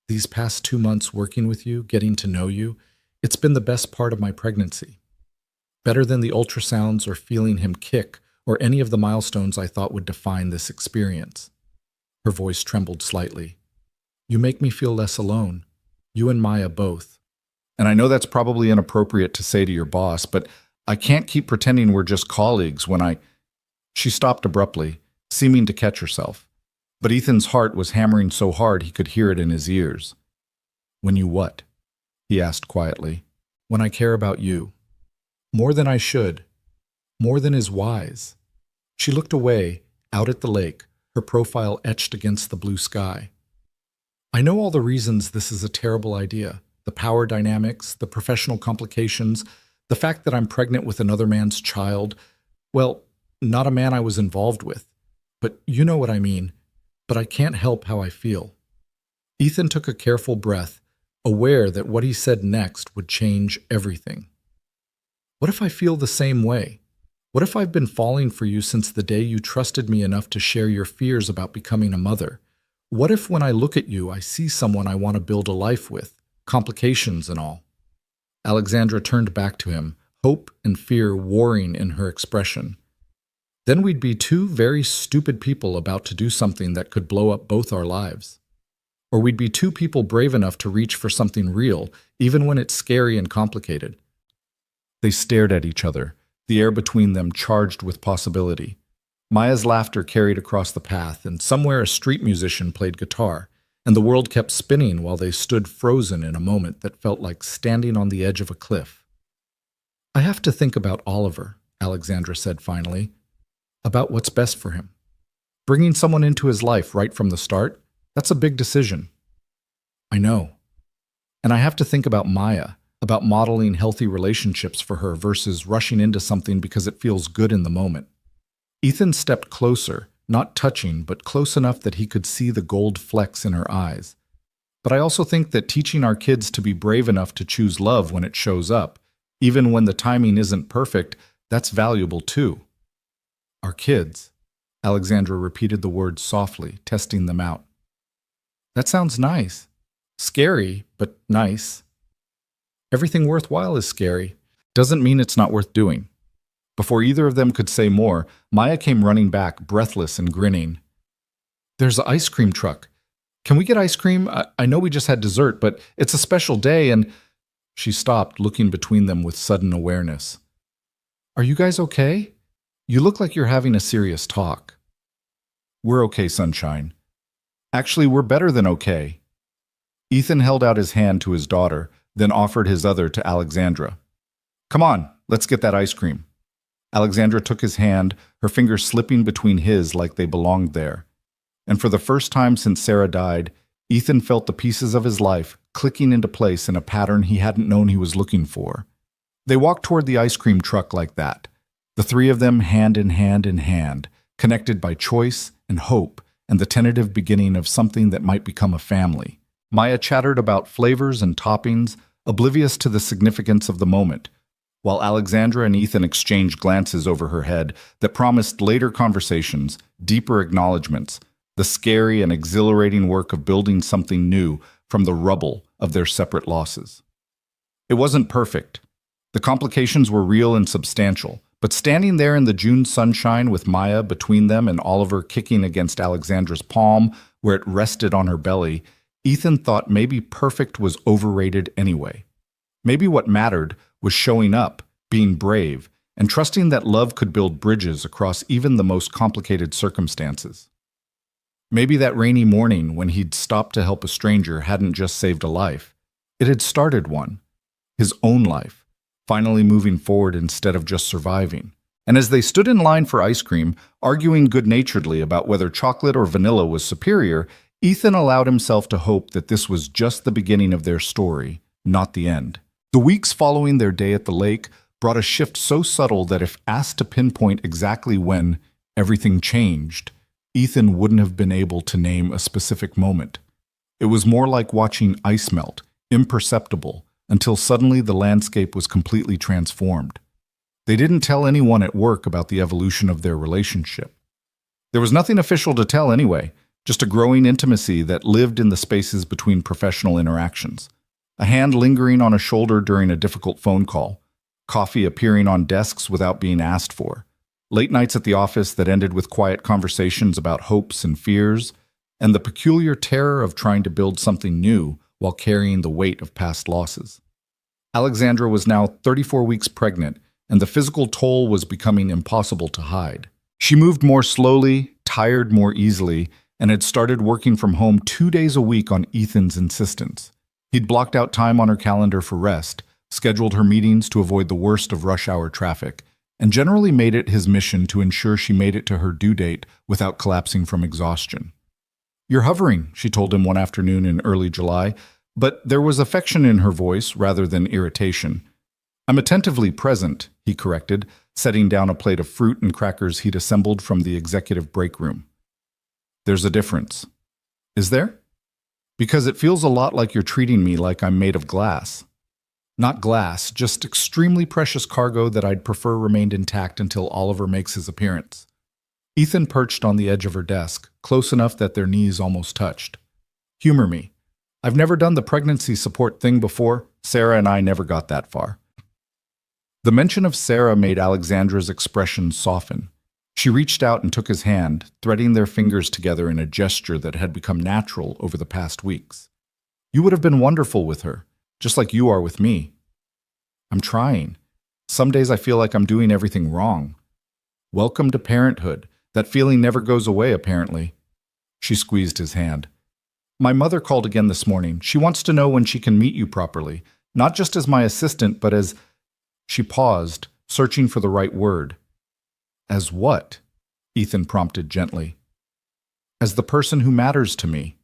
These past 2 months working with you, getting to know you, it's been the best part of my pregnancy. Better than the ultrasounds or feeling him kick or any of the milestones I thought would define this experience. Her voice trembled slightly. You make me feel less alone. You and Maya both. And I know that's probably inappropriate to say to your boss, but I can't keep pretending we're just colleagues when I... She stopped abruptly, seeming to catch herself. But Ethan's heart was hammering so hard he could hear it in his ears. When you what? He asked quietly. When I care about you. More than I should. More than is wise. She looked away, out at the lake, her profile etched against the blue sky. I know all the reasons this is a terrible idea. The power dynamics, the professional complications, the fact that I'm pregnant with another man's child. Well, not a man I was involved with. But you know what I mean. But I can't help how I feel. Ethan took a careful breath, aware that what he said next would change everything. What if I feel the same way? What if I've been falling for you since the day you trusted me enough to share your fears about becoming a mother? What if when I look at you, I see someone I want to build a life with, complications and all? Alexandra turned back to him, hope and fear warring in her expression. Then we'd be two very stupid people about to do something that could blow up both our lives. Or we'd be two people brave enough to reach for something real, even when it's scary and complicated. They stared at each other, the air between them charged with possibility. Maya's laughter carried across the path, and somewhere a street musician played guitar, and the world kept spinning while they stood frozen in a moment that felt like standing on the edge of a cliff. I have to think about Oliver, Alexandra said finally, about what's best for him. Bringing someone into his life right from the start, that's a big decision. I know. And I have to think about Maya, about modeling healthy relationships for her versus rushing into something because it feels good in the moment. Ethan stepped closer, not touching, but close enough that he could see the gold flecks in her eyes. But I also think that teaching our kids to be brave enough to choose love when it shows up, even when the timing isn't perfect, that's valuable too. Our kids. Alexandra repeated the words softly, testing them out. That sounds nice. Scary, but nice. Everything worthwhile is scary. Doesn't mean it's not worth doing. Before either of them could say more, Maya came running back, breathless and grinning. There's an ice cream truck. Can we get ice cream? I know we just had dessert, but it's a special day and... She stopped, looking between them with sudden awareness. Are you guys okay? You look like you're having a serious talk. We're okay, Sunshine. Actually, we're better than okay. Ethan held out his hand to his daughter, then offered his other to Alexandra. Come on, let's get that ice cream. Alexandra took his hand, her fingers slipping between his like they belonged there. And for the first time since Sarah died, Ethan felt the pieces of his life clicking into place in a pattern he hadn't known he was looking for. They walked toward the ice cream truck like that, the three of them hand in hand, connected by choice and hope and the tentative beginning of something that might become a family. Maya chattered about flavors and toppings, oblivious to the significance of the moment, while Alexandra and Ethan exchanged glances over her head that promised later conversations, deeper acknowledgments, the scary and exhilarating work of building something new from the rubble of their separate losses. It wasn't perfect. The complications were real and substantial, but standing there in the June sunshine with Maya between them and Oliver kicking against Alexandra's palm where it rested on her belly, Ethan thought maybe perfect was overrated anyway. Maybe what mattered was showing up, being brave, and trusting that love could build bridges across even the most complicated circumstances. Maybe that rainy morning when he'd stopped to help a stranger hadn't just saved a life. It had started one, his own life, finally moving forward instead of just surviving. And as they stood in line for ice cream, arguing good-naturedly about whether chocolate or vanilla was superior, Ethan allowed himself to hope that this was just the beginning of their story, not the end. The weeks following their day at the lake brought a shift so subtle that if asked to pinpoint exactly when everything changed, Ethan wouldn't have been able to name a specific moment. It was more like watching ice melt, imperceptible, until suddenly the landscape was completely transformed. They didn't tell anyone at work about the evolution of their relationship. There was nothing official to tell anyway, just a growing intimacy that lived in the spaces between professional interactions. A hand lingering on a shoulder during a difficult phone call, coffee appearing on desks without being asked for, late nights at the office that ended with quiet conversations about hopes and fears, and the peculiar terror of trying to build something new while carrying the weight of past losses. Alexandra was now 34 weeks pregnant, and the physical toll was becoming impossible to hide. She moved more slowly, tired more easily, and had started working from home 2 days a week on Ethan's insistence. He'd blocked out time on her calendar for rest, scheduled her meetings to avoid the worst of rush hour traffic, and generally made it his mission to ensure she made it to her due date without collapsing from exhaustion. "You're hovering," she told him one afternoon in early July, but there was affection in her voice rather than irritation. "I'm attentively present," he corrected, setting down a plate of fruit and crackers he'd assembled from the executive break room. "There's a difference." "Is there?" "Because it feels a lot like you're treating me like I'm made of glass." "Not glass, just extremely precious cargo that I'd prefer remained intact until Oliver makes his appearance." Ethan perched on the edge of her desk, close enough that their knees almost touched. "Humor me. I've never done the pregnancy support thing before. Sarah and I never got that far." The mention of Sarah made Alexandra's expression soften. She reached out and took his hand, threading their fingers together in a gesture that had become natural over the past weeks. "You would have been wonderful with her, just like you are with me." "I'm trying. Some days I feel like I'm doing everything wrong." "Welcome to parenthood. That feeling never goes away, apparently." She squeezed his hand. "My mother called again this morning. She wants to know when she can meet you properly, not just as my assistant, but as—" She paused, searching for the right word. "As what?" Ethan prompted gently. "As the person who matters to me.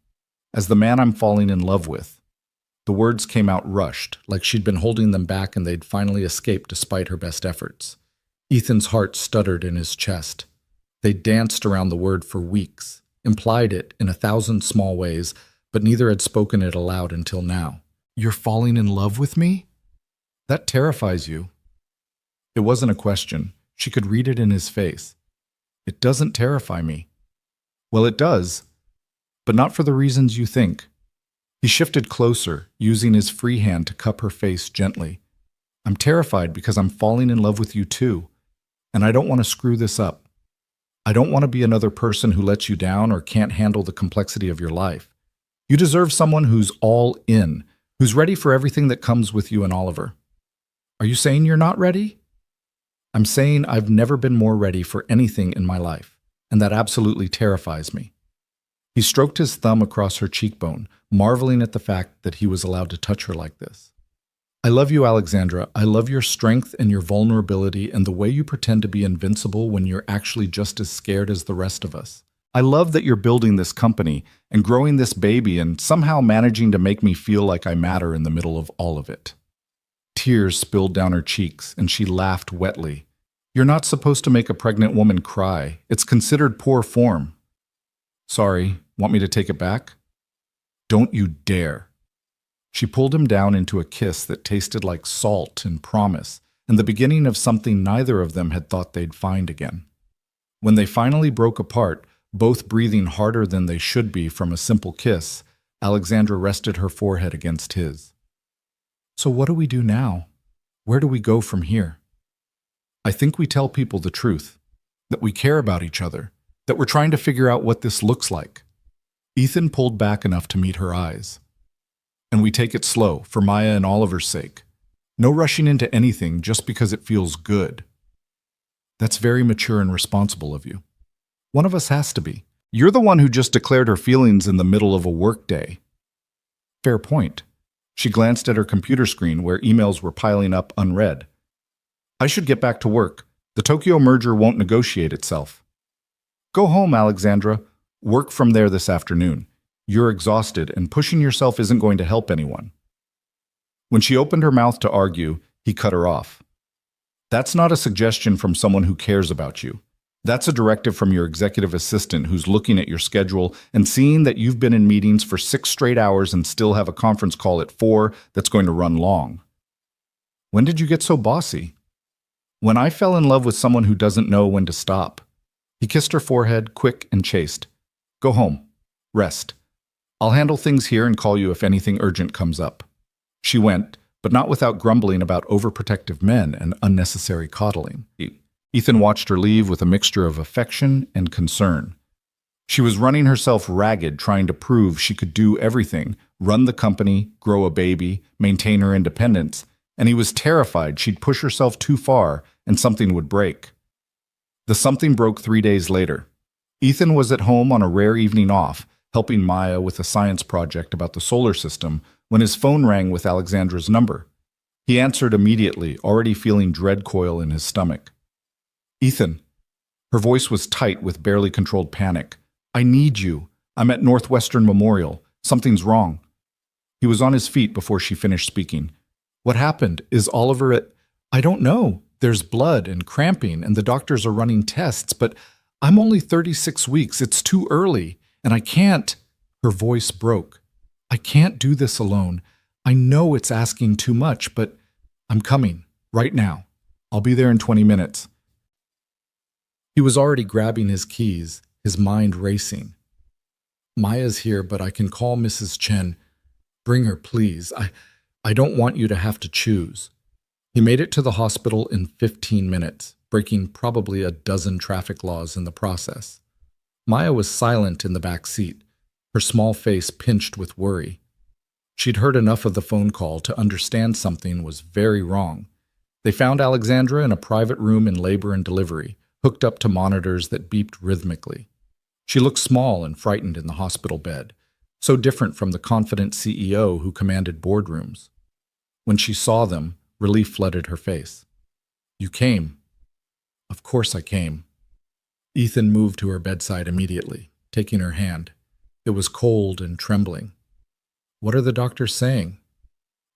As the man I'm falling in love with." The words came out rushed, like she'd been holding them back and they'd finally escaped despite her best efforts. Ethan's heart stuttered in his chest. They danced around the word for weeks, implied it in 1,000 small ways, but neither had spoken it aloud until now. "You're falling in love with me? That terrifies you." It wasn't a question. She could read it in his face. "It doesn't terrify me." "Well, it does, but not for the reasons you think." He shifted closer, using his free hand to cup her face gently. "I'm terrified because I'm falling in love with you too, and I don't want to screw this up. I don't want to be another person who lets you down or can't handle the complexity of your life. You deserve someone who's all in, who's ready for everything that comes with you and Oliver." "Are you saying you're not ready?" "I'm saying I've never been more ready for anything in my life, and that absolutely terrifies me." He stroked his thumb across her cheekbone, marveling at the fact that he was allowed to touch her like this. "I love you, Alexandra. I love your strength and your vulnerability and the way you pretend to be invincible when you're actually just as scared as the rest of us. I love that you're building this company and growing this baby and somehow managing to make me feel like I matter in the middle of all of it." Tears spilled down her cheeks, and she laughed wetly. "You're not supposed to make a pregnant woman cry. It's considered poor form." "Sorry, want me to take it back?" "Don't you dare." She pulled him down into a kiss that tasted like salt and promise, and the beginning of something neither of them had thought they'd find again. When they finally broke apart, both breathing harder than they should be from a simple kiss, Alexandra rested her forehead against his. "So what do we do now? Where do we go from here?" "I think we tell people the truth, that we care about each other, that we're trying to figure out what this looks like." Ethan pulled back enough to meet her eyes. "And we take it slow, for Maya and Oliver's sake. No rushing into anything just because it feels good." "That's very mature and responsible of you." "One of us has to be. You're the one who just declared her feelings in the middle of a work day." "Fair point." She glanced at her computer screen where emails were piling up unread. "I should get back to work. The Tokyo merger won't negotiate itself." "Go home, Alexandra. Work from there this afternoon. You're exhausted, and pushing yourself isn't going to help anyone." When she opened her mouth to argue, he cut her off. "That's not a suggestion from someone who cares about you. That's a directive from your executive assistant who's looking at your schedule and seeing that you've been in meetings for 6 straight hours and still have a conference call at 4 that's going to run long." "When did you get so bossy?" "When I fell in love with someone who doesn't know when to stop." He kissed her forehead, quick and chaste. "Go home. Rest. I'll handle things here and call you if anything urgent comes up." She went, but not without grumbling about overprotective men and unnecessary coddling. Ethan watched her leave with a mixture of affection and concern. She was running herself ragged trying to prove she could do everything, run the company, grow a baby, maintain her independence, and he was terrified she'd push herself too far and something would break. The something broke 3 days later. Ethan was at home on a rare evening off, helping Maya with a science project about the solar system, when his phone rang with Alexandra's number. He answered immediately, already feeling dread coil in his stomach. Ethan. Her voice was tight with barely controlled panic. I need you. I'm at Northwestern Memorial. Something's wrong. He was on his feet before she finished speaking. What happened? Is Oliver at... I don't know. There's blood and cramping, and the doctors are running tests, but I'm only 36 weeks. It's too early, and I can't... Her voice broke. I can't do this alone. I know it's asking too much, but I'm coming. Right now. I'll be there in 20 minutes. He was already grabbing his keys, his mind racing. Maya's here, but I can call Mrs. Chen. Bring her, please. I don't want you to have to choose. He made it to the hospital in 15 minutes, breaking probably a dozen traffic laws in the process. Maya was silent in the back seat, her small face pinched with worry. She'd heard enough of the phone call to understand something was very wrong. They found Alexandra in a private room in labor and delivery, hooked up to monitors that beeped rhythmically. She looked small and frightened in the hospital bed, so different from the confident CEO who commanded boardrooms. When she saw them, relief flooded her face. You came. Of course I came. Ethan moved to her bedside immediately, taking her hand. It was cold and trembling. What are the doctors saying?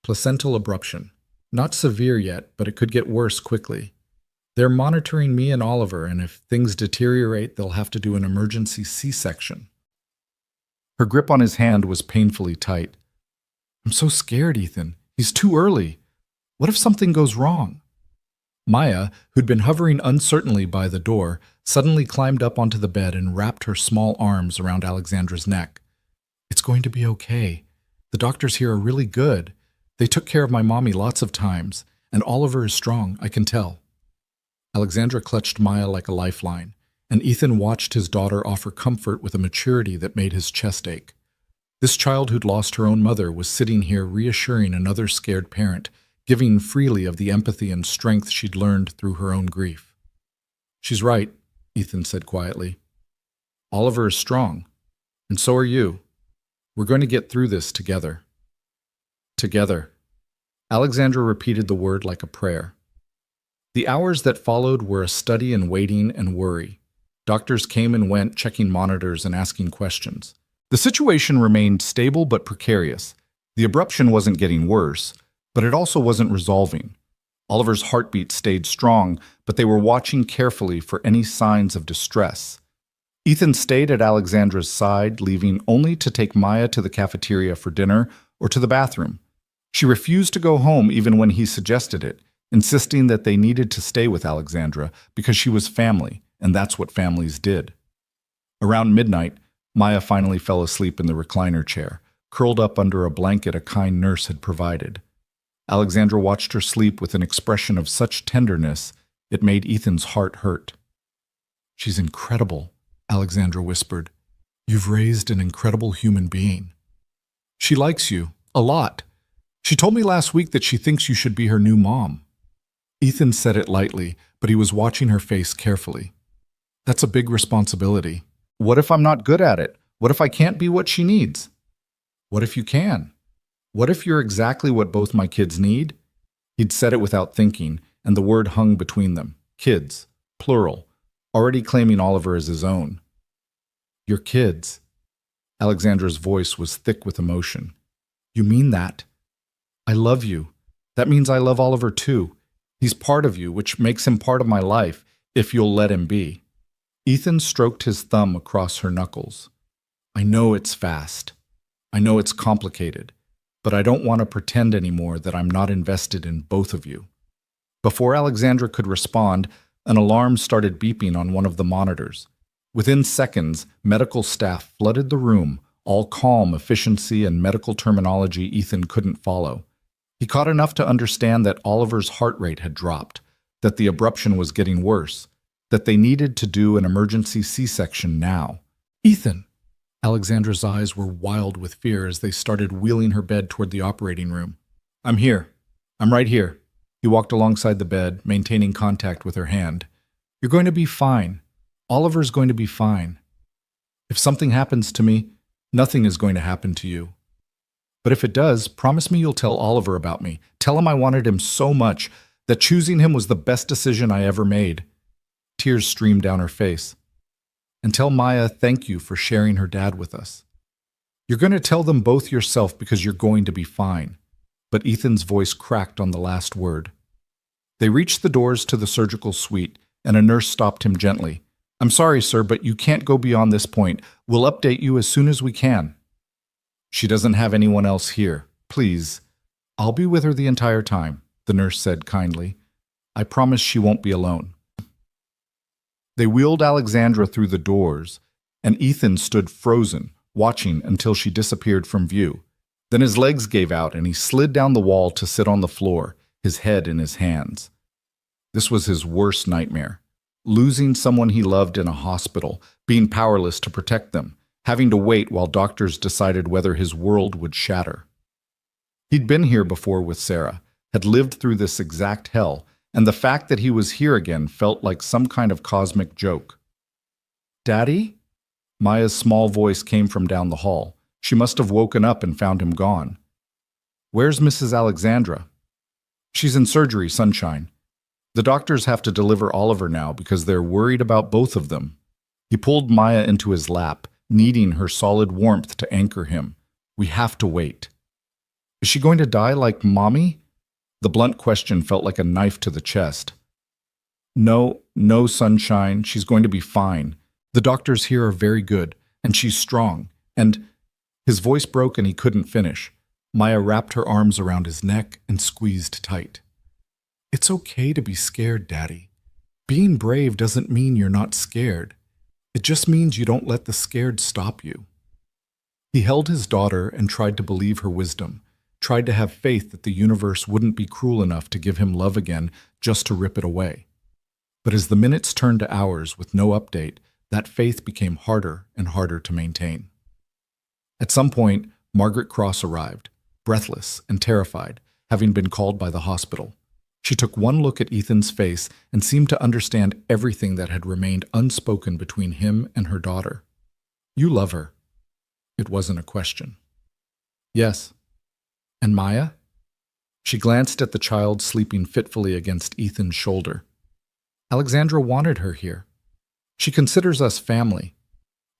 Placental abruption. Not severe yet, but it could get worse quickly. They're monitoring me and Oliver, and if things deteriorate, they'll have to do an emergency C-section. Her grip on his hand was painfully tight. I'm so scared, Ethan. He's too early. What if something goes wrong? Maya, who'd been hovering uncertainly by the door, suddenly climbed up onto the bed and wrapped her small arms around Alexandra's neck. It's going to be okay. The doctors here are really good. They took care of my mommy lots of times, and Oliver is strong, I can tell. Alexandra clutched Maya like a lifeline, and Ethan watched his daughter offer comfort with a maturity that made his chest ache. This child who'd lost her own mother was sitting here reassuring another scared parent, giving freely of the empathy and strength she'd learned through her own grief. She's right, Ethan said quietly. Oliver is strong, and so are you. We're going to get through this together. Together. Alexandra repeated the word like a prayer. The hours that followed were a study in waiting and worry. Doctors came and went, checking monitors and asking questions. The situation remained stable but precarious. The abruption wasn't getting worse, but it also wasn't resolving. Oliver's heartbeat stayed strong, but they were watching carefully for any signs of distress. Ethan stayed at Alexandra's side, leaving only to take Maya to the cafeteria for dinner or to the bathroom. She refused to go home even when he suggested it, insisting that they needed to stay with Alexandra because she was family, and that's what families did. Around midnight, Maya finally fell asleep in the recliner chair, curled up under a blanket a kind nurse had provided. Alexandra watched her sleep with an expression of such tenderness it made Ethan's heart hurt. She's incredible, Alexandra whispered. You've raised an incredible human being. She likes you, a lot. She told me last week that she thinks you should be her new mom. Ethan said it lightly, but he was watching her face carefully. That's a big responsibility. What if I'm not good at it? What if I can't be what she needs? What if you can? What if you're exactly what both my kids need? He'd said it without thinking, and the word hung between them. Kids, plural, already claiming Oliver as his own. Your kids. Alexandra's voice was thick with emotion. You mean that? I love you. That means I love Oliver too. He's part of you, which makes him part of my life, if you'll let him be. Ethan stroked his thumb across her knuckles. I know it's fast. I know it's complicated, but I don't want to pretend anymore that I'm not invested in both of you. Before Alexandra could respond, an alarm started beeping on one of the monitors. Within seconds, medical staff flooded the room, all calm efficiency and medical terminology Ethan couldn't follow. He caught enough to understand that Oliver's heart rate had dropped, that the abruption was getting worse, that they needed to do an emergency C-section now. Ethan! Alexandra's eyes were wild with fear as they started wheeling her bed toward the operating room. I'm here. I'm right here. He walked alongside the bed, maintaining contact with her hand. You're going to be fine. Oliver's going to be fine. If something happens to me, nothing is going to happen to you. But if it does, promise me you'll tell Oliver about me. Tell him I wanted him so much, that choosing him was the best decision I ever made. Tears streamed down her face. "And tell Maya thank you for sharing her dad with us. You're going to tell them both yourself because you're going to be fine." But Ethan's voice cracked on the last word. They reached the doors to the surgical suite, and a nurse stopped him gently. "I'm sorry, sir, but you can't go beyond this point. We'll update you as soon as we can." "She doesn't have anyone else here. Please." "I'll be with her the entire time," the nurse said kindly. "I promise she won't be alone." They wheeled Alexandra through the doors, and Ethan stood frozen, watching until she disappeared from view. Then his legs gave out and he slid down the wall to sit on the floor, his head in his hands. This was his worst nightmare. Losing someone he loved in a hospital, being powerless to protect them, having to wait while doctors decided whether his world would shatter. He'd been here before with Sarah, had lived through this exact hell, and the fact that he was here again felt like some kind of cosmic joke. "Daddy?" Maya's small voice came from down the hall. She must have woken up and found him gone. "Where's Mrs. Alexandra?" "She's in surgery, Sunshine. The doctors have to deliver Oliver now because they're worried about both of them." He pulled Maya into his lap, needing her solid warmth to anchor him. "We have to wait." "Is she going to die like Mommy?" The blunt question felt like a knife to the chest. No, Sunshine. She's going to be fine. The doctors here are very good, and she's strong, and—" His voice broke and he couldn't finish. Maya wrapped her arms around his neck and squeezed tight. "It's okay to be scared, Daddy. Being brave doesn't mean you're not scared. It just means you don't let the scared stop you." He held his daughter and tried to believe her wisdom, tried to have faith that the universe wouldn't be cruel enough to give him love again just to rip it away. But as the minutes turned to hours with no update, that faith became harder and harder to maintain. At some point, Margaret Cross arrived, breathless and terrified, having been called by the hospital. She took one look at Ethan's face and seemed to understand everything that had remained unspoken between him and her daughter. "You love her." It wasn't a question. "Yes." "And Maya?" She glanced at the child sleeping fitfully against Ethan's shoulder. "Alexandra wanted her here. She considers us family."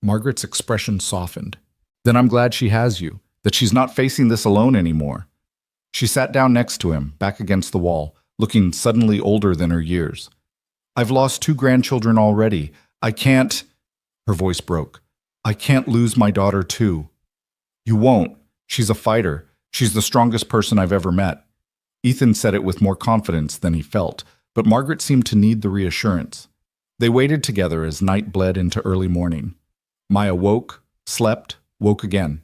Margaret's expression softened. "Then I'm glad she has you, that she's not facing this alone anymore." She sat down next to him, back against the wall, looking suddenly older than her years. "I've lost 2 grandchildren already. I can't—" Her voice broke. "I can't lose my daughter too." "You won't. She's a fighter. She's the strongest person I've ever met." Ethan said it with more confidence than he felt, but Margaret seemed to need the reassurance. They waited together as night bled into early morning. Maya woke, slept, woke again.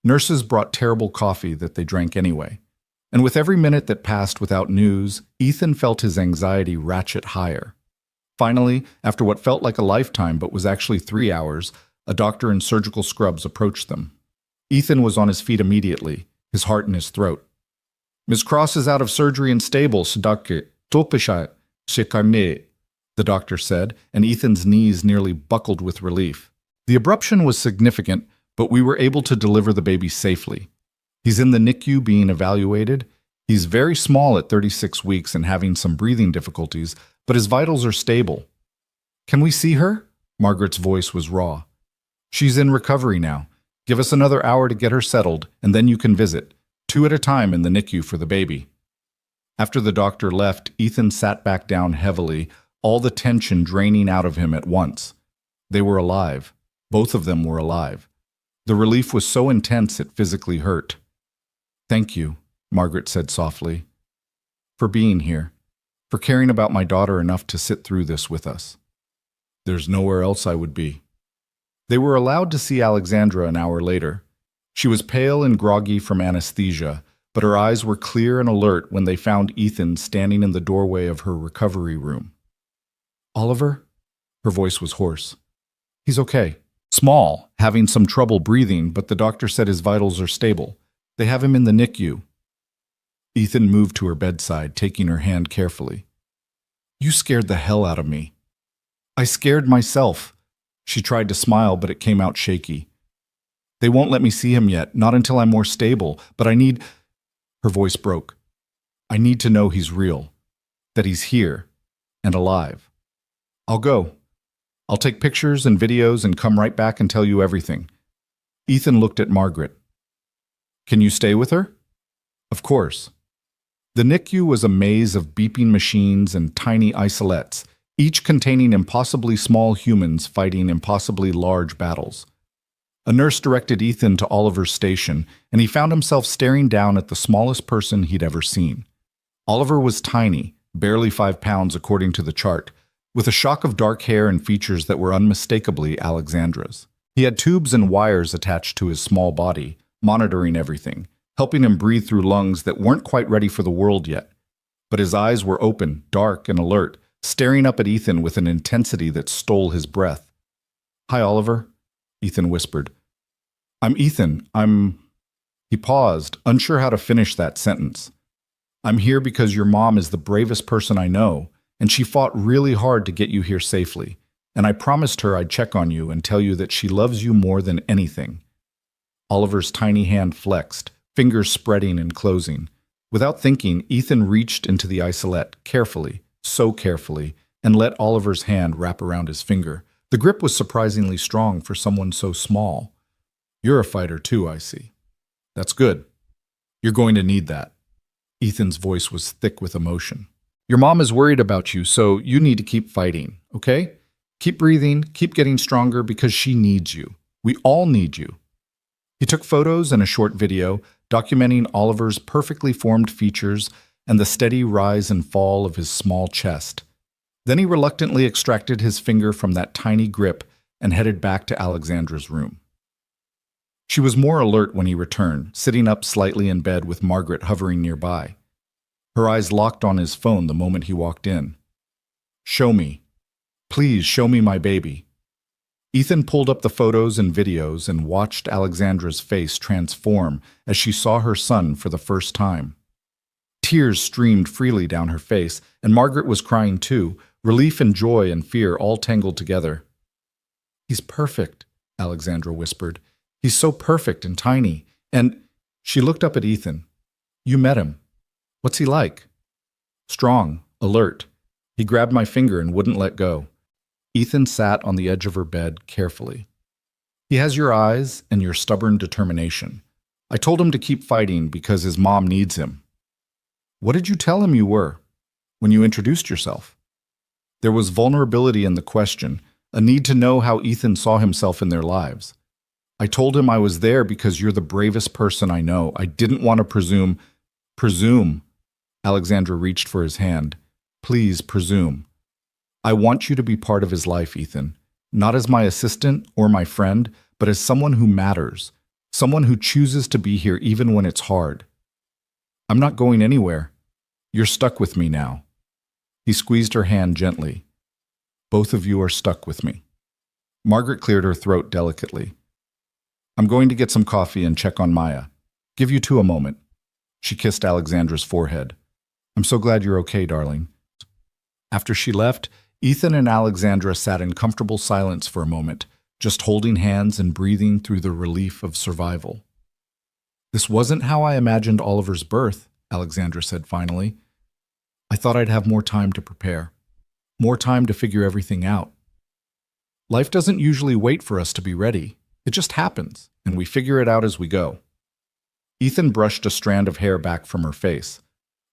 Nurses brought terrible coffee that they drank anyway. And with every minute that passed without news, Ethan felt his anxiety ratchet higher. Finally, after what felt like a lifetime but was actually 3 hours, a doctor in surgical scrubs approached them. Ethan was on his feet immediately, his heart in his throat. "Ms. Cross is out of surgery and stable, Sadake. Topisha, Shekame," the doctor said, and Ethan's knees nearly buckled with relief. "The abruption was significant, but we were able to deliver the baby safely. He's in the NICU being evaluated. He's very small at 36 weeks and having some breathing difficulties, but his vitals are stable." "Can we see her?" Margaret's voice was raw. "She's in recovery now. Give us another hour to get her settled, and then you can visit, 2 at a time in the NICU for the baby." After the doctor left, Ethan sat back down heavily, all the tension draining out of him at once. They were alive. Both of them were alive. The relief was so intense it physically hurt. "Thank you," Margaret said softly, "for being here, for caring about my daughter enough to sit through this with us." "There's nowhere else I would be." They were allowed to see Alexandra an hour later. She was pale and groggy from anesthesia, but her eyes were clear and alert when they found Ethan standing in the doorway of her recovery room. "Oliver?" Her voice was hoarse. "He's okay. Small, having some trouble breathing, but the doctor said his vitals are stable. They have him in the NICU." Ethan moved to her bedside, taking her hand carefully. "You scared the hell out of me." "I scared myself." She tried to smile, but it came out shaky. "They won't let me see him yet, not until I'm more stable, but I need—" Her voice broke. "I need to know he's real, that he's here, and alive." I'll go. I'll take pictures and videos and come right back and tell you everything. Ethan looked at Margaret. Can you stay with her? Of course. The NICU was a maze of beeping machines and tiny isolates, each containing impossibly small humans fighting impossibly large battles. A nurse directed Ethan to Oliver's station, and he found himself staring down at the smallest person he'd ever seen. Oliver was tiny, barely 5 pounds according to the chart, with a shock of dark hair and features that were unmistakably Alexandra's. He had tubes and wires attached to his small body, monitoring everything, helping him breathe through lungs that weren't quite ready for the world yet. But his eyes were open, dark, and alert, staring up at Ethan with an intensity that stole his breath. "Hi, Oliver," Ethan whispered. "I'm Ethan. He paused, unsure how to finish that sentence. "I'm here because your mom is the bravest person I know, and she fought really hard to get you here safely. And I promised her I'd check on you and tell you that she loves you more than anything." Oliver's tiny hand flexed, fingers spreading and closing. Without thinking, Ethan reached into the isolette carefully, so carefully, and let Oliver's hand wrap around his finger. The grip was surprisingly strong for someone so small. "You're a fighter too, I see. That's good. You're going to need that." Ethan's voice was thick with emotion. "Your mom is worried about you, so you need to keep fighting, okay? Keep breathing, keep getting stronger because she needs you. We all need you." He took photos and a short video documenting Oliver's perfectly formed features and the steady rise and fall of his small chest. Then he reluctantly extracted his finger from that tiny grip and headed back to Alexandra's room. She was more alert when he returned, sitting up slightly in bed with Margaret hovering nearby. Her eyes locked on his phone the moment he walked in. "Show me. Please show me my baby." Ethan pulled up the photos and videos and watched Alexandra's face transform as she saw her son for the first time. Tears streamed freely down her face, and Margaret was crying too, relief and joy and fear all tangled together. "He's perfect," Alexandra whispered. "He's so perfect and tiny." And she looked up at Ethan. "You met him. What's he like?" "Strong, alert. He grabbed my finger and wouldn't let go." Ethan sat on the edge of her bed carefully. "He has your eyes and your stubborn determination. I told him to keep fighting because his mom needs him." "What did you tell him you were when you introduced yourself?" There was vulnerability in the question, a need to know how Ethan saw himself in their lives. "I told him I was there because you're the bravest person I know. I didn't want to presume." "Presume." Alexandra reached for his hand. "Please presume. I want you to be part of his life, Ethan. Not as my assistant or my friend, but as someone who matters. Someone who chooses to be here even when it's hard." "I'm not going anywhere. You're stuck with me now." He squeezed her hand gently. "Both of you are stuck with me." Margaret cleared her throat delicately. "I'm going to get some coffee and check on Maya. Give you two a moment." She kissed Alexandra's forehead. "I'm so glad you're okay, darling." After she left, Ethan and Alexandra sat in comfortable silence for a moment, just holding hands and breathing through the relief of survival. "This wasn't how I imagined Oliver's birth," Alexandra said finally. "I thought I'd have more time to prepare, more time to figure everything out. Life doesn't usually wait for us to be ready. It just happens, and we figure it out as we go." Ethan brushed a strand of hair back from her face.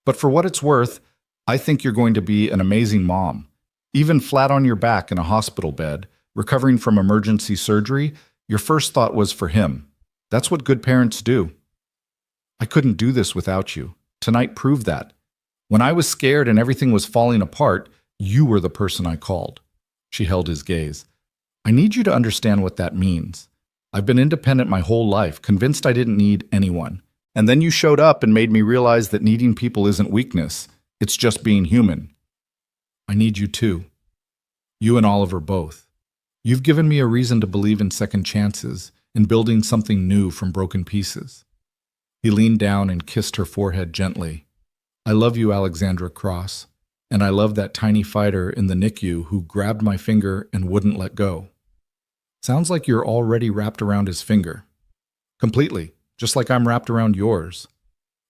"But for what it's worth, I think you're going to be an amazing mom. Even flat on your back in a hospital bed, recovering from emergency surgery, your first thought was for him. That's what good parents do." "I couldn't do this without you. Tonight proved that. When I was scared and everything was falling apart, you were the person I called." She held his gaze. "I need you to understand what that means. I've been independent my whole life, convinced I didn't need anyone. And then you showed up and made me realize that needing people isn't weakness. It's just being human. I need you too. You and Oliver both. You've given me a reason to believe in second chances, in building something new from broken pieces." He leaned down and kissed her forehead gently. "I love you, Alexandra Cross, and I love that tiny fighter in the NICU who grabbed my finger and wouldn't let go." "Sounds like you're already wrapped around his finger." "Completely, just like I'm wrapped around yours."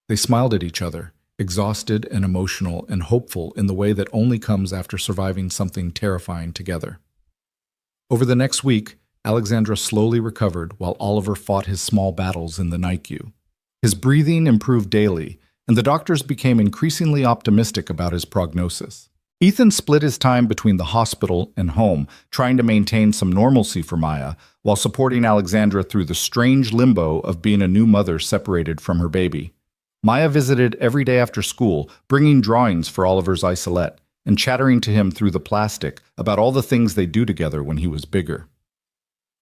They smiled at each other. exhausted and emotional and hopeful in the way that only comes after surviving something terrifying together. Over the next week, Alexandra slowly recovered while Oliver fought his small battles in the NICU. His breathing improved daily, and the doctors became increasingly optimistic about his prognosis. Ethan split his time between the hospital and home, trying to maintain some normalcy for Maya, while supporting Alexandra through the strange limbo of being a new mother separated from her baby. Maya visited every day after school, bringing drawings for Oliver's isolette, and chattering to him through the plastic about all the things they do together when he was bigger.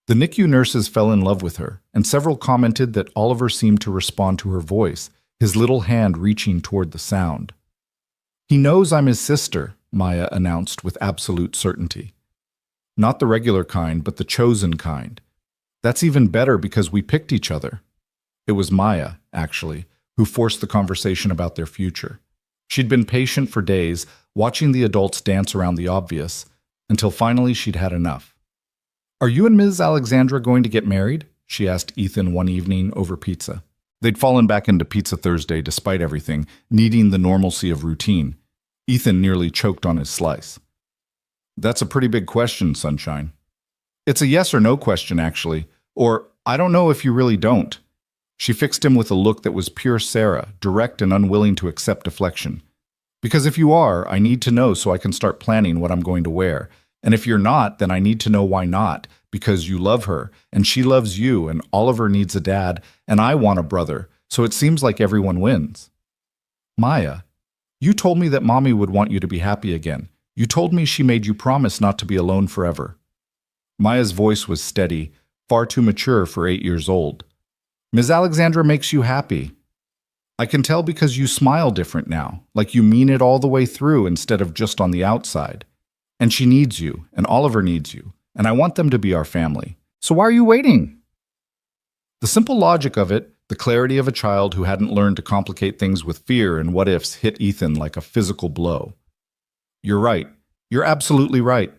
The NICU nurses fell in love with her, and several commented that Oliver seemed to respond to her voice, his little hand reaching toward the sound. "He knows I'm his sister," Maya announced with absolute certainty. "Not the regular kind, but the chosen kind. That's even better because we picked each other." It was Maya, actually, who forced the conversation about their future. She'd been patient for days, watching the adults dance around the obvious, until finally she'd had enough. "Are you and Ms. Alexandra going to get married?" she asked Ethan one evening over pizza. They'd fallen back into Pizza Thursday despite everything, needing the normalcy of routine. Ethan nearly choked on his slice. "That's a pretty big question, Sunshine." "It's a yes or no question, actually. Or, I don't know if you really don't." She fixed him with a look that was pure Sarah, direct and unwilling to accept deflection. "Because if you are, I need to know so I can start planning what I'm going to wear. And if you're not, then I need to know why not, because you love her, and she loves you, and Oliver needs a dad, and I want a brother, so it seems like everyone wins." "Maya, you told me that Mommy would want you to be happy again. You told me she made you promise not to be alone forever." Maya's voice was steady, far too mature for 8 years old. "Ms. Alexandra makes you happy. I can tell because you smile different now, like you mean it all the way through instead of just on the outside. And she needs you, and Oliver needs you, and I want them to be our family. So why are you waiting?" The simple logic of it, the clarity of a child who hadn't learned to complicate things with fear and what-ifs, hit Ethan like a physical blow. "You're right. You're absolutely right.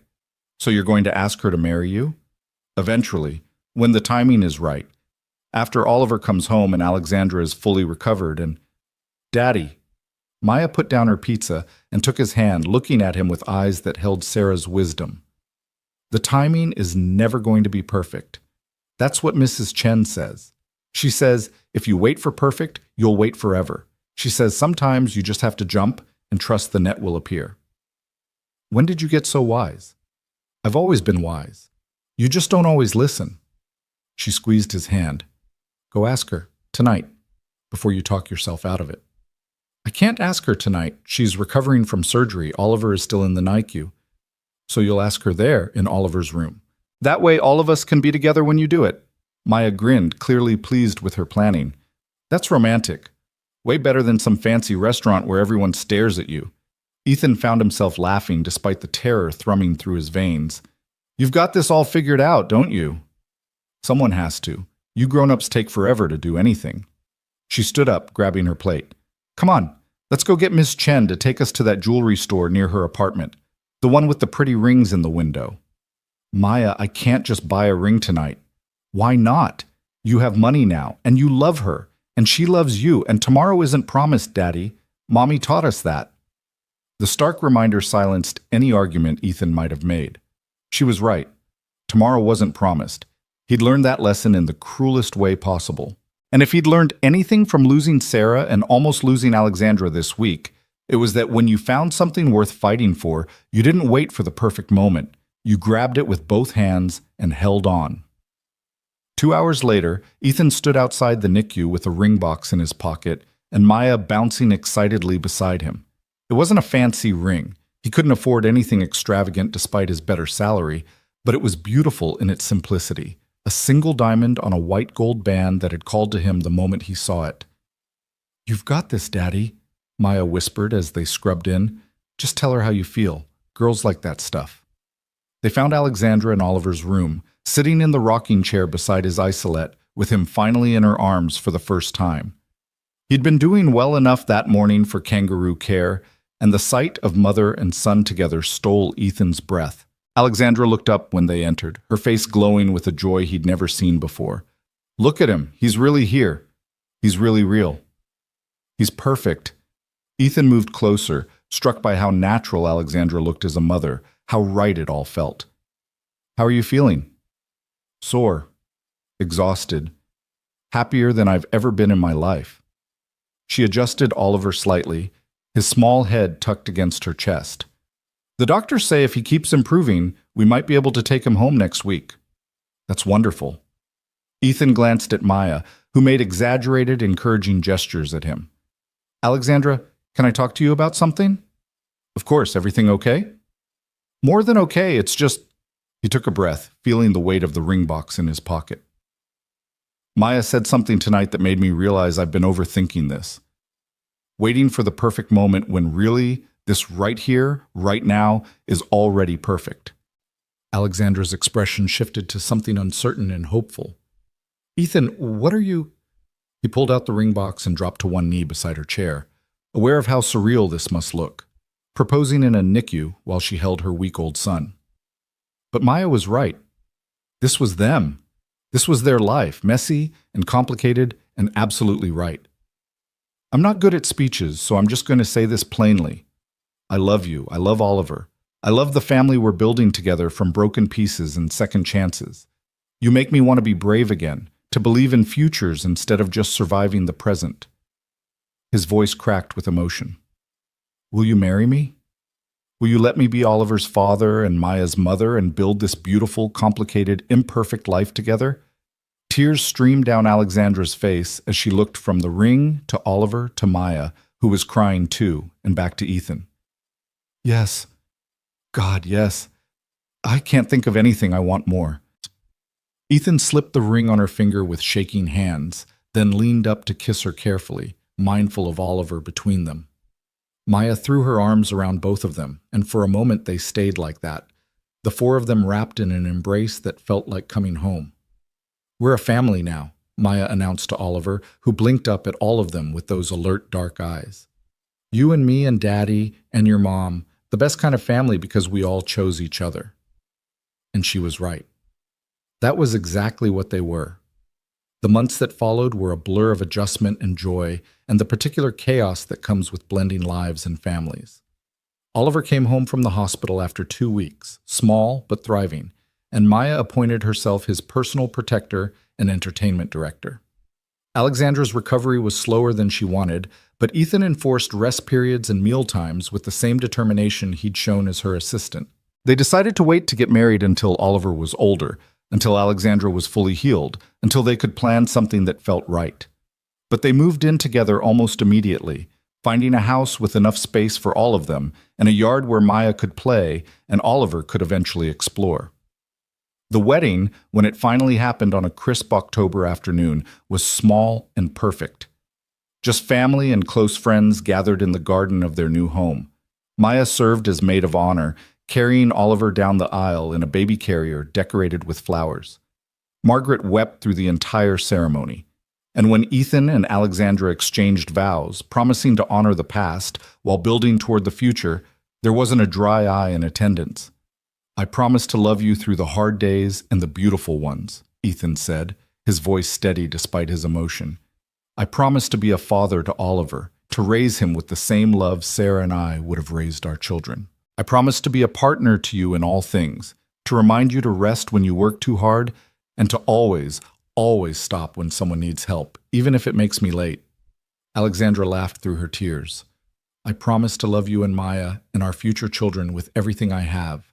So you're going to ask her to marry you?" "Eventually, when the timing is right. After Oliver comes home and Alexandra is fully recovered and—" "Daddy." Maya put down her pizza and took his hand, looking at him with eyes that held Sarah's wisdom. "The timing is never going to be perfect. That's what Mrs. Chen says. She says, if you wait for perfect, you'll wait forever. She says sometimes you just have to jump and trust the net will appear." "When did you get so wise?" "I've always been wise. You just don't always listen." She squeezed his hand. "Go ask her, tonight, before you talk yourself out of it." "I can't ask her tonight. She's recovering from surgery. Oliver is still in the NICU. "So you'll ask her there, in Oliver's room. That way all of us can be together when you do it." Maya grinned, clearly pleased with her planning. "That's romantic. Way better than some fancy restaurant where everyone stares at you." Ethan found himself laughing despite the terror thrumming through his veins. "You've got this all figured out, don't you?" "Someone has to. You grown-ups take forever to do anything." She stood up, grabbing her plate. "Come on, let's go get Miss Chen to take us to that jewelry store near her apartment. The one with the pretty rings in the window." "Maya, I can't just buy a ring tonight." "Why not? You have money now, and you love her, and she loves you, and tomorrow isn't promised, Daddy. Mommy taught us that." The stark reminder silenced any argument Ethan might have made. She was right. Tomorrow wasn't promised. He'd learned that lesson in the cruelest way possible. And if he'd learned anything from losing Sarah and almost losing Alexandra this week, it was that when you found something worth fighting for, you didn't wait for the perfect moment. You grabbed it with both hands and held on. 2 hours later, Ethan stood outside the NICU with a ring box in his pocket and Maya bouncing excitedly beside him. It wasn't a fancy ring. He couldn't afford anything extravagant despite his better salary, but it was beautiful in its simplicity. A single diamond on a white gold band that had called to him the moment he saw it. "You've got this, Daddy," Maya whispered as they scrubbed in. "Just tell her how you feel. Girls like that stuff." They found Alexandra in Oliver's room, sitting in the rocking chair beside his isolette, with him finally in her arms for the first time. He'd been doing well enough that morning for kangaroo care, and the sight of mother and son together stole Ethan's breath. Alexandra looked up when they entered, her face glowing with a joy he'd never seen before. "Look at him. He's really here. He's really real. He's perfect." Ethan moved closer, struck by how natural Alexandra looked as a mother, how right it all felt. "How are you feeling?" "Sore, exhausted, happier than I've ever been in my life." She adjusted Oliver slightly, his small head tucked against her chest. "The doctors say if he keeps improving, we might be able to take him home next week." "That's wonderful." Ethan glanced at Maya, who made exaggerated, encouraging gestures at him. "Alexandra, can I talk to you about something?" "Of course, everything okay?" "More than okay, it's just—" He took a breath, feeling the weight of the ring box in his pocket. "Maya said something tonight that made me realize I've been overthinking this. Waiting for the perfect moment when really, this right here, right now, is already perfect." Alexandra's expression shifted to something uncertain and hopeful. "Ethan, what are you—" He pulled out the ring box and dropped to one knee beside her chair, aware of how surreal this must look, proposing in a NICU while she held her week-old son. But Maya was right. This was them. This was their life, messy and complicated and absolutely right. "I'm not good at speeches, so I'm just going to say this plainly. I love you. I love Oliver. I love the family we're building together from broken pieces and second chances. You make me want to be brave again, to believe in futures instead of just surviving the present." His voice cracked with emotion. "Will you marry me? Will you let me be Oliver's father and Maya's mother and build this beautiful, complicated, imperfect life together?" Tears streamed down Alexandra's face as she looked from the ring to Oliver to Maya, who was crying too, and back to Ethan. "Yes. God, yes. I can't think of anything I want more." Ethan slipped the ring on her finger with shaking hands, then leaned up to kiss her carefully, mindful of Oliver between them. Maya threw her arms around both of them, and for a moment they stayed like that, the four of them wrapped in an embrace that felt like coming home. "We're a family now," Maya announced to Oliver, who blinked up at all of them with those alert dark eyes. "You and me and Daddy and your mom, the best kind of family because we all chose each other." And she was right. That was exactly what they were. The months that followed were a blur of adjustment and joy, and the particular chaos that comes with blending lives and families. Oliver came home from the hospital after 2 weeks, small but thriving, and Maya appointed herself his personal protector and entertainment director. Alexandra's recovery was slower than she wanted, but Ethan enforced rest periods and meal times with the same determination he'd shown as her assistant. They decided to wait to get married until Oliver was older, until Alexandra was fully healed, until they could plan something that felt right. But they moved in together almost immediately, finding a house with enough space for all of them and a yard where Maya could play and Oliver could eventually explore. The wedding, when it finally happened on a crisp October afternoon, was small and perfect. Just family and close friends gathered in the garden of their new home. Maya served as maid of honor, carrying Oliver down the aisle in a baby carrier decorated with flowers. Margaret wept through the entire ceremony. And when Ethan and Alexandra exchanged vows, promising to honor the past while building toward the future, there wasn't a dry eye in attendance. "I promise to love you through the hard days and the beautiful ones," Ethan said, his voice steady despite his emotion. "I promise to be a father to Oliver, to raise him with the same love Sarah and I would have raised our children. I promise to be a partner to you in all things, to remind you to rest when you work too hard, and to always, always stop when someone needs help, even if it makes me late." Alexandra laughed through her tears. "I promise to love you and Maya and our future children with everything I have.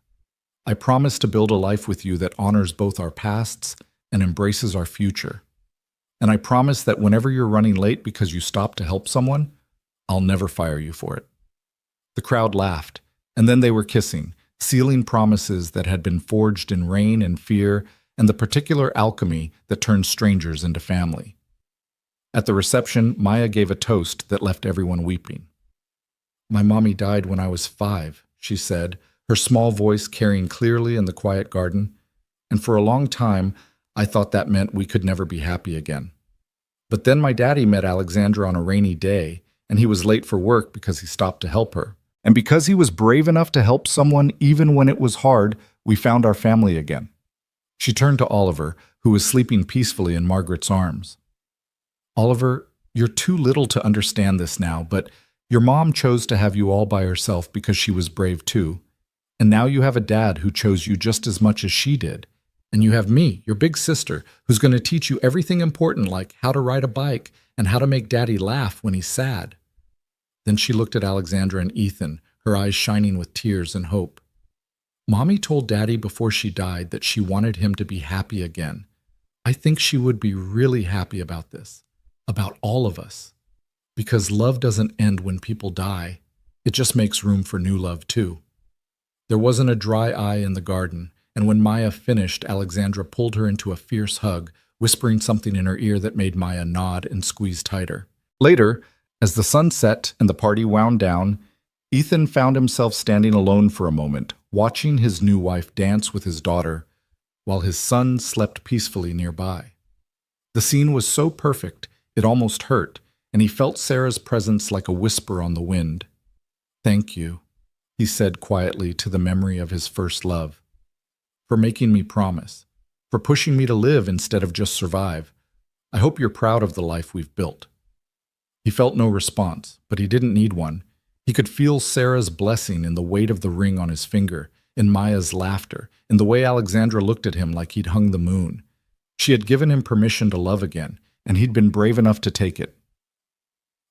I promise to build a life with you that honors both our pasts and embraces our future. And I promise that whenever you're running late because you stopped to help someone, I'll never fire you for it." The crowd laughed, and then they were kissing, sealing promises that had been forged in rain and fear and the particular alchemy that turns strangers into family. At the reception, Maya gave a toast that left everyone weeping. "My mommy died when I was 5, she said, her small voice carrying clearly in the quiet garden, and for a long time, I thought that meant we could never be happy again. But then my daddy met Alexandra on a rainy day, and he was late for work because he stopped to help her. And because he was brave enough to help someone even when it was hard, we found our family again." She turned to Oliver, who was sleeping peacefully in Margaret's arms. "Oliver, you're too little to understand this now, but Your mom chose to have you all by herself because she was brave too. And now you have a dad who chose you just as much as she did. And you have me, your big sister, who's going to teach you everything important like how to ride a bike and how to make daddy laugh when he's sad." Then she looked at Alexandra and Ethan, her eyes shining with tears and hope. "Mommy told Daddy before she died that she wanted him to be happy again. I think she would be really happy about this, about all of us. Because love doesn't end when people die. It just makes room for new love too." There wasn't a dry eye in the garden, and when Maya finished, Alexandra pulled her into a fierce hug, whispering something in her ear that made Maya nod and squeeze tighter. Later, as the sun set and the party wound down, Ethan found himself standing alone for a moment, watching his new wife dance with his daughter, while his son slept peacefully nearby. The scene was so perfect, it almost hurt, and he felt Sarah's presence like a whisper on the wind. "Thank you," he said quietly to the memory of his first love, "for making me promise, for pushing me to live instead of just survive. I hope you're proud of the life we've built." He felt no response, but he didn't need one. He could feel Sarah's blessing in the weight of the ring on his finger, in Maya's laughter, in the way Alexandra looked at him like he'd hung the moon. She had given him permission to love again, and he'd been brave enough to take it.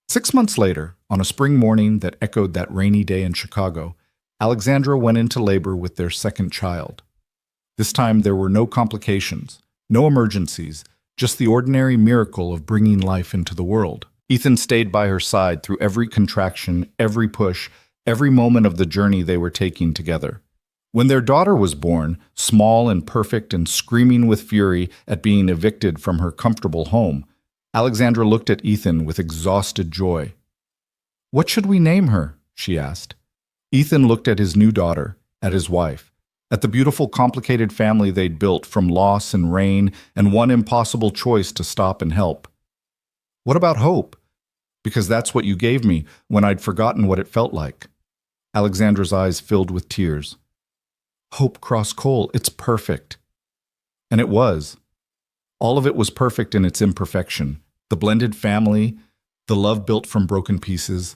6 months later, on a spring morning that echoed that rainy day in Chicago, Alexandra went into labor with their second child. This time there were no complications, no emergencies, just the ordinary miracle of bringing life into the world. Ethan stayed by her side through every contraction, every push, every moment of the journey they were taking together. When their daughter was born, small and perfect and screaming with fury at being evicted from her comfortable home, Alexandra looked at Ethan with exhausted joy. "What should we name her?" she asked. Ethan looked at his new daughter, at his wife, at the beautiful, complicated family they'd built from loss and rain and one impossible choice to stop and help. "What about Hope? Because that's what you gave me when I'd forgotten what it felt like." Alexandra's eyes filled with tears. "Hope Cross Cole, it's perfect." And it was. All of it was perfect in its imperfection. The blended family, the love built from broken pieces,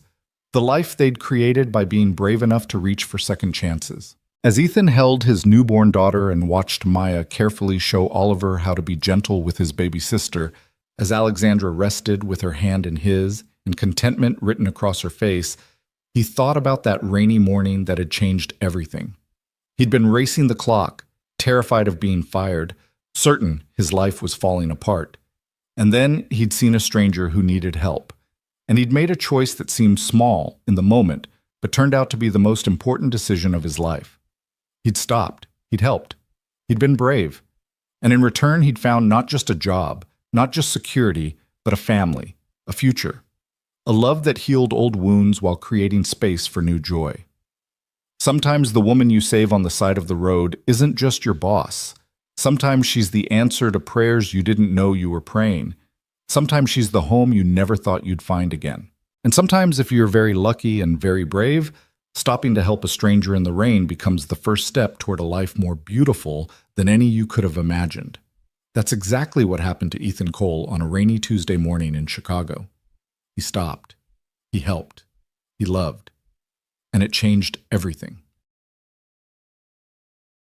the life they'd created by being brave enough to reach for second chances. As Ethan held his newborn daughter and watched Maya carefully show Oliver how to be gentle with his baby sister, as Alexandra rested with her hand in his and contentment written across her face, he thought about that rainy morning that had changed everything. He'd been racing the clock, terrified of being fired, certain his life was falling apart. And then he'd seen a stranger who needed help. And he'd made a choice that seemed small in the moment, but turned out to be the most important decision of his life. He'd stopped. He'd helped. He'd been brave. And in return, he'd found not just a job, not just security, but a family, a future, a love that healed old wounds while creating space for new joy. Sometimes the woman you save on the side of the road isn't just your boss. Sometimes she's the answer to prayers you didn't know you were praying. Sometimes she's the home you never thought you'd find again. And sometimes, if you're very lucky and very brave, stopping to help a stranger in the rain becomes the first step toward a life more beautiful than any you could have imagined. That's exactly what happened to Ethan Cole on a rainy Tuesday morning in Chicago. He stopped. He helped. He loved. And it changed everything.